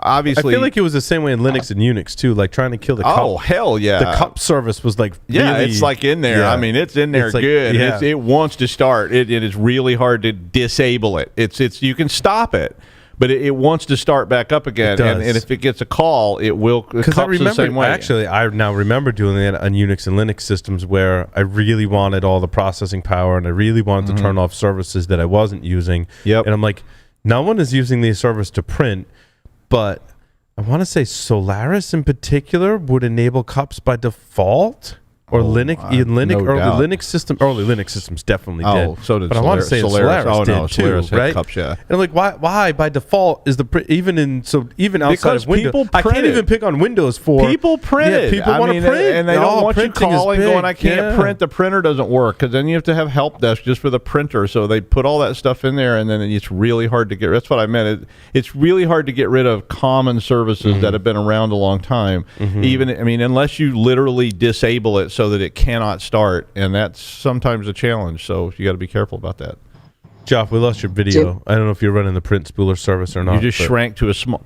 I feel like it was the same way in Linux and Unix, too, like trying to kill the cup. Oh, hell yeah. The cup service was like really, it's like in there. Yeah. It's in there good. It wants to start. It is really hard to disable it. You can stop it, but it wants to start back up again. And if it gets a call, it will. Because I remember, the same way. Actually, I now remember doing it on Unix and Linux systems where I really wanted all the processing power and I really wanted to turn off services that I wasn't using. Yep. And I'm like, no one is using these servers to print, but I want to say Solaris in particular would enable cups by default. Or Linux, Linux systems definitely did. Oh, so did but I want to say Solaris did too, right? Cups, yeah. And I'm like, why by default is even outside of Windows? I can't even pick on Windows for people print. Yeah, people want to print, and they don't want you calling going, I can't print. The printer doesn't work, because then you have to have help desk just for the printer. So they put all that stuff in there, and then it's really hard to get. That's what I meant. It's really hard to get rid of common services that have been around a long time. Unless you literally disable it so that it cannot start, and that's sometimes a challenge. So you got to be careful about that. Jeff, we lost your video. I don't know if you're running the print spooler service or not. You just shrank to a small.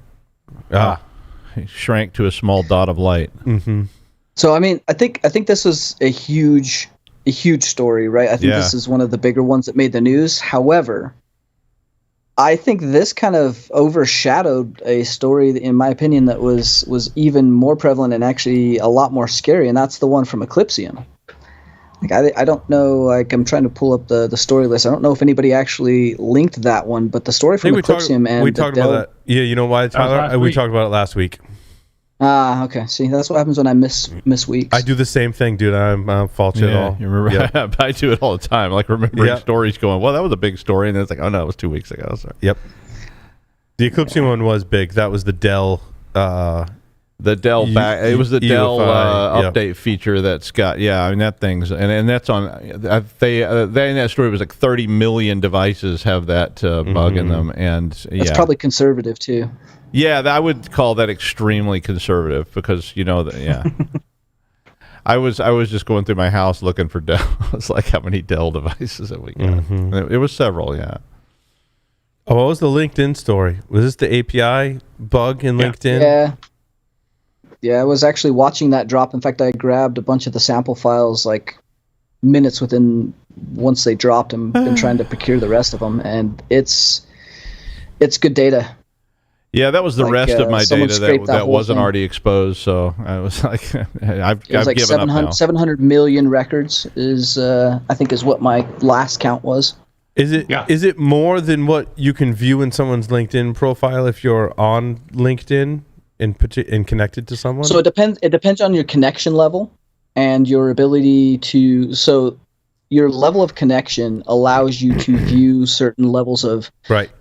Shrank to a small dot of light. So I think this was a huge story, right? I think this is one of the bigger ones that made the news. However, I think this kind of overshadowed a story, in my opinion, that was even more prevalent and actually a lot more scary, and that's the one from Eclipsium. Like I don't know. Like I'm trying to pull up the story list. I don't know if anybody actually linked that one, but the story from Eclipsium and we talked about that. Yeah, you know why, Tyler? We talked about it last week. Okay. See, that's what happens when I miss weeks. I do the same thing, dude. I'm fault you at all. You remember? Yep. I do it all the time. Like remembering stories, going, well, that was a big story, and then it's like, oh no, it was 2 weeks ago. Sorry. Yep. The Eclipsium one was big. That was the Dell. The Dell back. It was the Dell update feature that's got. Yeah, I mean that thing's and that's on. They in that story was like 30 million devices have that bug in them, and that's probably conservative too. Yeah, I would call that extremely conservative because I was just going through my house looking for Dell. It's like how many Dell devices have we got? Mm-hmm. It was several. Yeah. Oh, what was the LinkedIn story? Was this the API bug in LinkedIn? Yeah. Yeah, I was actually watching that drop. In fact, I grabbed a bunch of the sample files like minutes once they dropped and been trying to procure the rest of them. And it's good data. Yeah, that was the rest of my data that wasn't already exposed. So I was like, I've given up now. 700 million records is, I think, is what my last count was. Is it more than what you can view in someone's LinkedIn profile if you're on LinkedIn? And connected to someone? So it depends on your connection level and your ability to. So your level of connection allows you to view certain levels of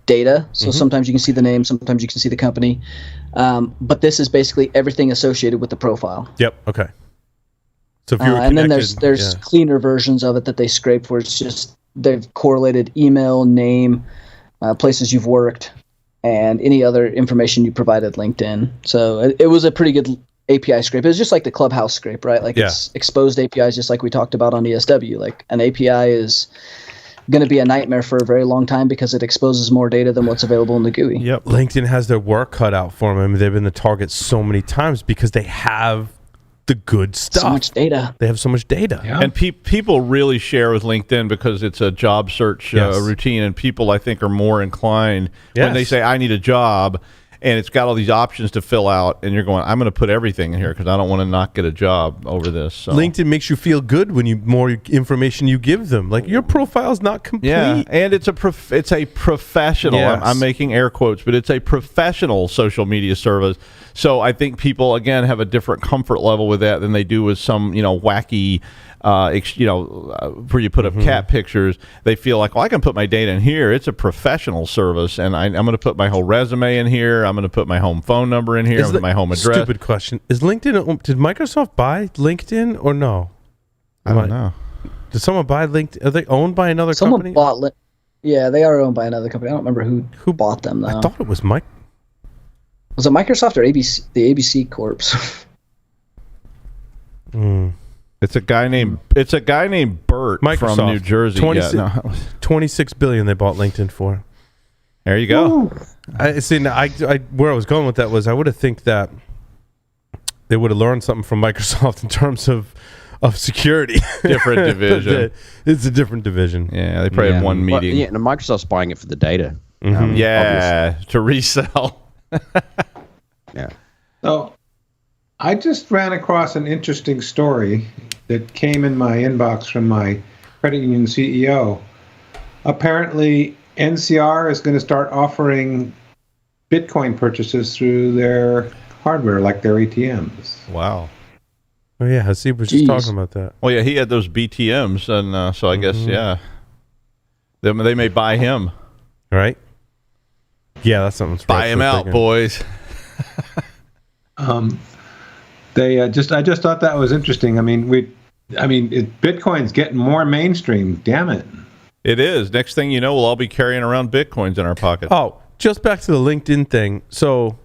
data. So sometimes you can see the name, sometimes you can see the company. But this is basically everything associated with the profile. Yep. Okay. So if you're and then there's cleaner versions of it that they scrape where it's just they've correlated email, name, places you've worked, and any other information you provided LinkedIn. So it was a pretty good API scrape. It was just like the Clubhouse scrape, right? Like it's exposed APIs just like we talked about on ESW. Like an API is going to be a nightmare for a very long time because it exposes more data than what's available in the GUI. Yep. LinkedIn has their work cut out for them. I mean, they've been the target so many times because they have the good stuff. So much data. They have so much data. Yeah. And people really share with LinkedIn because it's a job search routine, and people, I think, are more inclined when they say, I need a job, and it's got all these options to fill out, and you're going, I'm going to put everything in here because I don't want to not get a job over this. So. LinkedIn makes you feel good when more information you give them. Like, your profile's not complete. Yeah, and it's a professional, I'm making air quotes, but it's a professional social media service. So I think people, again, have a different comfort level with that than they do with some, wacky, where you put up cat pictures. They feel like, well, I can put my data in here. It's a professional service, and I'm going to put my whole resume in here. I'm going to put my home phone number in here. My home address. Stupid question. Is LinkedIn? Did Microsoft buy LinkedIn or no? I don't know. Did someone buy LinkedIn? Are they owned by another company? Someone bought. Yeah, they are owned by another company. I don't remember who bought them though. I thought it was Mike. Was it Microsoft or ABC? The ABC Corp. It's a guy named Bert Microsoft, from New Jersey. 26 billion they bought LinkedIn for. There you go. I see. Where I was going with that was I would have think that they would have learned something from Microsoft in terms of security. Different division. It's a different division. Yeah, they probably have one meeting. Well, Microsoft's buying it for the data. To resell. Yeah. So I just ran across an interesting story that came in my inbox from my credit union CEO. Apparently, NCR is going to start offering Bitcoin purchases through their hardware, like their ATMs. Wow. Oh, yeah. Haseeb was just talking about that. Well, yeah, he had those BTMs, and so I guess, they may buy him. Right? Yeah, that's something. Buy him out, boys. I just thought that was interesting. Bitcoin's getting more mainstream. Damn it! It is. Next thing you know, we'll all be carrying around Bitcoins in our pockets. Oh, just back to the LinkedIn thing. So,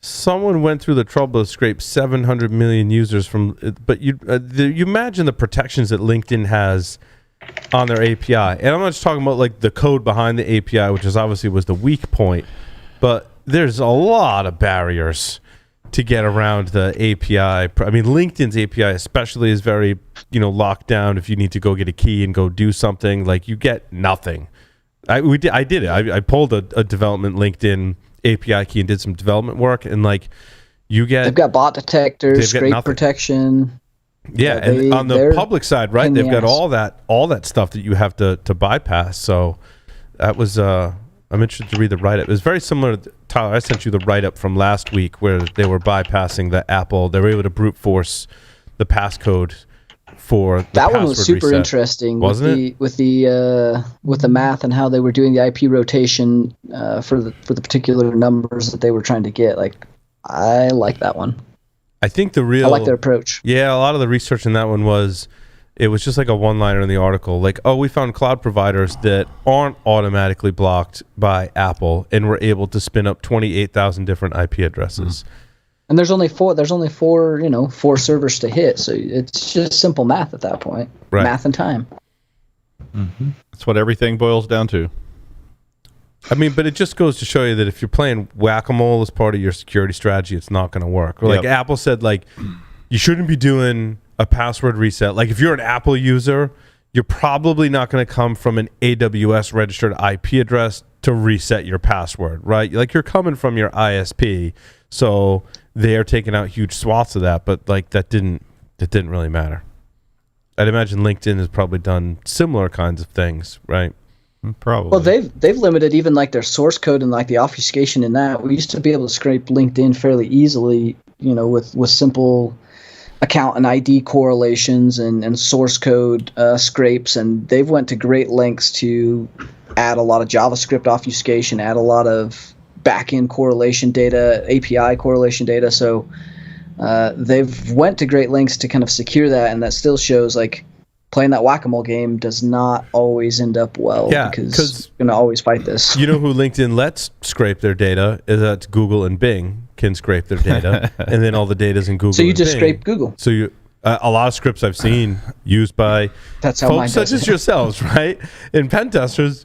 someone went through the trouble to scrape 700 million users from. But you imagine the protections that LinkedIn has on their API, and I'm not just talking about like the code behind the API, which is obviously was the weak point, but there's a lot of barriers to get around the API. I mean, LinkedIn's API especially is very, locked down. If you need to go get a key and go do something, like you get nothing. I did it. I pulled a development LinkedIn API key and did some development work, and like you get. They've got bot detectors, scrape protection. Yeah, and on the public side, right, they've got all that stuff that you have to bypass. So that was I'm interested to read the write-up. It was very similar to, Tyler, I sent you the write-up from last week where they were bypassing the Apple. They were able to brute force the passcode for the that one was super reset. Interesting, wasn't it? With the math and how they were doing the IP rotation for the particular numbers that they were trying to get. Like, I like that one. I think I like their approach. Yeah, a lot of the research in that one was just like a one-liner in the article, like, oh, we found cloud providers that aren't automatically blocked by Apple, and we're able to spin up 28,000 different IP addresses. And there's only four, four servers to hit, so it's just simple math at that point. Right. Math and time. Mm-hmm. That's what everything boils down to. I mean, but it just goes to show you that if you're playing whack-a-mole as part of your security strategy, it's not going to work. Or like Apple said, like, you shouldn't be doing a password reset. Like, if you're an Apple user, you're probably not going to come from an AWS registered IP address to reset your password, right? Like, you're coming from your ISP, so they're taking out huge swaths of that. But like, that didn't really matter. I'd imagine LinkedIn has probably done similar kinds of things, right? Probably. Well, they've limited even like their source code and like the obfuscation in that. We used to be able to scrape LinkedIn fairly easily, with simple account and ID correlations and source code scrapes, and they've went to great lengths to add a lot of JavaScript obfuscation, add a lot of backend correlation data, API correlation data. So they've went to great lengths to kind of secure that, and that still shows like playing that whack-a-mole game does not always end up well, because you're going to always fight this. You know who LinkedIn lets scrape their data? That's Google and Bing can scrape their data, and then all the data's in Google. So you just Bing. scrape Google. So you a lot of scripts I've seen used by folks such as yourselves, right? And pen testers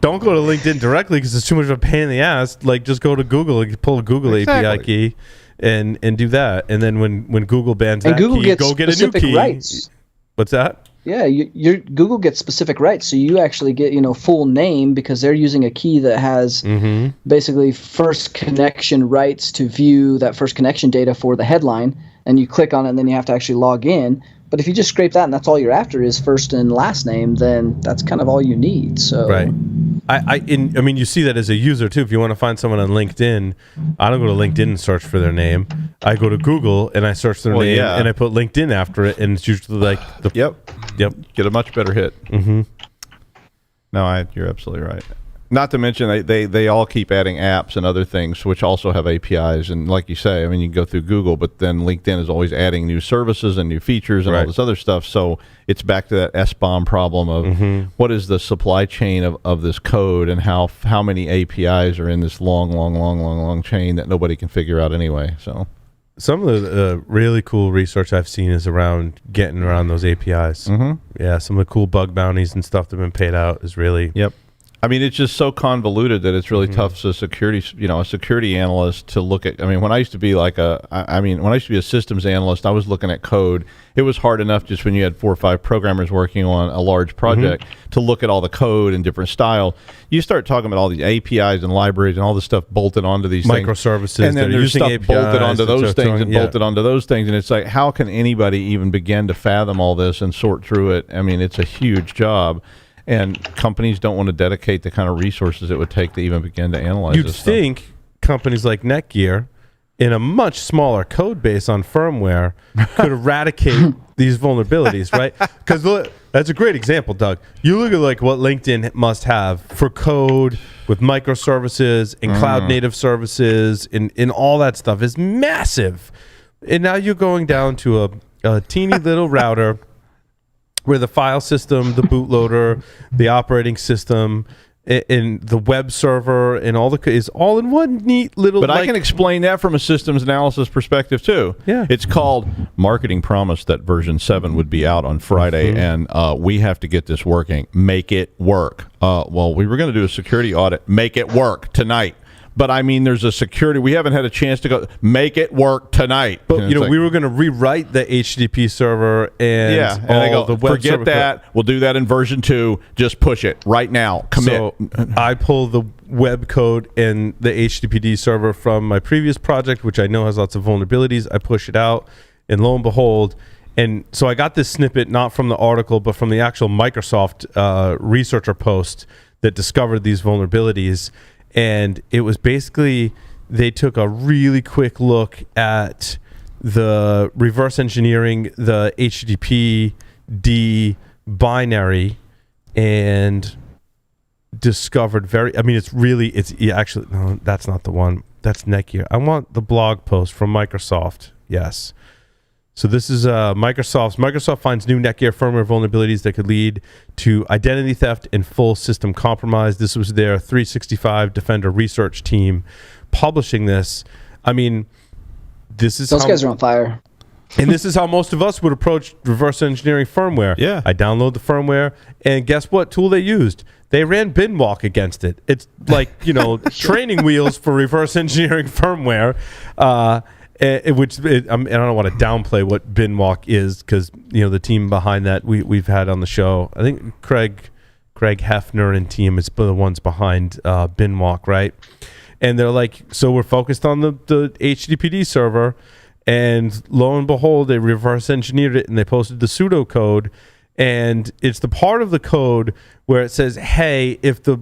don't go to LinkedIn directly because it's too much of a pain in the ass. Like, just go to Google and pull a Google API key and do that. And then when Google bans that Google key, go get a new key. Rights. What's that? Yeah, your Google gets specific rights, so you actually get full name because they're using a key that has basically first connection rights to view that first connection data for the headline, and you click on it, and then you have to actually log in. But if you just scrape that and that's all you're after is first and last name, then that's kind of all you need. So right. I mean, you see that as a user too. If you want to find someone on LinkedIn, I don't go to LinkedIn and search for their name. I go to Google and I search their name and I put LinkedIn after it, and it's usually like the Yep. Get a much better hit. Mm-hmm. No, you're absolutely right. Not to mention they all keep adding apps and other things which also have APIs, and like you say, I mean, you can go through Google, but then LinkedIn is always adding new services and new features and all this other stuff. So it's back to that SBOM problem of what is the supply chain of this code, and how many APIs are in this long chain that nobody can figure out anyway. So some of the really cool research I've seen is around getting around those APIs. Yeah, some of the cool bug bounties and stuff that have been paid out is really I mean, it's just so convoluted that it's really tough as a security analyst to look at. I mean, when I used to be a systems analyst, I was looking at code. It was hard enough just when you had 4 or 5 programmers working on a large project to look at all the code and different style. You start talking about all these APIs and libraries and all this stuff bolted onto these microservices, and then there's stuff APIs bolted onto those things and bolted onto those things, and it's like, how can anybody even begin to fathom all this and sort through it? I mean, it's a huge job. And companies don't want to dedicate the kind of resources it would take to even begin to analyze You'd this stuff. think companies like Netgear, in a much smaller code base on firmware, could eradicate these vulnerabilities, right? Because that's a great example, Doug. You look at like what LinkedIn must have for code with microservices and cloud native services and all that stuff is massive. And now you're going down to a teeny little router where the file system, the bootloader, the operating system, and the web server, and all is all in one neat little. But I can explain that from a systems analysis perspective too. Yeah, it's called marketing promised that version 7 would be out on Friday, and we have to get this working. Make it work. Well, we were going to do a security audit. Make it work tonight. But I mean, there's a security. We haven't had a chance to go make it work tonight. But we were going to rewrite the HTTP server and all the web forget server that. We'll do that in version 2. Just push it right now. Commit. So I pull the web code and the HTTPD server from my previous project, which I know has lots of vulnerabilities. I push it out, and lo and behold, And so I got this snippet not from the article, but from the actual Microsoft researcher post that discovered these vulnerabilities. And it was basically, they took a really quick look at the reverse engineering the HTTPD binary and discovered actually, no, that's not the one. That's Netgear. I want the blog post from Microsoft. Yes. So this is Microsoft finds new Netgear firmware vulnerabilities that could lead to identity theft and full system compromise. This was their 365 Defender research team publishing this. I mean, those guys are on fire. And this is how most of us would approach reverse engineering firmware. Yeah. I download the firmware, and guess what tool they used? They ran binwalk against it. It's like, training wheels for reverse engineering firmware. I don't want to downplay what binwalk is, because the team behind that we've had on the show. I think Craig Hefner and team is the ones behind binwalk, right? And they're like, so we're focused on the HTTPD server, and lo and behold, they reverse engineered it and they posted the pseudocode. And it's the part of the code where it says, hey, if the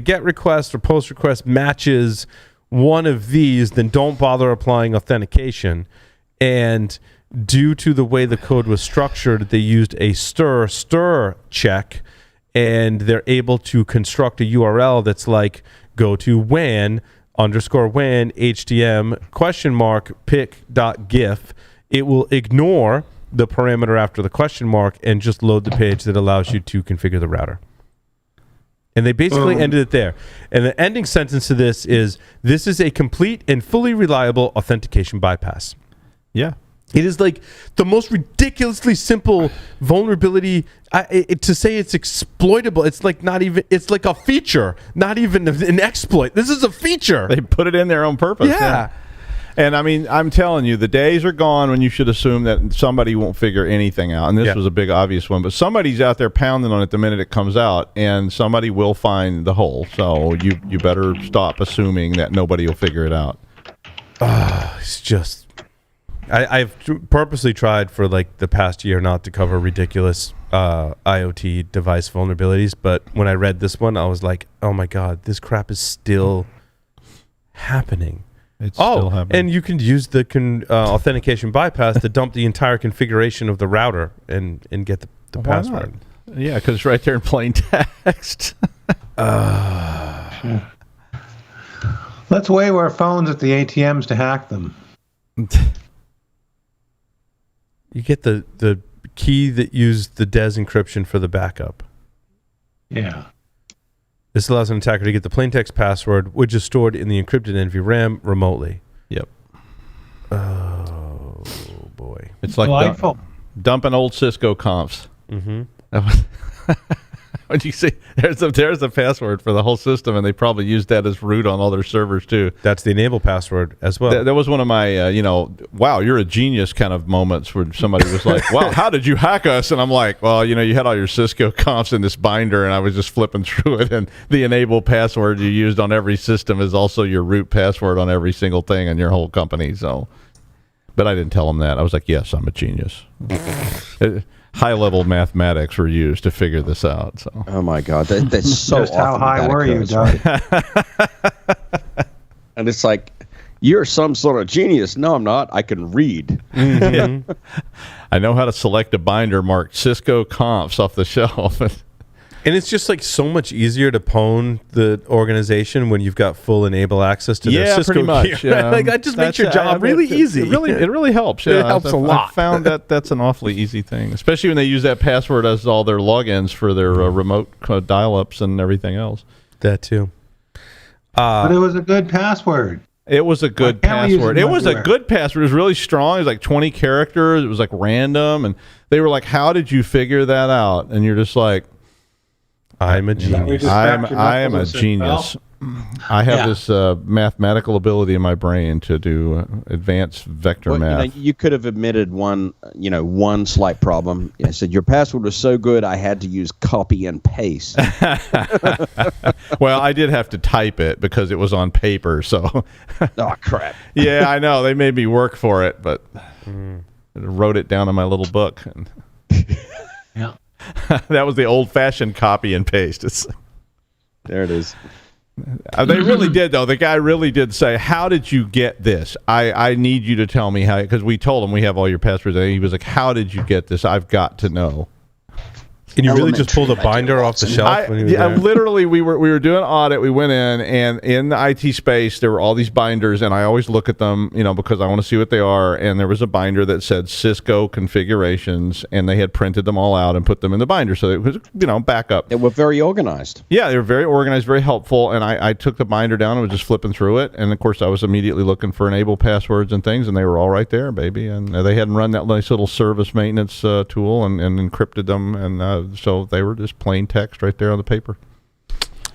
GET request or POST request matches one of these, then don't bother applying authentication. And due to the way the code was structured, they used a stir check, and they're able to construct a URL that's like, go to WAN _WAN HTML ? It will ignore the parameter after the question mark and just load the page that allows you to configure the router. And they basically ended it there. And the ending sentence to this is a complete and fully reliable authentication bypass. Yeah. It is like the most ridiculously simple vulnerability. To say it's exploitable, it's like it's like a feature, not even an exploit. This is a feature. They put it in there on purpose. Yeah. And I mean, I'm telling you, the days are gone when you should assume that somebody won't figure anything out. And this was a big obvious one, but somebody's out there pounding on it the minute it comes out, and somebody will find the hole. So you better stop assuming that nobody will figure it out. It's just, I've purposely tried for like the past year not to cover ridiculous IoT device vulnerabilities, but when I read this one, I was like, oh my God, this crap is still happening. It's still happening. And you can use the authentication bypass to dump the entire configuration of the router and get the password. Yeah, because it's right there in plain text. Let's wave our phones at the ATMs to hack them. You get the key that used the DES encryption for the backup. Yeah. This allows an attacker to get the plaintext password, which is stored in the encrypted NVRAM remotely. Yep. Oh, boy. It's like dumping old Cisco confs. Mm-hmm. When you see there's a password for the whole system, and they probably used that as root on all their servers too. That's the enable password as well. That was one of my, wow, you're a genius kind of moments where somebody was like, wow, how did you hack us? And I'm like, well, you had all your Cisco confs in this binder, and I was just flipping through it, and the enable password you used on every system is also your root password on every single thing in your whole company. So, but I didn't tell them that. I was like, yes, I'm a genius. High-level mathematics were used to figure this out. So, oh my God, that's so. Just how high were you, Doug? And it's like, you're some sort of genius. No, I'm not. I can read. Mm-hmm. I know how to select a binder marked Cisco confs off the shelf. And it's just like so much easier to pwn the organization when you've got full enable access to their Cisco pretty much. gear. Like that just makes your job really easy. It really helps. Yeah, it helps a lot. I found that's an awfully easy thing, especially when they use that password as all their logins for their remote dial-ups and everything else. That too. But it was a good password. It was a good password. It was a good password. It was really strong. It was like 20 characters. It was like random, and they were like, "How did you figure that out?" And you're just like, I'm a genius. I am a genius. I have this mathematical ability in my brain to do advanced vector math. You could have admitted one slight problem. I said your password was so good I had to use copy and paste. Well, I did have to type it because it was on paper. So, oh crap! Yeah, I know they made me work for it, but wrote it down in my little book. And yeah. That was the old-fashioned copy and paste. There it is. They really did, though. The guy really did say, how did you get this? I need you to tell me how, because we told him we have all your passwords. And he was like, how did you get this? I've got to know. Can you really just pull the binder off the shelf? Literally, we were doing an audit. We went in, and in the IT space, there were all these binders, and I always look at them, because I want to see what they are. And there was a binder that said Cisco configurations, and they had printed them all out and put them in the binder, so it was, backup. They were very organized. Yeah, they were very organized, very helpful. And I took the binder down and was just flipping through it, and of course, I was immediately looking for enable passwords and things, and they were all right there, baby. And they hadn't run that nice little service maintenance tool and encrypted them, and so they were just plain text right there on the paper.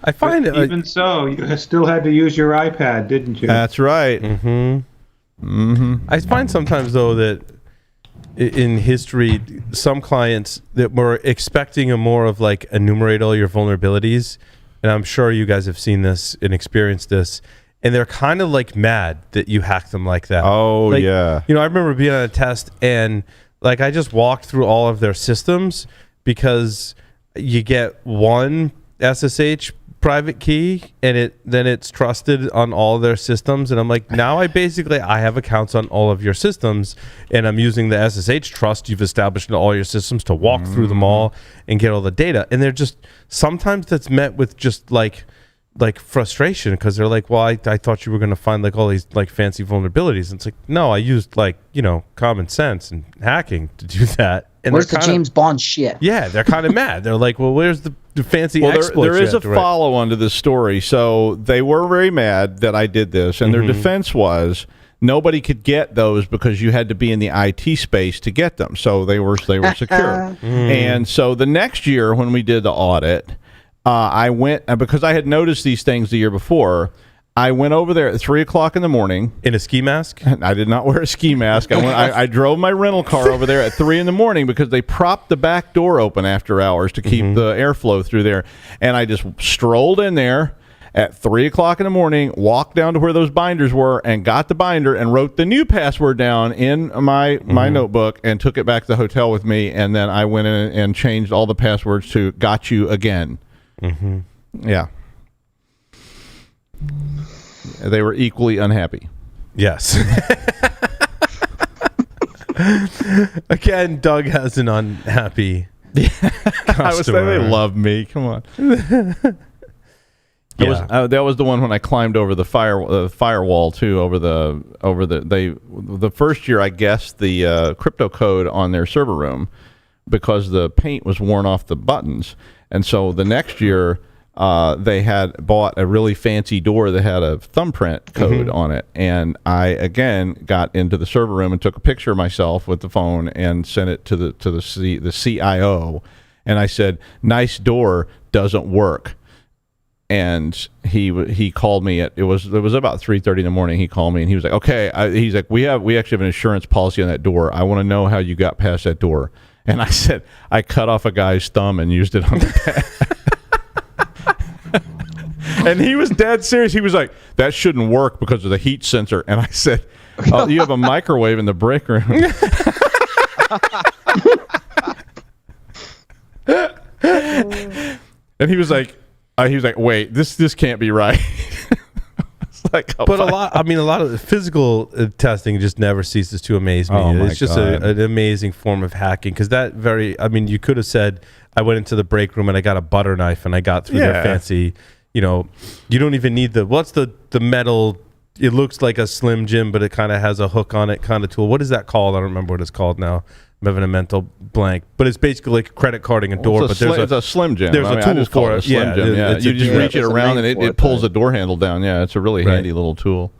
I find it even so, you still had to use your iPad, didn't you? That's right. I find sometimes though that in history, some clients that were expecting a more of like enumerate all your vulnerabilities, and I'm sure you guys have seen this and experienced this, and they're kind of like mad that you hacked them like that. Oh, yeah. I remember being on a test and like I just walked through all of their systems because you get one SSH private key and then it's trusted on all their systems, and I'm like, now I have accounts on all of your systems and I'm using the SSH trust you've established in all your systems to walk through them all and get all the data. And they're just, sometimes that's met with just like frustration, because they're like, well, I thought you were going to find like all these like fancy vulnerabilities, and it's like, no, I used like common sense and hacking to do that. And where's the James Bond shit? Yeah, they're kind of mad. They're like, well, where's the fancy exploit? There is a follow-on to this story. So they were very mad that I did this, and their defense was nobody could get those because you had to be in the IT space to get them. So they were secure. And so the next year when we did the audit, I went, because I had noticed these things the year before, I went over there at 3 o'clock in the morning. In a ski mask? I did not wear a ski mask. I drove my rental car over there at 3 in the morning because they propped the back door open after hours to keep the airflow through there. And I just strolled in there at 3 o'clock in the morning, walked down to where those binders were and got the binder and wrote the new password down in my notebook and took it back to the hotel with me. And then I went in and changed all the passwords to got you again. Yeah. They were equally unhappy. Yes. Again, Doug has an unhappy customer. I was saying they love me. Come on. That was the one when I climbed over the firewall too. Over the first year, I guessed the crypto code on their server room because the paint was worn off the buttons, and so the next year. They had bought a really fancy door that had a thumbprint code on it, and I again got into the server room and took a picture of myself with the phone and sent it to the CIO, and I said, "Nice door, doesn't work." And he called me it was about 3:30 in the morning. He called me and he was like, "Okay," he's like, we actually have an insurance policy on that door. I want to know how you got past that door." And I said, "I cut off a guy's thumb and used it on the pad." And he was dead serious. He was like, "That shouldn't work because of the heat sensor." And I said, "Oh, you have a microwave in the break room." And he was like, "Wait, this can't be right." Like, but a lot of the physical testing just never ceases to amaze me. It's just an amazing form of hacking, because you could have said, I went into the break room and I got a butter knife and I got through their fancy, you don't even need what's the metal, it looks like a Slim Jim, but it kind of has a hook on it kind of tool. What is that called? I don't remember what it's called now. I'm having a mental blank, but it's basically like credit carding a door. It's a Slim Jim. There's a tool for it. Slim Jim. Yeah. You just reach it around and it pulls the door handle down. Yeah, it's a really handy little tool.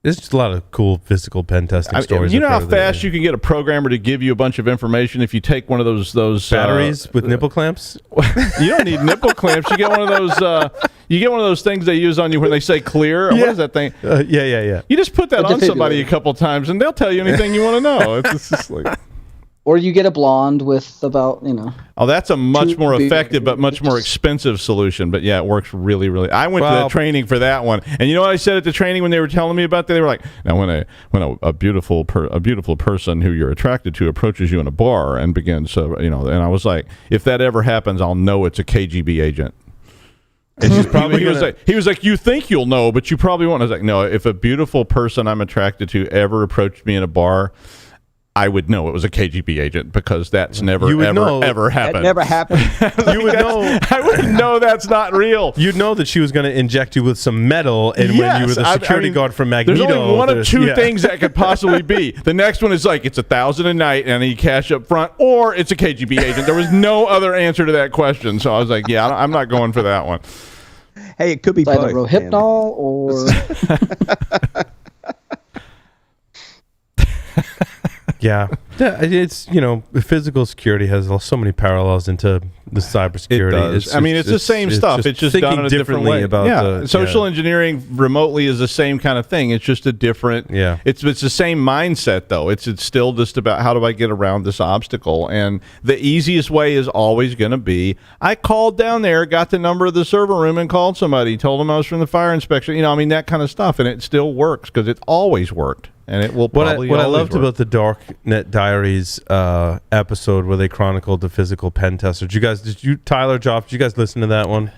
There's just a lot of cool physical pen testing stories. You know how fast you can get a programmer to give you a bunch of information if you take one of those batteries with nipple clamps? You don't need nipple clamps. You get one of those. You get one of those things they use on you when they say clear. Yeah. What is that thing? Yeah. You just put that on somebody a couple times, and they'll tell you anything you want to know. It's just like. Or you get a blonde with about, Oh, that's a much more effective but much more expensive solution. But yeah, it works really, really. I went to the training for that one, and you know what I said at the training when they were telling me about that? They were like, "Now, when a beautiful person who you're attracted to approaches you in a bar and begins, and I was like, if that ever happens, I'll know it's a KGB agent." And she's probably he was like, you think you'll know, but you probably won't. I was like, no, if a beautiful person I'm attracted to ever approached me in a bar, I would know it was a KGB agent, because that's never ever happened. That never happened. You would know. I would know that's not real. You'd know that she was going to inject you with some metal, and when you were the security guard from Magneto, there's only one of two things that could possibly be. The next one is like, it's $1,000 a night and you cash up front, or it's a KGB agent. There was no other answer to that question, so I was like, yeah, I'm not going for that one. Hey, it could be both. Rohypnol or. Yeah, it's physical security has so many parallels into the cybersecurity. It's the same stuff. It's just done in a different way. Social engineering remotely is the same kind of thing. It's just a different. Yeah, it's the same mindset though. It's still just about how do I get around this obstacle, and the easiest way is always going to be I called down there, got the number of the server room, and called somebody, told them I was from the fire inspection. That kind of stuff, and it still works because it always worked. And it will probably what I loved about the Darknet Diaries episode where they chronicled the physical pen tester. Tyler, Joff, did you guys listen to that one?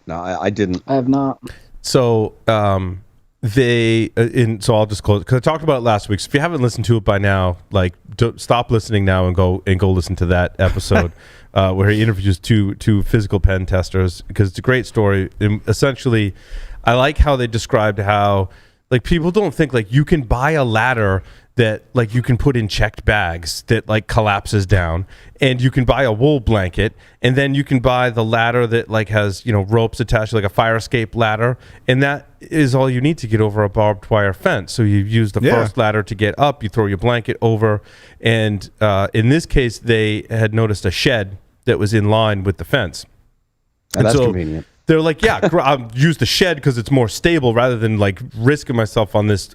No, I didn't. I have not. So so I'll just close because I talked about it last week. So if you haven't listened to it by now, stop listening now and go listen to that episode where he interviews two physical pen testers, because it's a great story. And essentially, I like how they described how. People don't think you can buy a ladder that you can put in checked bags that collapses down, and you can buy a wool blanket, and then you can buy the ladder that has ropes attached, like a fire escape ladder, and that is all you need to get over a barbed wire fence. So you use the first ladder to get up, you throw your blanket over, and in this case they had noticed a shed that was in line with the fence. And that's convenient. They're like, yeah, I'll use the shed because it's more stable rather than risking myself on this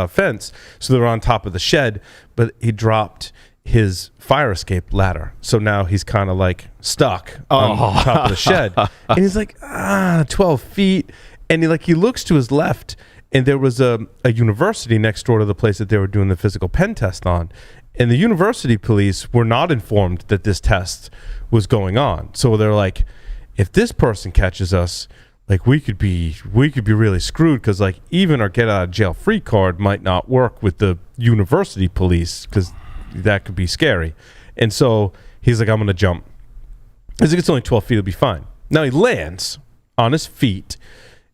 fence. So they're on top of the shed, but he dropped his fire escape ladder. So now he's kind of stuck on top of the shed. And he's like, 12 feet. And he looks to his left, and there was a university next door to the place that they were doing the physical pen test on. And the university police were not informed that this test was going on. So they're like, if this person catches us, we could be really screwed, because even our get out of jail free card might not work with the university police, because that could be scary. And so he's like, I'm going to jump. He's like, it's only 12 feet, it'll be fine. Now he lands on his feet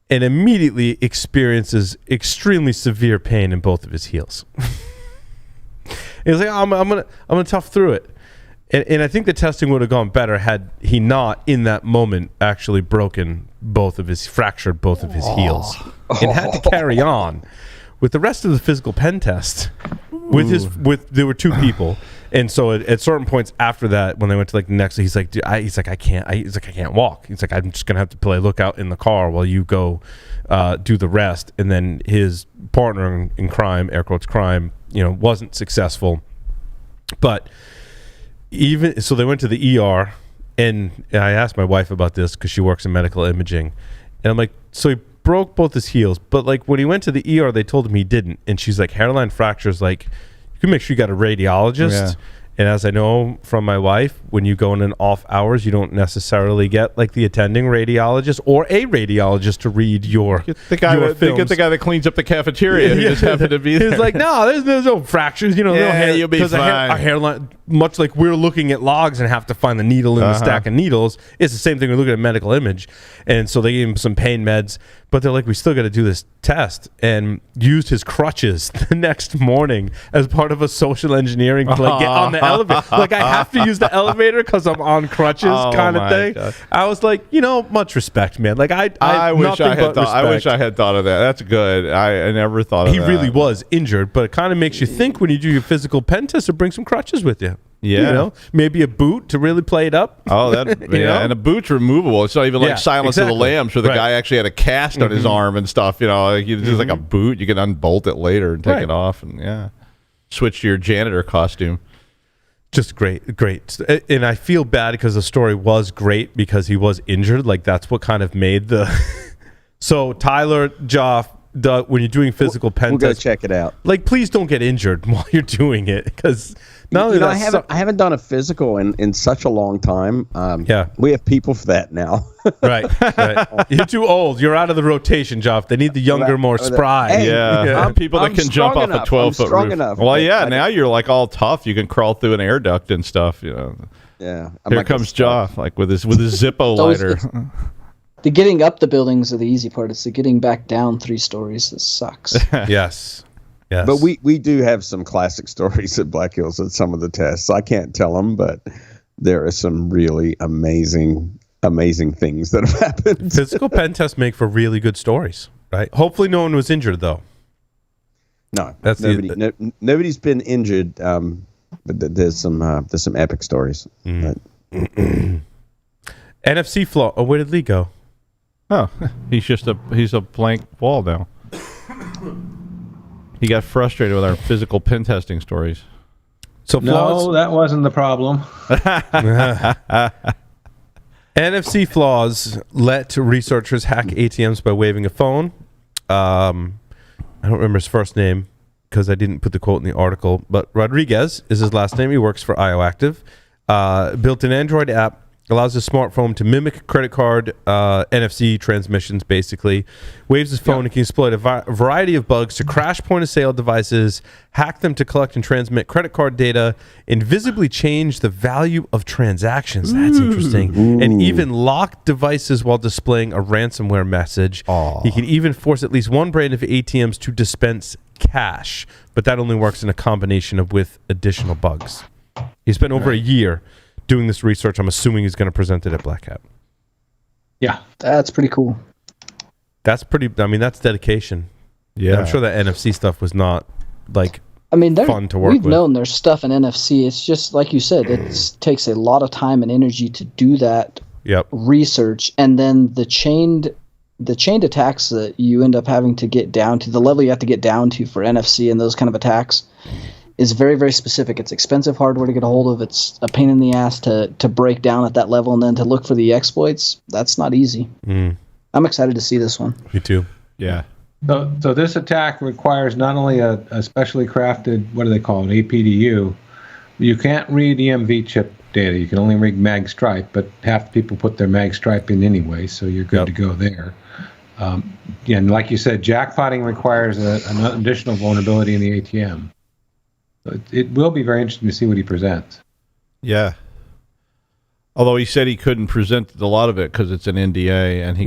and immediately experiences extremely severe pain in both of his heels. He's like, I'm gonna tough through it. And I think the testing would have gone better had he not, in that moment, actually fractured both of his heels, and had to carry on with the rest of the physical pen test. There were two people, and so at certain points after that, when they went to the next, he's like, I can't walk. He's like, I'm just gonna have to play lookout in the car while you go do the rest. And then his partner in crime, air quotes crime, wasn't successful, but. Even so, they went to the ER, and I asked my wife about this because she works in medical imaging, and I'm like, so he broke both his heels, but when he went to the ER, they told him he didn't, and she's like, hairline fractures, you can make sure you got a radiologist. Yeah. And as I know from my wife, when you go in an off hours, you don't necessarily get the attending radiologist or a radiologist to read your films. They get the guy that cleans up the cafeteria who just happened to be there. He's like, no, there's no fractures. You'll be fine. A hairline, much like we're looking at logs and have to find the needle in the stack of needles, it's the same thing we're looking at a medical image. And so they gave him some pain meds, but they're like, we still got to do this test, and used his crutches the next morning as part of a social engineering to get on the elevator. I have to use the elevator because I'm on crutches, kind of thing. God. I was like, much respect, man. I wish I had thought of that. That's good. I never thought of that. He really was injured, but it kind of makes you think when you do your physical pen test to bring some crutches with you. Yeah, maybe a boot to really play it up. Oh, and a boot's removable. It's not even Silence of the Lambs, where the guy actually had a cast on his arm and stuff. It's just like a boot. You can unbolt it later and take it off, and switch to your janitor costume. Just great. And I feel bad because the story was great because he was injured. Like, that's what kind of made the... So, Tyler, Joff, Doug, when you're doing physical pen we'll tests... go check it out. Like, please don't get injured while you're doing it because... I haven't done a physical in such a long time. We have people for that now. Right. You're too old. You're out of the rotation, Joff. They need the younger, more spry. Hey, people that can jump off a 12-foot roof. Enough. Well, now you're like all tough. You can crawl through an air duct and stuff. Yeah. Here comes Joff, like with his Zippo lighter. The getting up the buildings are the easy part. It's the getting back down 3 stories that sucks. Yes. But we do have some classic stories at Black Hills at some of the tests. I can't tell them, but there are some really amazing things that have happened. Physical pen tests make for really good stories, right? Hopefully no one was injured, though. No, nobody's been injured, but there's some epic stories. NFC flaw. Oh, where did Lee go? Oh, he's a blank wall now. He got frustrated with our physical pen testing stories. So flaws? No, that wasn't the problem. NFC flaws let researchers hack ATMs by waving a phone. I don't remember his first name because I didn't put the quote in the article, but Rodriguez is his last name. He works for IOActive. Built an Android app. Allows his smartphone to mimic credit card NFC transmissions, basically. Waves his phone and can exploit a variety of bugs to crash point-of-sale devices, hack them to collect and transmit credit card data, invisibly change the value of transactions. That's interesting. And even lock devices while displaying a ransomware message. He can even force at least one brand of ATMs to dispense cash, but that only works in a combination with additional bugs. He spent over a year doing this research. I'm assuming he's going to present it at Black Hat. Yeah. That's pretty cool. That's dedication. Yeah. And I'm sure that NFC stuff was not fun to work with. We've known there's stuff in NFC. It's just like you said, it takes a lot of time and energy to do that research. And then the chained attacks that you end up having to get down to, the level you have to get down to for NFC and those kind of attacks is very, very specific. It's expensive hardware to get a hold of. It's a pain in the ass to break down at that level, and then to look for the exploits, that's not easy. I'm excited to see this one. Me too. Yeah. So this attack requires not only a specially crafted, what do they call it, APDU. You can't read EMV chip data. You can only read mag stripe, but half the people put their mag stripe in anyway, so you're good to go there. And like you said, jackpotting requires an additional vulnerability in the ATM. It will be very interesting to see what he presents. Yeah. Although he said he couldn't present a lot of it because it's an NDA, and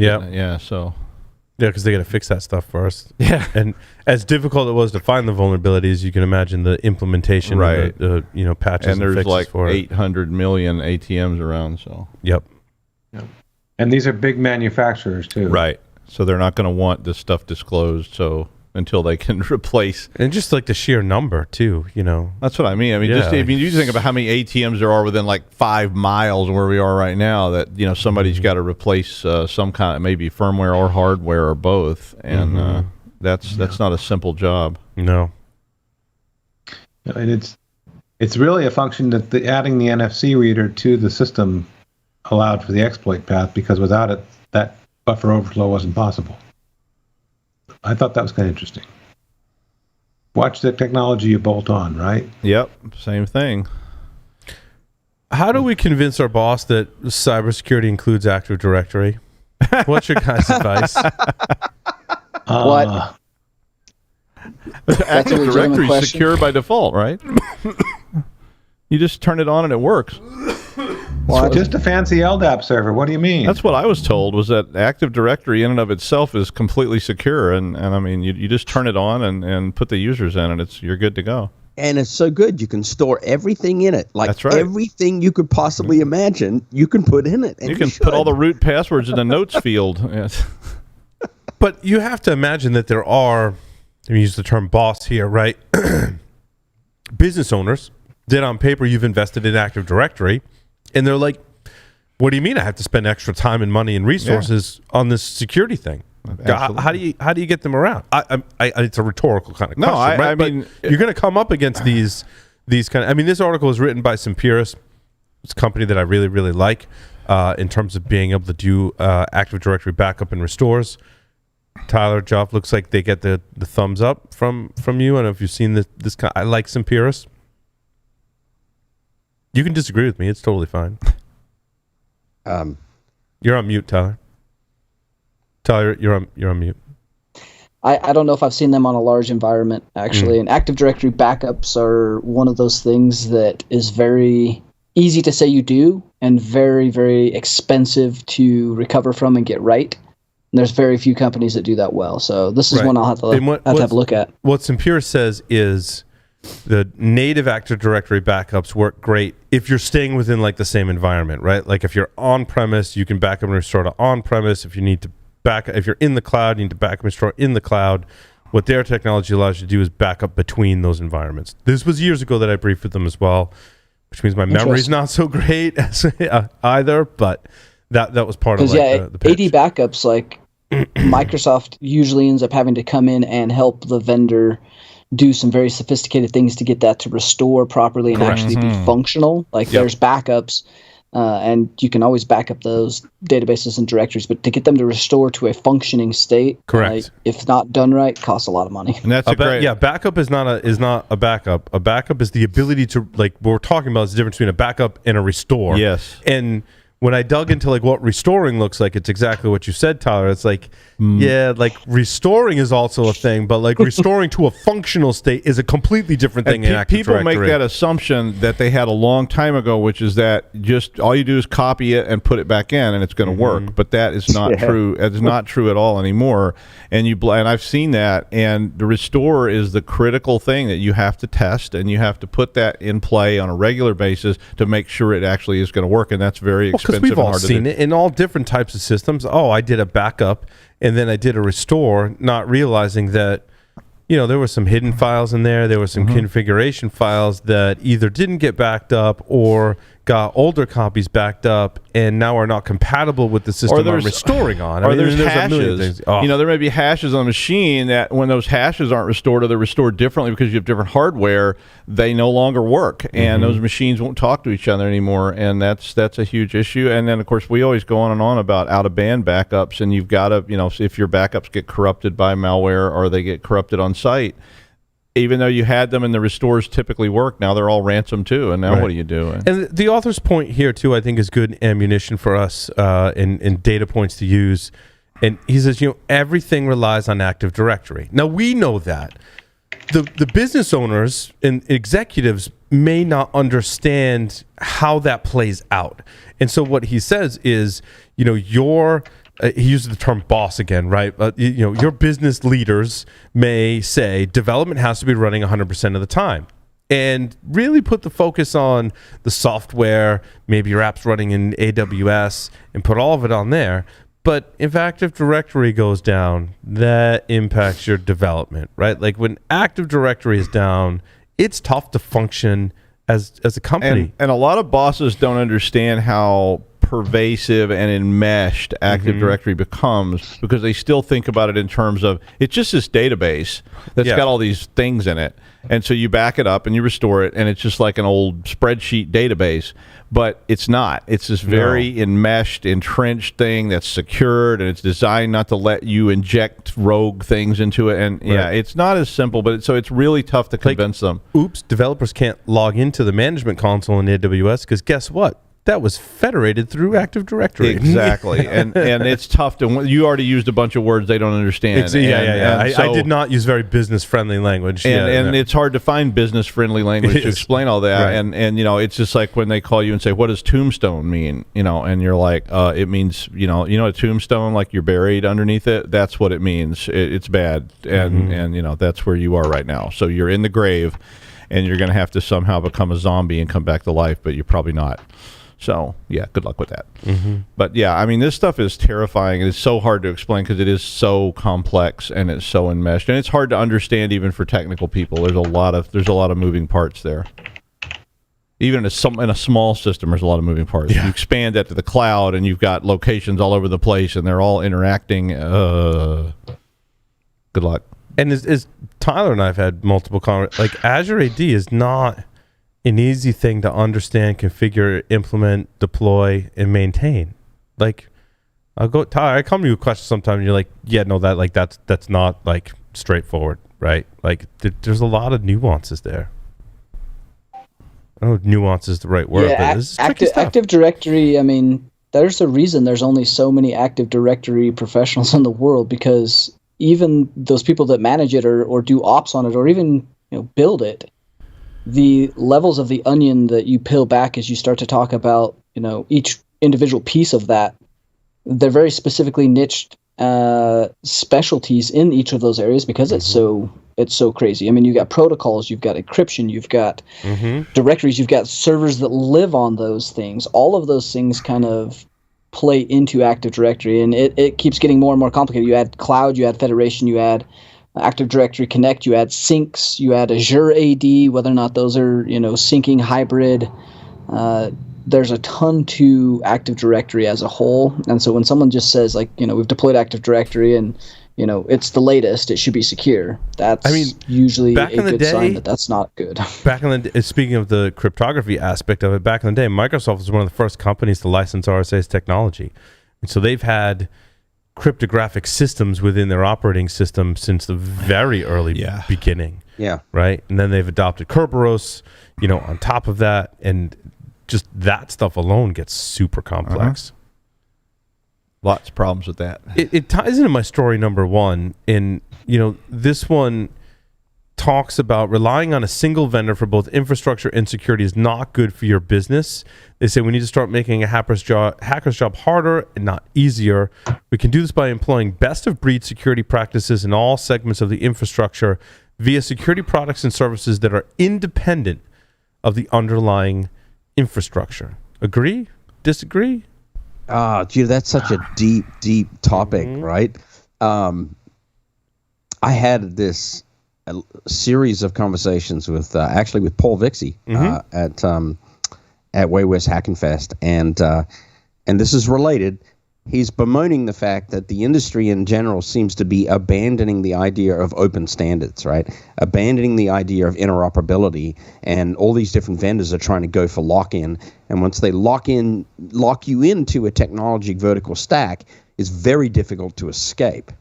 because they got to fix that stuff first. Yeah. And as difficult it was to find the vulnerabilities, you can imagine the implementation, right? Patches and there's fixes like for 800 million ATMs around. So. Yep. And these are big manufacturers too. Right. So they're not going to want this stuff disclosed. Until they can replace, and just like the sheer number too, that's what I mean. You think about how many ATMs there are within like 5 miles of where we are right now. That somebody's got to replace some kind of maybe firmware or hardware or both, and that's not a simple job. No, and it's really a function that adding the NFC reader to the system allowed for the exploit path, because without it, that buffer overflow wasn't possible. I thought that was kind of interesting. Watch the technology you bolt on, right? Yep, same thing. How do we convince our boss that cybersecurity includes Active Directory? What's your guys' advice? What? Active Directory is secure by default, right? You just turn it on and it works. Well, just a fancy LDAP server. What do you mean? That's what I was told, was that Active Directory in and of itself is completely secure. And I mean, you just turn it on and put the users in, and you're good to go. And it's so good. You can store everything in it. That's right. Everything you could possibly imagine, you can put in it. And you can put all the root passwords in the notes field. Yes. But you have to imagine that there are, let me use the term boss here, right? Business owners that on paper you've invested in Active Directory, and they're like, what do you mean I have to spend extra time and money and resources on this security thing? How do you get them around? It's a rhetorical kind of question, right? I mean, you're going to come up against these these kind of, I mean, this article is written by Simperis. It's a company that I really, really like in terms of being able to do Active Directory backup and restores. Tyler, Geoff, looks like they get the thumbs up from you. I don't know if you've seen this kind. I like Simperis. You can disagree with me. It's totally fine. You're on mute, Tyler. Tyler, you're on mute. I don't know if I've seen them on a large environment, actually. And Active Directory backups are one of those things that is very easy to say you do and very, very expensive to recover from and get right. And there's very few companies that do that well. So this is one I'll have to have a look at. What Simperis says is the native Active Directory backups work great if you're staying within like the same environment, right? Like if you're on-premise, you can back up and restore to on-premise. If you need to if you're in the cloud, you need to back up and restore in the cloud. What their technology allows you to do is back up between those environments. This was years ago that I briefed with them as well, which means my memory's not so great as, either, but that was part of the pitch. AD backups, like Microsoft usually ends up having to come in and help the vendor do some very sophisticated things to get that to restore properly and actually be functional. Like there's backups. And you can always back up those databases and directories, but to get them to restore to a functioning state, correct, if not done right, costs a lot of money. And that's backup is not a backup. A backup is the ability to, like what we're talking about is the difference between a backup and a restore. Yes. And when I dug into like what restoring looks like, it's exactly what you said, Tyler. It's like, like restoring is also a thing, but like restoring to a functional state is a completely different thing. People make that assumption that they had a long time ago, which is that just all you do is copy it and put it back in, and it's going to work. But that is not true. It's not true at all anymore. And and I've seen that. And the restore is the critical thing that you have to test, and you have to put that in play on a regular basis to make sure it actually is going to work. And that's very expensive. Because we've all seen it in all different types of systems. Oh, I did a backup and then I did a restore, not realizing that, there were some hidden files in there. There were some configuration files that either didn't get backed up or got older copies backed up and now are not compatible with the system I'm restoring on. There's hashes. There may be hashes on a machine that when those hashes aren't restored or they're restored differently because you have different hardware, they no longer work. And those machines won't talk to each other anymore. And that's a huge issue. And then, of course, we always go on and on about out-of-band backups. And you've got to, if your backups get corrupted by malware or they get corrupted on site, even though you had them and the restores typically work, now they're all ransom too. And now what do you do? And the author's point here too, I think, is good ammunition for us and data points to use. And he says, everything relies on Active Directory. Now we know that. The business owners and executives may not understand how that plays out. And so what he says is, he uses the term boss again, right? Your business leaders may say development has to be running 100% of the time and really put the focus on the software, maybe your app's running in AWS, and put all of it on there. But if Active Directory goes down, that impacts your development, right? Like when Active Directory is down, it's tough to function as a company. And a lot of bosses don't understand how pervasive and enmeshed Active Directory becomes because they still think about it in terms of it's just this database that's got all these things in it. And so you back it up and you restore it, and it's just like an old spreadsheet database. But it's not. It's this very enmeshed, entrenched thing that's secured, and it's designed not to let you inject rogue things into it. And it's not as simple, but so it's really tough to convince them. Oops, developers can't log into the management console in AWS because guess what? That was federated through Active Directory. Exactly. and it's tough to... You already used a bunch of words they don't understand. I did not use very business-friendly language. And it's hard to find business-friendly language to explain all that. Right. And it's just like when they call you and say, what does tombstone mean? And you're like, it means, a tombstone, like you're buried underneath it? That's what it means. It's bad. And that's where you are right now. So you're in the grave, and you're going to have to somehow become a zombie and come back to life, but you're probably not. So, good luck with that. But, this stuff is terrifying. It's so hard to explain because it is so complex and it's so enmeshed. And it's hard to understand even for technical people. There's a lot of moving parts there. Even in a small system, there's a lot of moving parts. You expand that to the cloud, and you've got locations all over the place, and they're all interacting. Good luck. And as Tyler and I have had multiple comments, like Azure AD is not an easy thing to understand, configure, implement, deploy, and maintain. Like, I'll go, Tyler, I come to you with questions sometimes and you're like, yeah, no, that's not like straightforward, right? Like there's a lot of nuances there. I don't know if nuance is the right word, but this is tricky stuff. Active Directory, I mean, there's a reason there's only so many Active Directory professionals in the world, because even those people that manage it or do ops on it or even build it, the levels of the onion that you peel back as you start to talk about each individual piece of that, they're very specifically niched specialties in each of those areas because it's so crazy. I mean, you've got protocols, you've got encryption, you've got directories, you've got servers that live on those things. All of those things kind of play into Active Directory, and it keeps getting more and more complicated. You add cloud, you add federation, you add Active Directory Connect, you add syncs, you add Azure AD, whether or not those are syncing hybrid. There's a ton to Active Directory as a whole, and so when someone just says we've deployed Active Directory and it's the latest, it should be secure, that's usually a good sign that that's not good. Back in the day, speaking of the cryptography aspect of it, back in the day, Microsoft was one of the first companies to license RSA's technology, and so they've had cryptographic systems within their operating system since the very early beginning. Yeah. Right, and then they've adopted Kerberos, on top of that, and just that stuff alone gets super complex. Lots of problems with that. It ties into my story number one. And, this one talks about relying on a single vendor for both infrastructure and security is not good for your business. They say we need to start making a hacker's job harder and not easier. We can do this by employing best-of-breed security practices in all segments of the infrastructure via security products and services that are independent of the underlying infrastructure. Agree? Disagree? Gee, that's such a deep topic, right? I had this series of conversations with Paul Vixie at Way West Hackenfest, and this is related. He's bemoaning the fact that the industry in general seems to be abandoning the idea of open standards, right? Abandoning the idea of interoperability, and all these different vendors are trying to go for lock-in. And once they lock you into a technology vertical stack, it's very difficult to escape.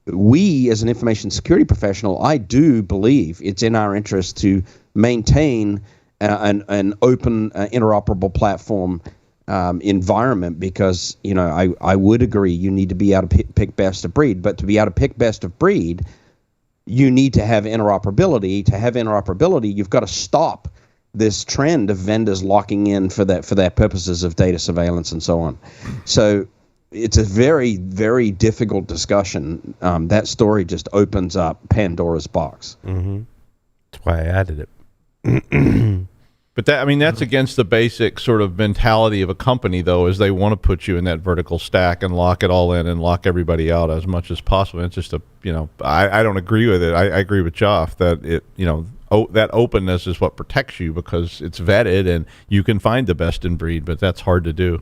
We, as an information security professional, I do believe it's in our interest to maintain an open, interoperable platform environment, because I would agree you need to be able to pick best of breed, but to be able to pick best of breed, you need to have interoperability. To have interoperability, you've got to stop this trend of vendors locking in for their purposes of data surveillance and so on. So it's a very, very difficult discussion. That story just opens up Pandora's box. That's why I added it. But that's against the basic sort of mentality of a company, though, is they want to put you in that vertical stack and lock it all in and lock everybody out as much as possible. It's just I don't agree with it. I agree with Joff that that openness is what protects you, because it's vetted and you can find the best in breed, but that's hard to do.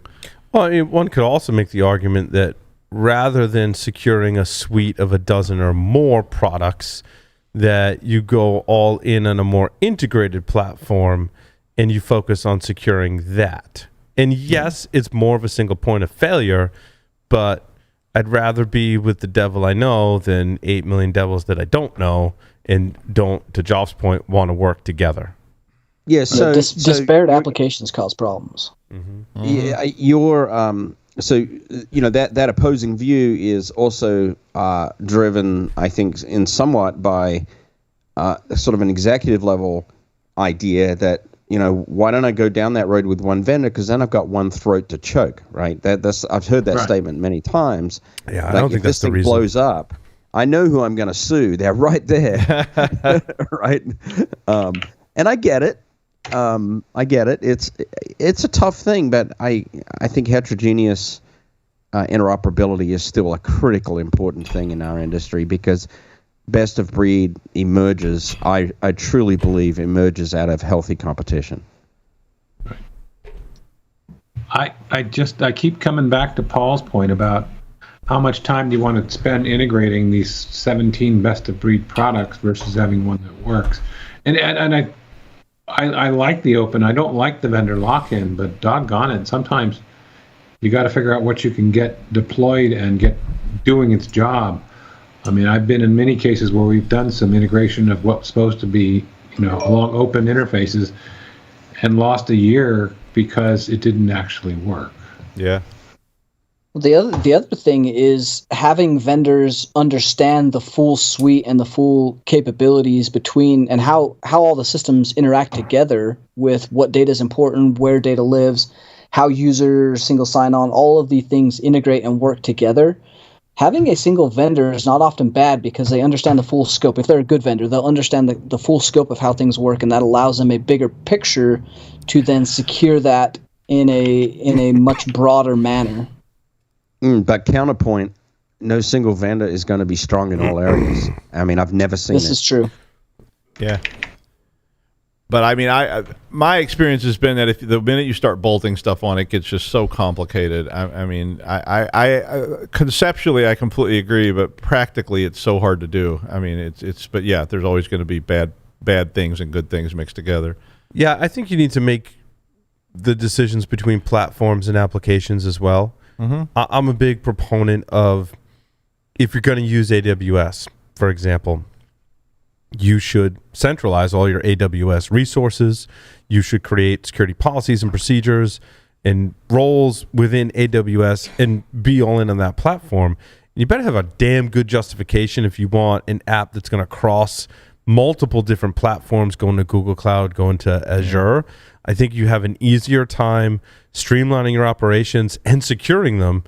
Well, one could also make the argument that rather than securing a suite of a dozen or more products, that you go all in on a more integrated platform and you focus on securing that. And yes, it's more of a single point of failure, but I'd rather be with the devil I know than 8 million devils that I don't know and don't, to Joff's point, want to work together. Yeah, so disparate applications cause problems. Yeah, that opposing view is also driven, I think, in somewhat by sort of an executive level idea that, why don't I go down that road with one vendor, because then I've got one throat to choke, right? I've heard that statement many times. Yeah, I don't think that's the reason. If this thing blows up, I know who I'm going to sue. They're right there, right? And I get it. It's a tough thing, but I think heterogeneous interoperability is still a critical important thing in our industry, because best of breed emerges, I truly believe, emerges out of healthy competition. I keep coming back to Paul's point about how much time do you want to spend integrating these 17 best of breed products versus having one that works. And I like the open. I don't like the vendor lock-in, but doggone it, sometimes you got to figure out what you can get deployed and get doing its job. I mean, I've been in many cases where we've done some integration of what's supposed to be, along open interfaces, and lost a year because it didn't actually work. Yeah. The other thing is having vendors understand the full suite and the full capabilities between and how all the systems interact together with what data is important, where data lives, how users single sign-on, all of these things integrate and work together. Having a single vendor is not often bad because they understand the full scope. If they're a good vendor, they'll understand the full scope of how things work, and that allows them a bigger picture to then secure that in a much broader manner. But counterpoint, no single vendor is going to be strong in all areas. I mean, I've never seen this is true. Yeah. But I mean, my experience has been that if the minute you start bolting stuff on, it gets just so complicated. I conceptually I completely agree, but practically it's so hard to do. I mean, but yeah, there's always going to be bad things and good things mixed together. Yeah, I think you need to make the decisions between platforms and applications as well. Mm-hmm. I'm a big proponent of, if you're going to use AWS, for example, you should centralize all your AWS resources. You should create security policies and procedures and roles within AWS and be all in on that platform. You better have a damn good justification if you want an app that's going to cross multiple different platforms, going to Google Cloud, going to Azure. I think you have an easier time streamlining your operations and securing them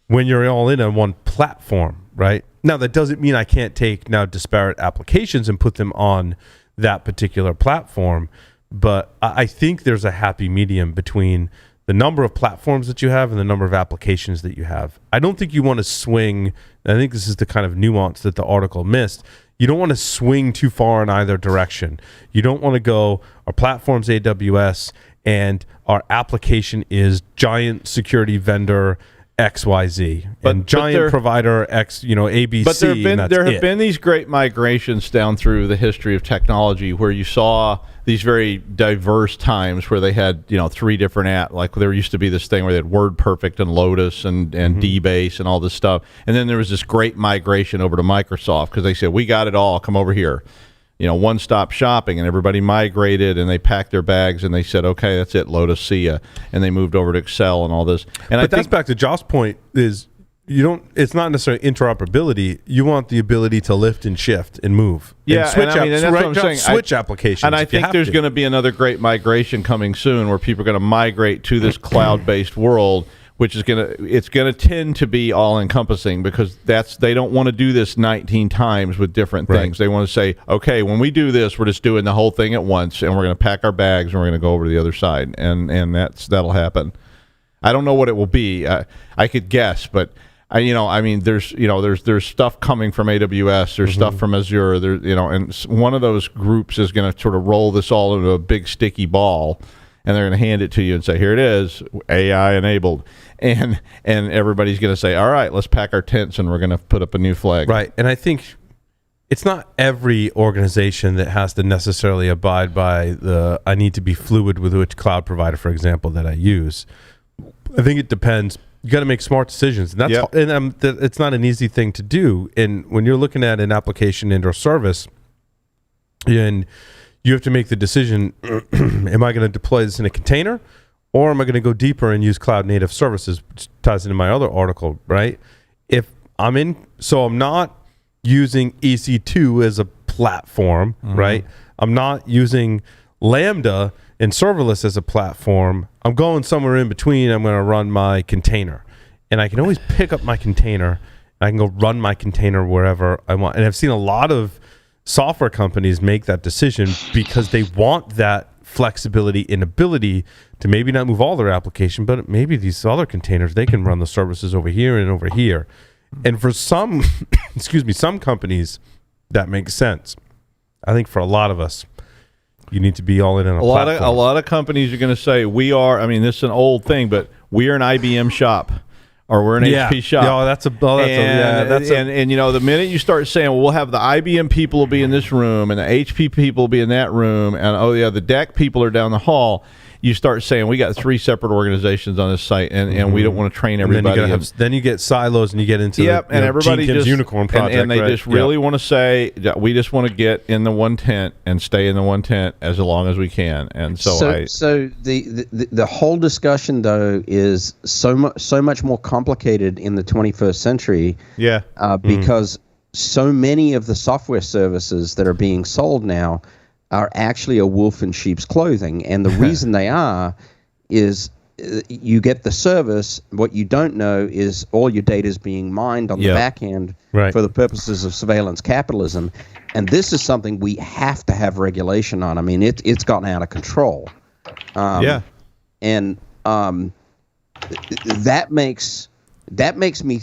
when you're all in on one platform, right? Now, that doesn't mean I can't take now disparate applications and put them on that particular platform, but I think there's a happy medium between the number of platforms that you have and the number of applications that you have. I don't think you want to swing, I think this is the kind of nuance that the article missed. You don't want to swing too far in either direction. You don't want to go, our platform's AWS and our application is giant security vendor XYZ and giant provider X, ABC. But there have been these great migrations down through the history of technology where you saw these very diverse times where they had, three different apps. Like there used to be this thing where they had WordPerfect and Lotus and DBase and all this stuff. And then there was this great migration over to Microsoft because they said, we got it all, come over here. One-stop shopping, and everybody migrated and they packed their bags and they said, okay, that's it, Lotus, see ya. And they moved over to Excel and all this. And but that's back to Josh's point is it's not necessarily interoperability. You want the ability to lift and shift and move. Yeah, and that's what I'm saying. Switch applications. And I think there's going to be another great migration coming soon where people are going to migrate to this cloud-based world, which is going to tend to be all-encompassing because they don't want to do this 19 times with different things. They want to say, okay, when we do this, we're just doing the whole thing at once, and we're going to pack our bags, and we're going to go over to the other side, and that'll happen. I don't know what it will be. I could guess, but there's stuff coming from AWS, there's stuff from Azure, and one of those groups is going to sort of roll this all into a big sticky ball. And they're going to hand it to you and say, here it is, AI enabled. And everybody's going to say, all right, let's pack our tents and we're going to put up a new flag. Right. And I think it's not every organization that has to necessarily abide by I need to be fluid with which cloud provider, for example, that I use. I think it depends. You got to make smart decisions. And it's not an easy thing to do. And when you're looking at an application and or service, and you have to make the decision, am I going to deploy this in a container or am I going to go deeper and use cloud native services, which ties into my other article, right? I'm not using EC2 as a platform, right? I'm not using Lambda and serverless as a platform. I'm going somewhere in between. I'm going to run my container. And I can always pick up my container. I can go run my container wherever I want. And I've seen a lot of software companies make that decision because they want that flexibility and ability to maybe not move all their application, but maybe these other containers, they can run the services over here and over here. And for some, some companies, that makes sense. I think for a lot of us, you need to be all in on a platform. A lot of companies are going to say, this is an old thing, but we are an IBM shop. or we're an HP shop. And you know, the minute you start saying, well, we'll have the IBM people will be in this room and the HP people will be in that room, and the DEC people are down the hall, you start saying we got 3 separate organizations on this site, and we don't want to train everybody. Then you get silos, and you get into and everybody just unicorn project, and they just really want to say we just want to get in the one tent and stay in the one tent as long as we can. And so the whole discussion though is so much more complicated in the 21st century. Because so many of the software services that are being sold now are actually a wolf in sheep's clothing. And the reason they are is you get the service. What you don't know is all your data is being mined on the back end for the purposes of surveillance capitalism. And this is something we have to have regulation on. I mean, it's gotten out of control. And that makes me,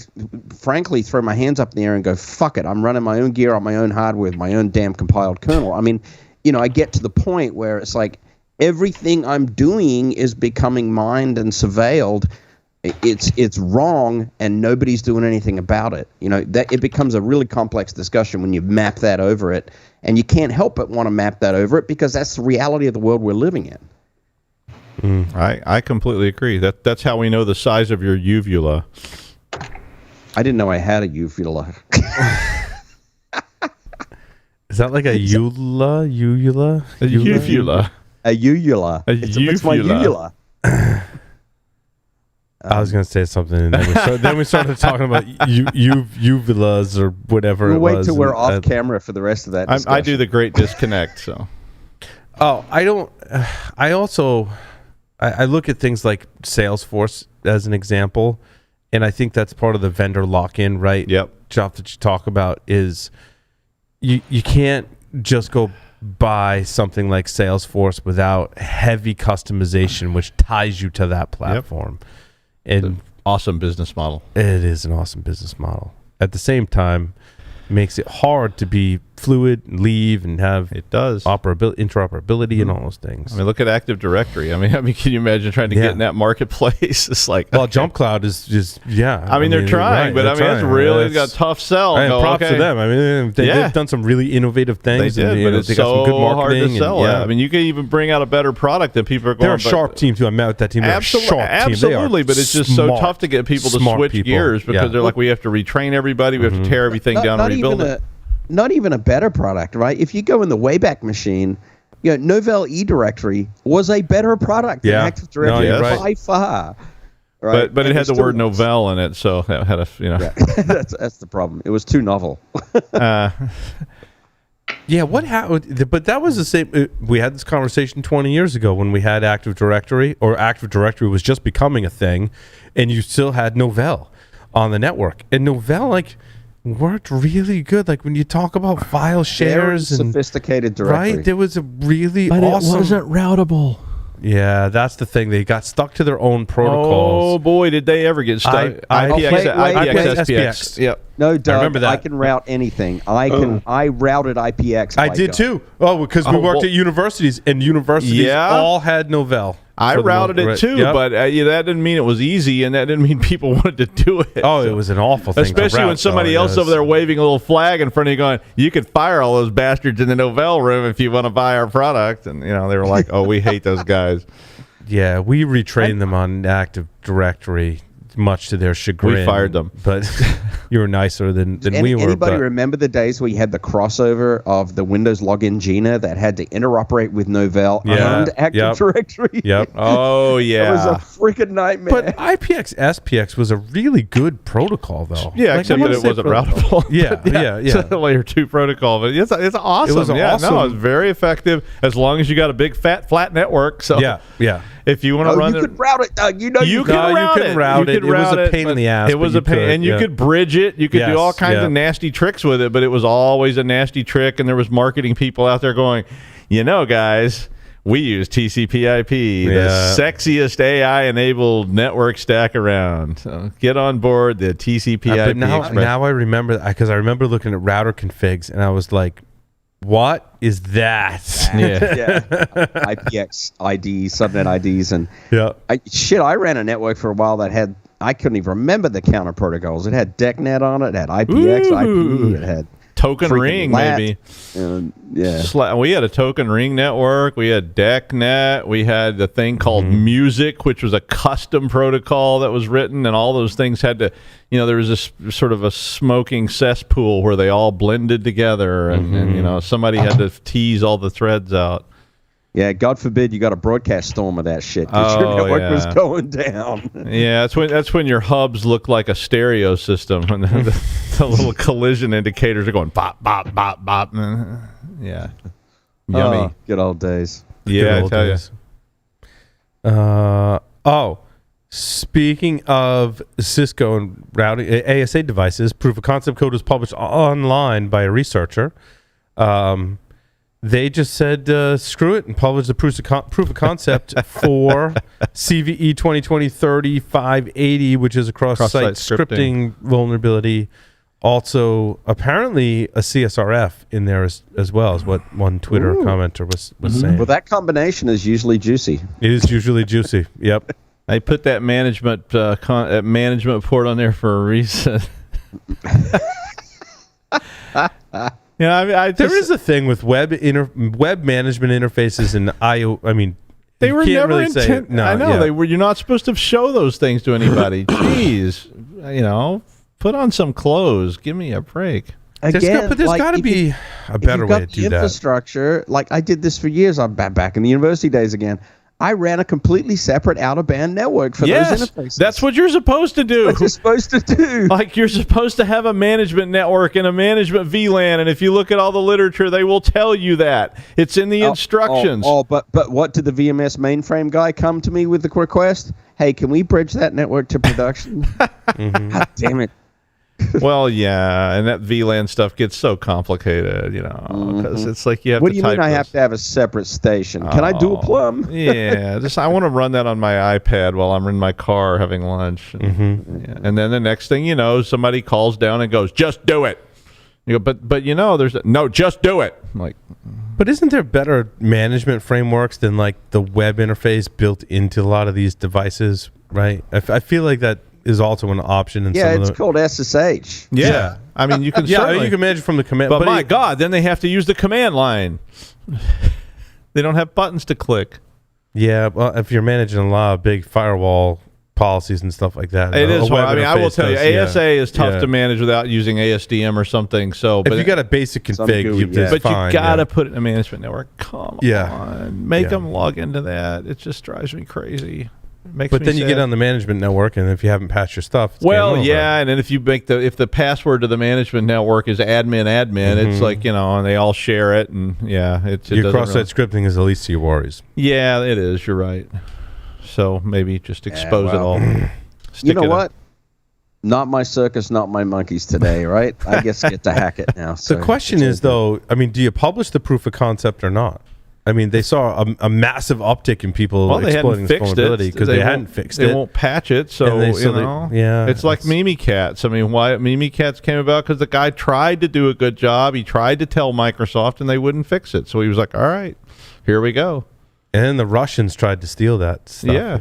frankly, throw my hands up in the air and go, fuck it. I'm running my own gear on my own hardware with my own damn compiled kernel. I mean, you know, I get to the point where it's like everything I'm doing is becoming mined and surveilled. It's wrong, and nobody's doing anything about it. You know, that it becomes a really complex discussion when you map that over it, and you can't help but want to map that over it because that's the reality of the world we're living in. I completely agree. That's how we know the size of your uvula. I didn't know I had a uvula. Is that like a uvula? A uvula. A uvula. It's my uvula. I was going to say something, and then we started talking about uvulas or whatever it was. We'll wait till we're off camera for the rest of that discussion. I do the great disconnect, so. Oh, I don't. I also, I look at things like Salesforce as an example, and I think that's part of the vendor lock-in, right? Yep. Job that you talk about is you can't just go buy something like Salesforce without heavy customization, which ties you to that platform. Yep. And awesome business model. It is an awesome business model. At the same time, it makes it hard to be fluid and leave and have interoperability and all those things. I mean, look at Active Directory. I mean, can you imagine trying to get in that marketplace? It's like, Jump Cloud is just I mean, they're trying, but it's really got a tough sell. Props to them. I mean, they've done some really innovative things. They did, but it's got some good marketing hard to sell. I mean, you can even bring out a better product that people are going. They're a sharp team too. I met with that team. Absolutely, but it's just so tough to get people to switch gears because they're like, we have to retrain everybody. We have to tear everything down and rebuild it. Not even a better product, right? If you go in the Wayback Machine, you know, Novell eDirectory was a better product than Active Directory by far. Right? But it had the word Novell in it, so that had that's the problem. It was too novel. What happened? But that was the same. We had this conversation 20 years ago when we had Active Directory, or Active Directory was just becoming a thing, and you still had Novell on the network. And Novell, worked really good. Like when you talk about file shares and sophisticated directory, right? There was a really awesome. It wasn't routable. Yeah, that's the thing. They got stuck to their own protocols. Oh boy, did they ever get stuck? IPX. Yep. No, Doug, I remember that. I can route anything. I routed IPX. I did too. Oh, because we worked at universities, and universities all had Novell. I routed it too, but that didn't mean it was easy, and that didn't mean people wanted to do it. Oh, it was an awful thing. Especially when somebody else over there waving a little flag in front of you going, you could fire all those bastards in the Novell room if you want to buy our product. And, they were like, oh, we hate those guys. Yeah, we retrained them on Active Directory, much to their chagrin. We fired them. But you were nicer than we were. Anybody remember the days where you had the crossover of the Windows login Gina that had to interoperate with Novell and Active Directory? Yep. Oh, yeah. It was a freaking nightmare. But IPX SPX was a really good protocol, though. Yeah, except that it wasn't routable. Yeah. It's a layer 2 protocol, but it's awesome. It was awesome. No, it was very effective as long as you got a big, flat network. So yeah. If you want to run it, you could route it, Doug. You can route it. It was a pain in the ass. It was a pain, and you could bridge it. You could do all kinds of nasty tricks with it, but it was always a nasty trick. And there was marketing people out there going, guys, we use TCP/IP, the sexiest AI-enabled network stack around. So get on board the TCP/IP. But now I remember because I remember looking at router configs, and I was like, what is that? IPX IDs, subnet IDs, and I ran a network for a while that had I couldn't even remember the counter protocols. It had DECnet on it. It had IPX, IP. It had token ring, LAT, maybe. Yeah. We had a token ring network. We had DECnet. We had the thing called Music, which was a custom protocol that was written, and all those things had to, there was this sort of a smoking cesspool where they all blended together, and somebody had to tease all the threads out. Yeah, God forbid you got a broadcast storm of that shit because your network was going down. Yeah, that's when your hubs look like a stereo system when the little collision indicators are going bop, bop, bop, bop. Yeah. Yummy. Good old days. Yeah, I tell you. Speaking of Cisco and routing ASA devices, proof of concept code was published online by a researcher. They just said, screw it, and published the proof of concept for CVE 2020-3580, which is a cross-site scripting vulnerability. Also, apparently, a CSRF in there as well, is what one Twitter commenter was saying. Well, that combination is usually juicy. It is usually juicy, yep. I put that management port on there for a reason. There is a thing with web management interfaces and IO. I mean, they were never really intended. No, I know they were. You're not supposed to show those things to anybody. Jeez, put on some clothes. Give me a break. Again, but there's got to be a better way to do that. Infrastructure, like I did this for years. I'm back in the university days again. I ran a completely separate out-of-band network for those interfaces. That's what you're supposed to do. What you're supposed to do. Like, you're supposed to have a management network and a management VLAN, and if you look at all the literature, they will tell you that. It's in the instructions. But what did the VMS mainframe guy come to me with the request? Hey, can we bridge that network to production? God damn it. Well, yeah, and that VLAN stuff gets so complicated, because it's like you have to type. What do you mean I have to have a separate station? Can I dual plumb? Yeah, I want to run that on my iPad while I'm in my car having lunch. And then the next thing you know, somebody calls down and goes, just do it. You go, but no, just do it. I'm like, but isn't there better management frameworks than like the web interface built into a lot of these devices, right? I feel like that is also an option in some of the... called SSH. Yeah. I mean, you can you can manage from the command. But my God, then they have to use the command line. They don't have buttons to click. Yeah, well, if you're managing a lot of big firewall policies and stuff like that. It is hard. I mean, I will tell you, ASA is tough to manage without using ASDM or something. So, if you got a basic config, but you got to put it in a management network. Come on. Make them log into that. It just drives me crazy. But then you get on the management network, and if you haven't patched your stuff, it's and then if you make if the password to the management network is admin, it's like and they all share it, and your cross-site scripting is the least of your worries. Yeah, it is. You're right. So maybe just expose it all. You know what? Not my circus, not my monkeys today, right? I guess get to hack it now. So the question is, though, I mean, do you publish the proof of concept or not? I mean, they saw a massive uptick in people exploiting this vulnerability because they hadn't fixed it. They won't patch it, so it's like Mimikatz. I mean, why Mimikatz came about because the guy tried to do a good job. He tried to tell Microsoft, and they wouldn't fix it. So he was like, "All right, here we go." And then the Russians tried to steal that stuff. Yeah.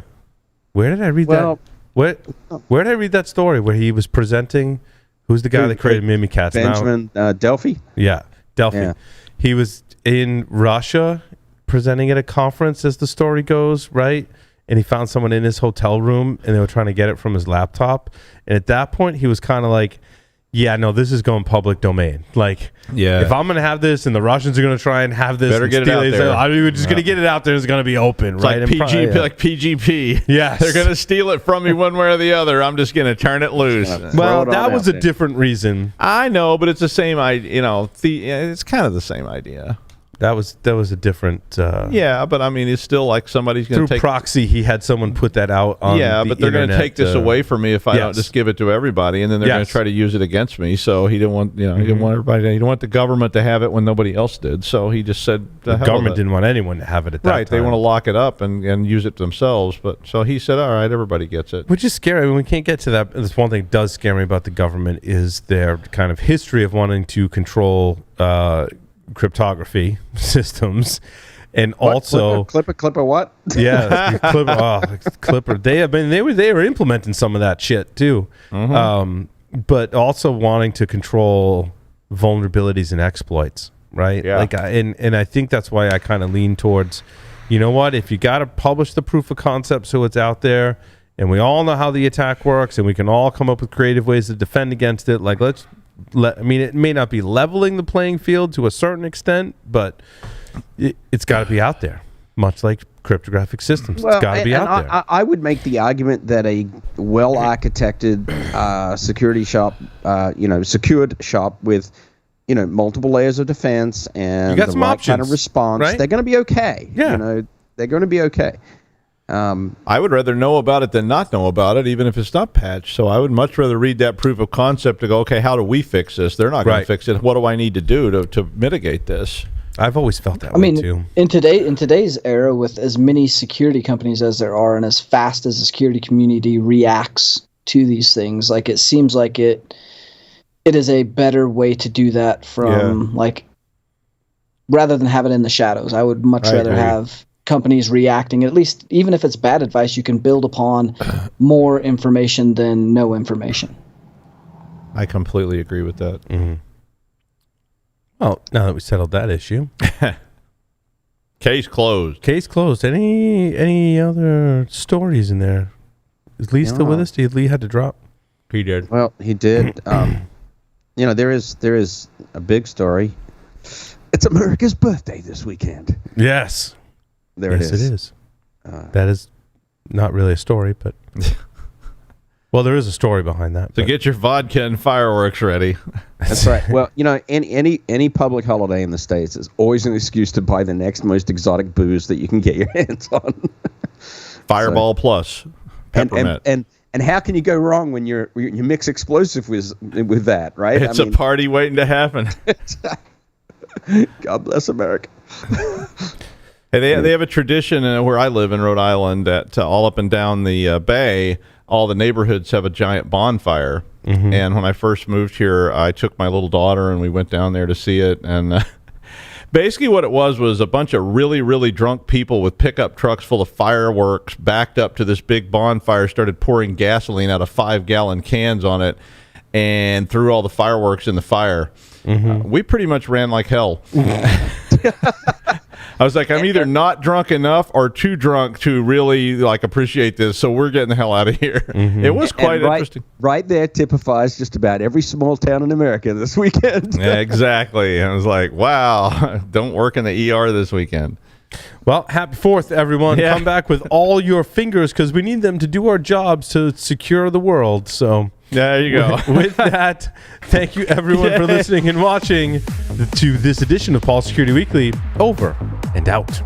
Where did I read that? Where did I read that story where he was presenting? Who's the guy that created Mimikatz? Benjamin Delphi. Yeah, Delphi. Yeah. He was in Russia presenting at a conference, as the story goes, right? And he found someone in his hotel room, and they were trying to get it from his laptop. And at that point, he was kind of like, yeah, no, this is going public domain. Like, if I'm going to have this and the Russians are going to try and have this, better get it out there. I'm just going to get it out there. It's going to be open, it's right? Like PGP, like PGP. Yes. They're going to steal it from me one way or the other. I'm just going to turn it loose. Well, that was a different reason. I know, but it's the same idea. It's kind of the same idea. That was a different. But I mean, it's still like somebody's going to take proxy. He had someone put that out on. Yeah, but they're going to take this away from me if I don't just give it to everybody, and then they're going to try to use it against me. So he didn't want, he didn't want everybody. He didn't want the government to have it when nobody else did. So he just said the government didn't want anyone to have it at that time. Right, they want to lock it up and use it themselves. But so he said, all right, everybody gets it. Which is scary. I mean, we can't get to that. This one thing that does scare me about the government is their kind of history of wanting to control cryptography systems, And also Clipper what? Yeah, Clipper. They were implementing some of that shit too. But also wanting to control vulnerabilities and exploits, right? Yeah. And I think that's why I kind of lean towards, you know what, if you got to publish the proof of concept so it's out there and we all know how the attack works and we can all come up with creative ways to defend against it, like it may not be leveling the playing field to a certain extent, but it's got to be out there, much like cryptographic systems. It's got to be out there. I would make the argument that a well-architected security shop, secured shop with, multiple layers of defense and the right kind of response, right? They're going to be okay. Yeah. They're going to be okay. I would rather know about it than not know about it, even if it's not patched. So I would much rather read that proof of concept to go, okay, how do we fix this? They're not going to fix it. What do I need to do to mitigate this? I've always felt that way too. In today's era, with as many security companies as there are, and as fast as the security community reacts to these things, like it seems like it is a better way to do that from rather than have it in the shadows. I would much rather have companies reacting, at least even if it's bad advice, you can build upon more information than no information. I completely agree with that. Mm-hmm. Well, now that we settled that issue, case closed. Case closed. Any other stories in there? Is Lee still with us? Lee had to drop? He did. Well, he did. There is a big story. It's America's birthday this weekend. Yes. It is. It is. That is not really a story, but well, there is a story behind that. So get your vodka and fireworks ready. That's right. Well, any public holiday in the States is always an excuse to buy the next most exotic booze that you can get your hands on. Fireball plus peppermint. And how can you go wrong when you mix explosive with that, right? It's a party waiting to happen. God bless America. Hey, they have a tradition where I live in Rhode Island that all up and down the bay, all the neighborhoods have a giant bonfire. Mm-hmm. And when I first moved here, I took my little daughter and we went down there to see it. And basically what it was a bunch of really, really drunk people with pickup trucks full of fireworks backed up to this big bonfire, started pouring gasoline out of 5-gallon cans on it, and threw all the fireworks in the fire. Mm-hmm. We pretty much ran like hell. I was like, I'm either not drunk enough or too drunk to really appreciate this, so we're getting the hell out of here. Mm-hmm. It was quite interesting. Right there typifies just about every small town in America this weekend. Yeah, exactly. I was like, wow, don't work in the ER this weekend. Well, happy 4th, everyone. Yeah. Come back with all your fingers because we need them to do our jobs to secure the world. So there you go. With that, thank you, everyone, for listening and watching to this edition of Paul Security Weekly. Over and out.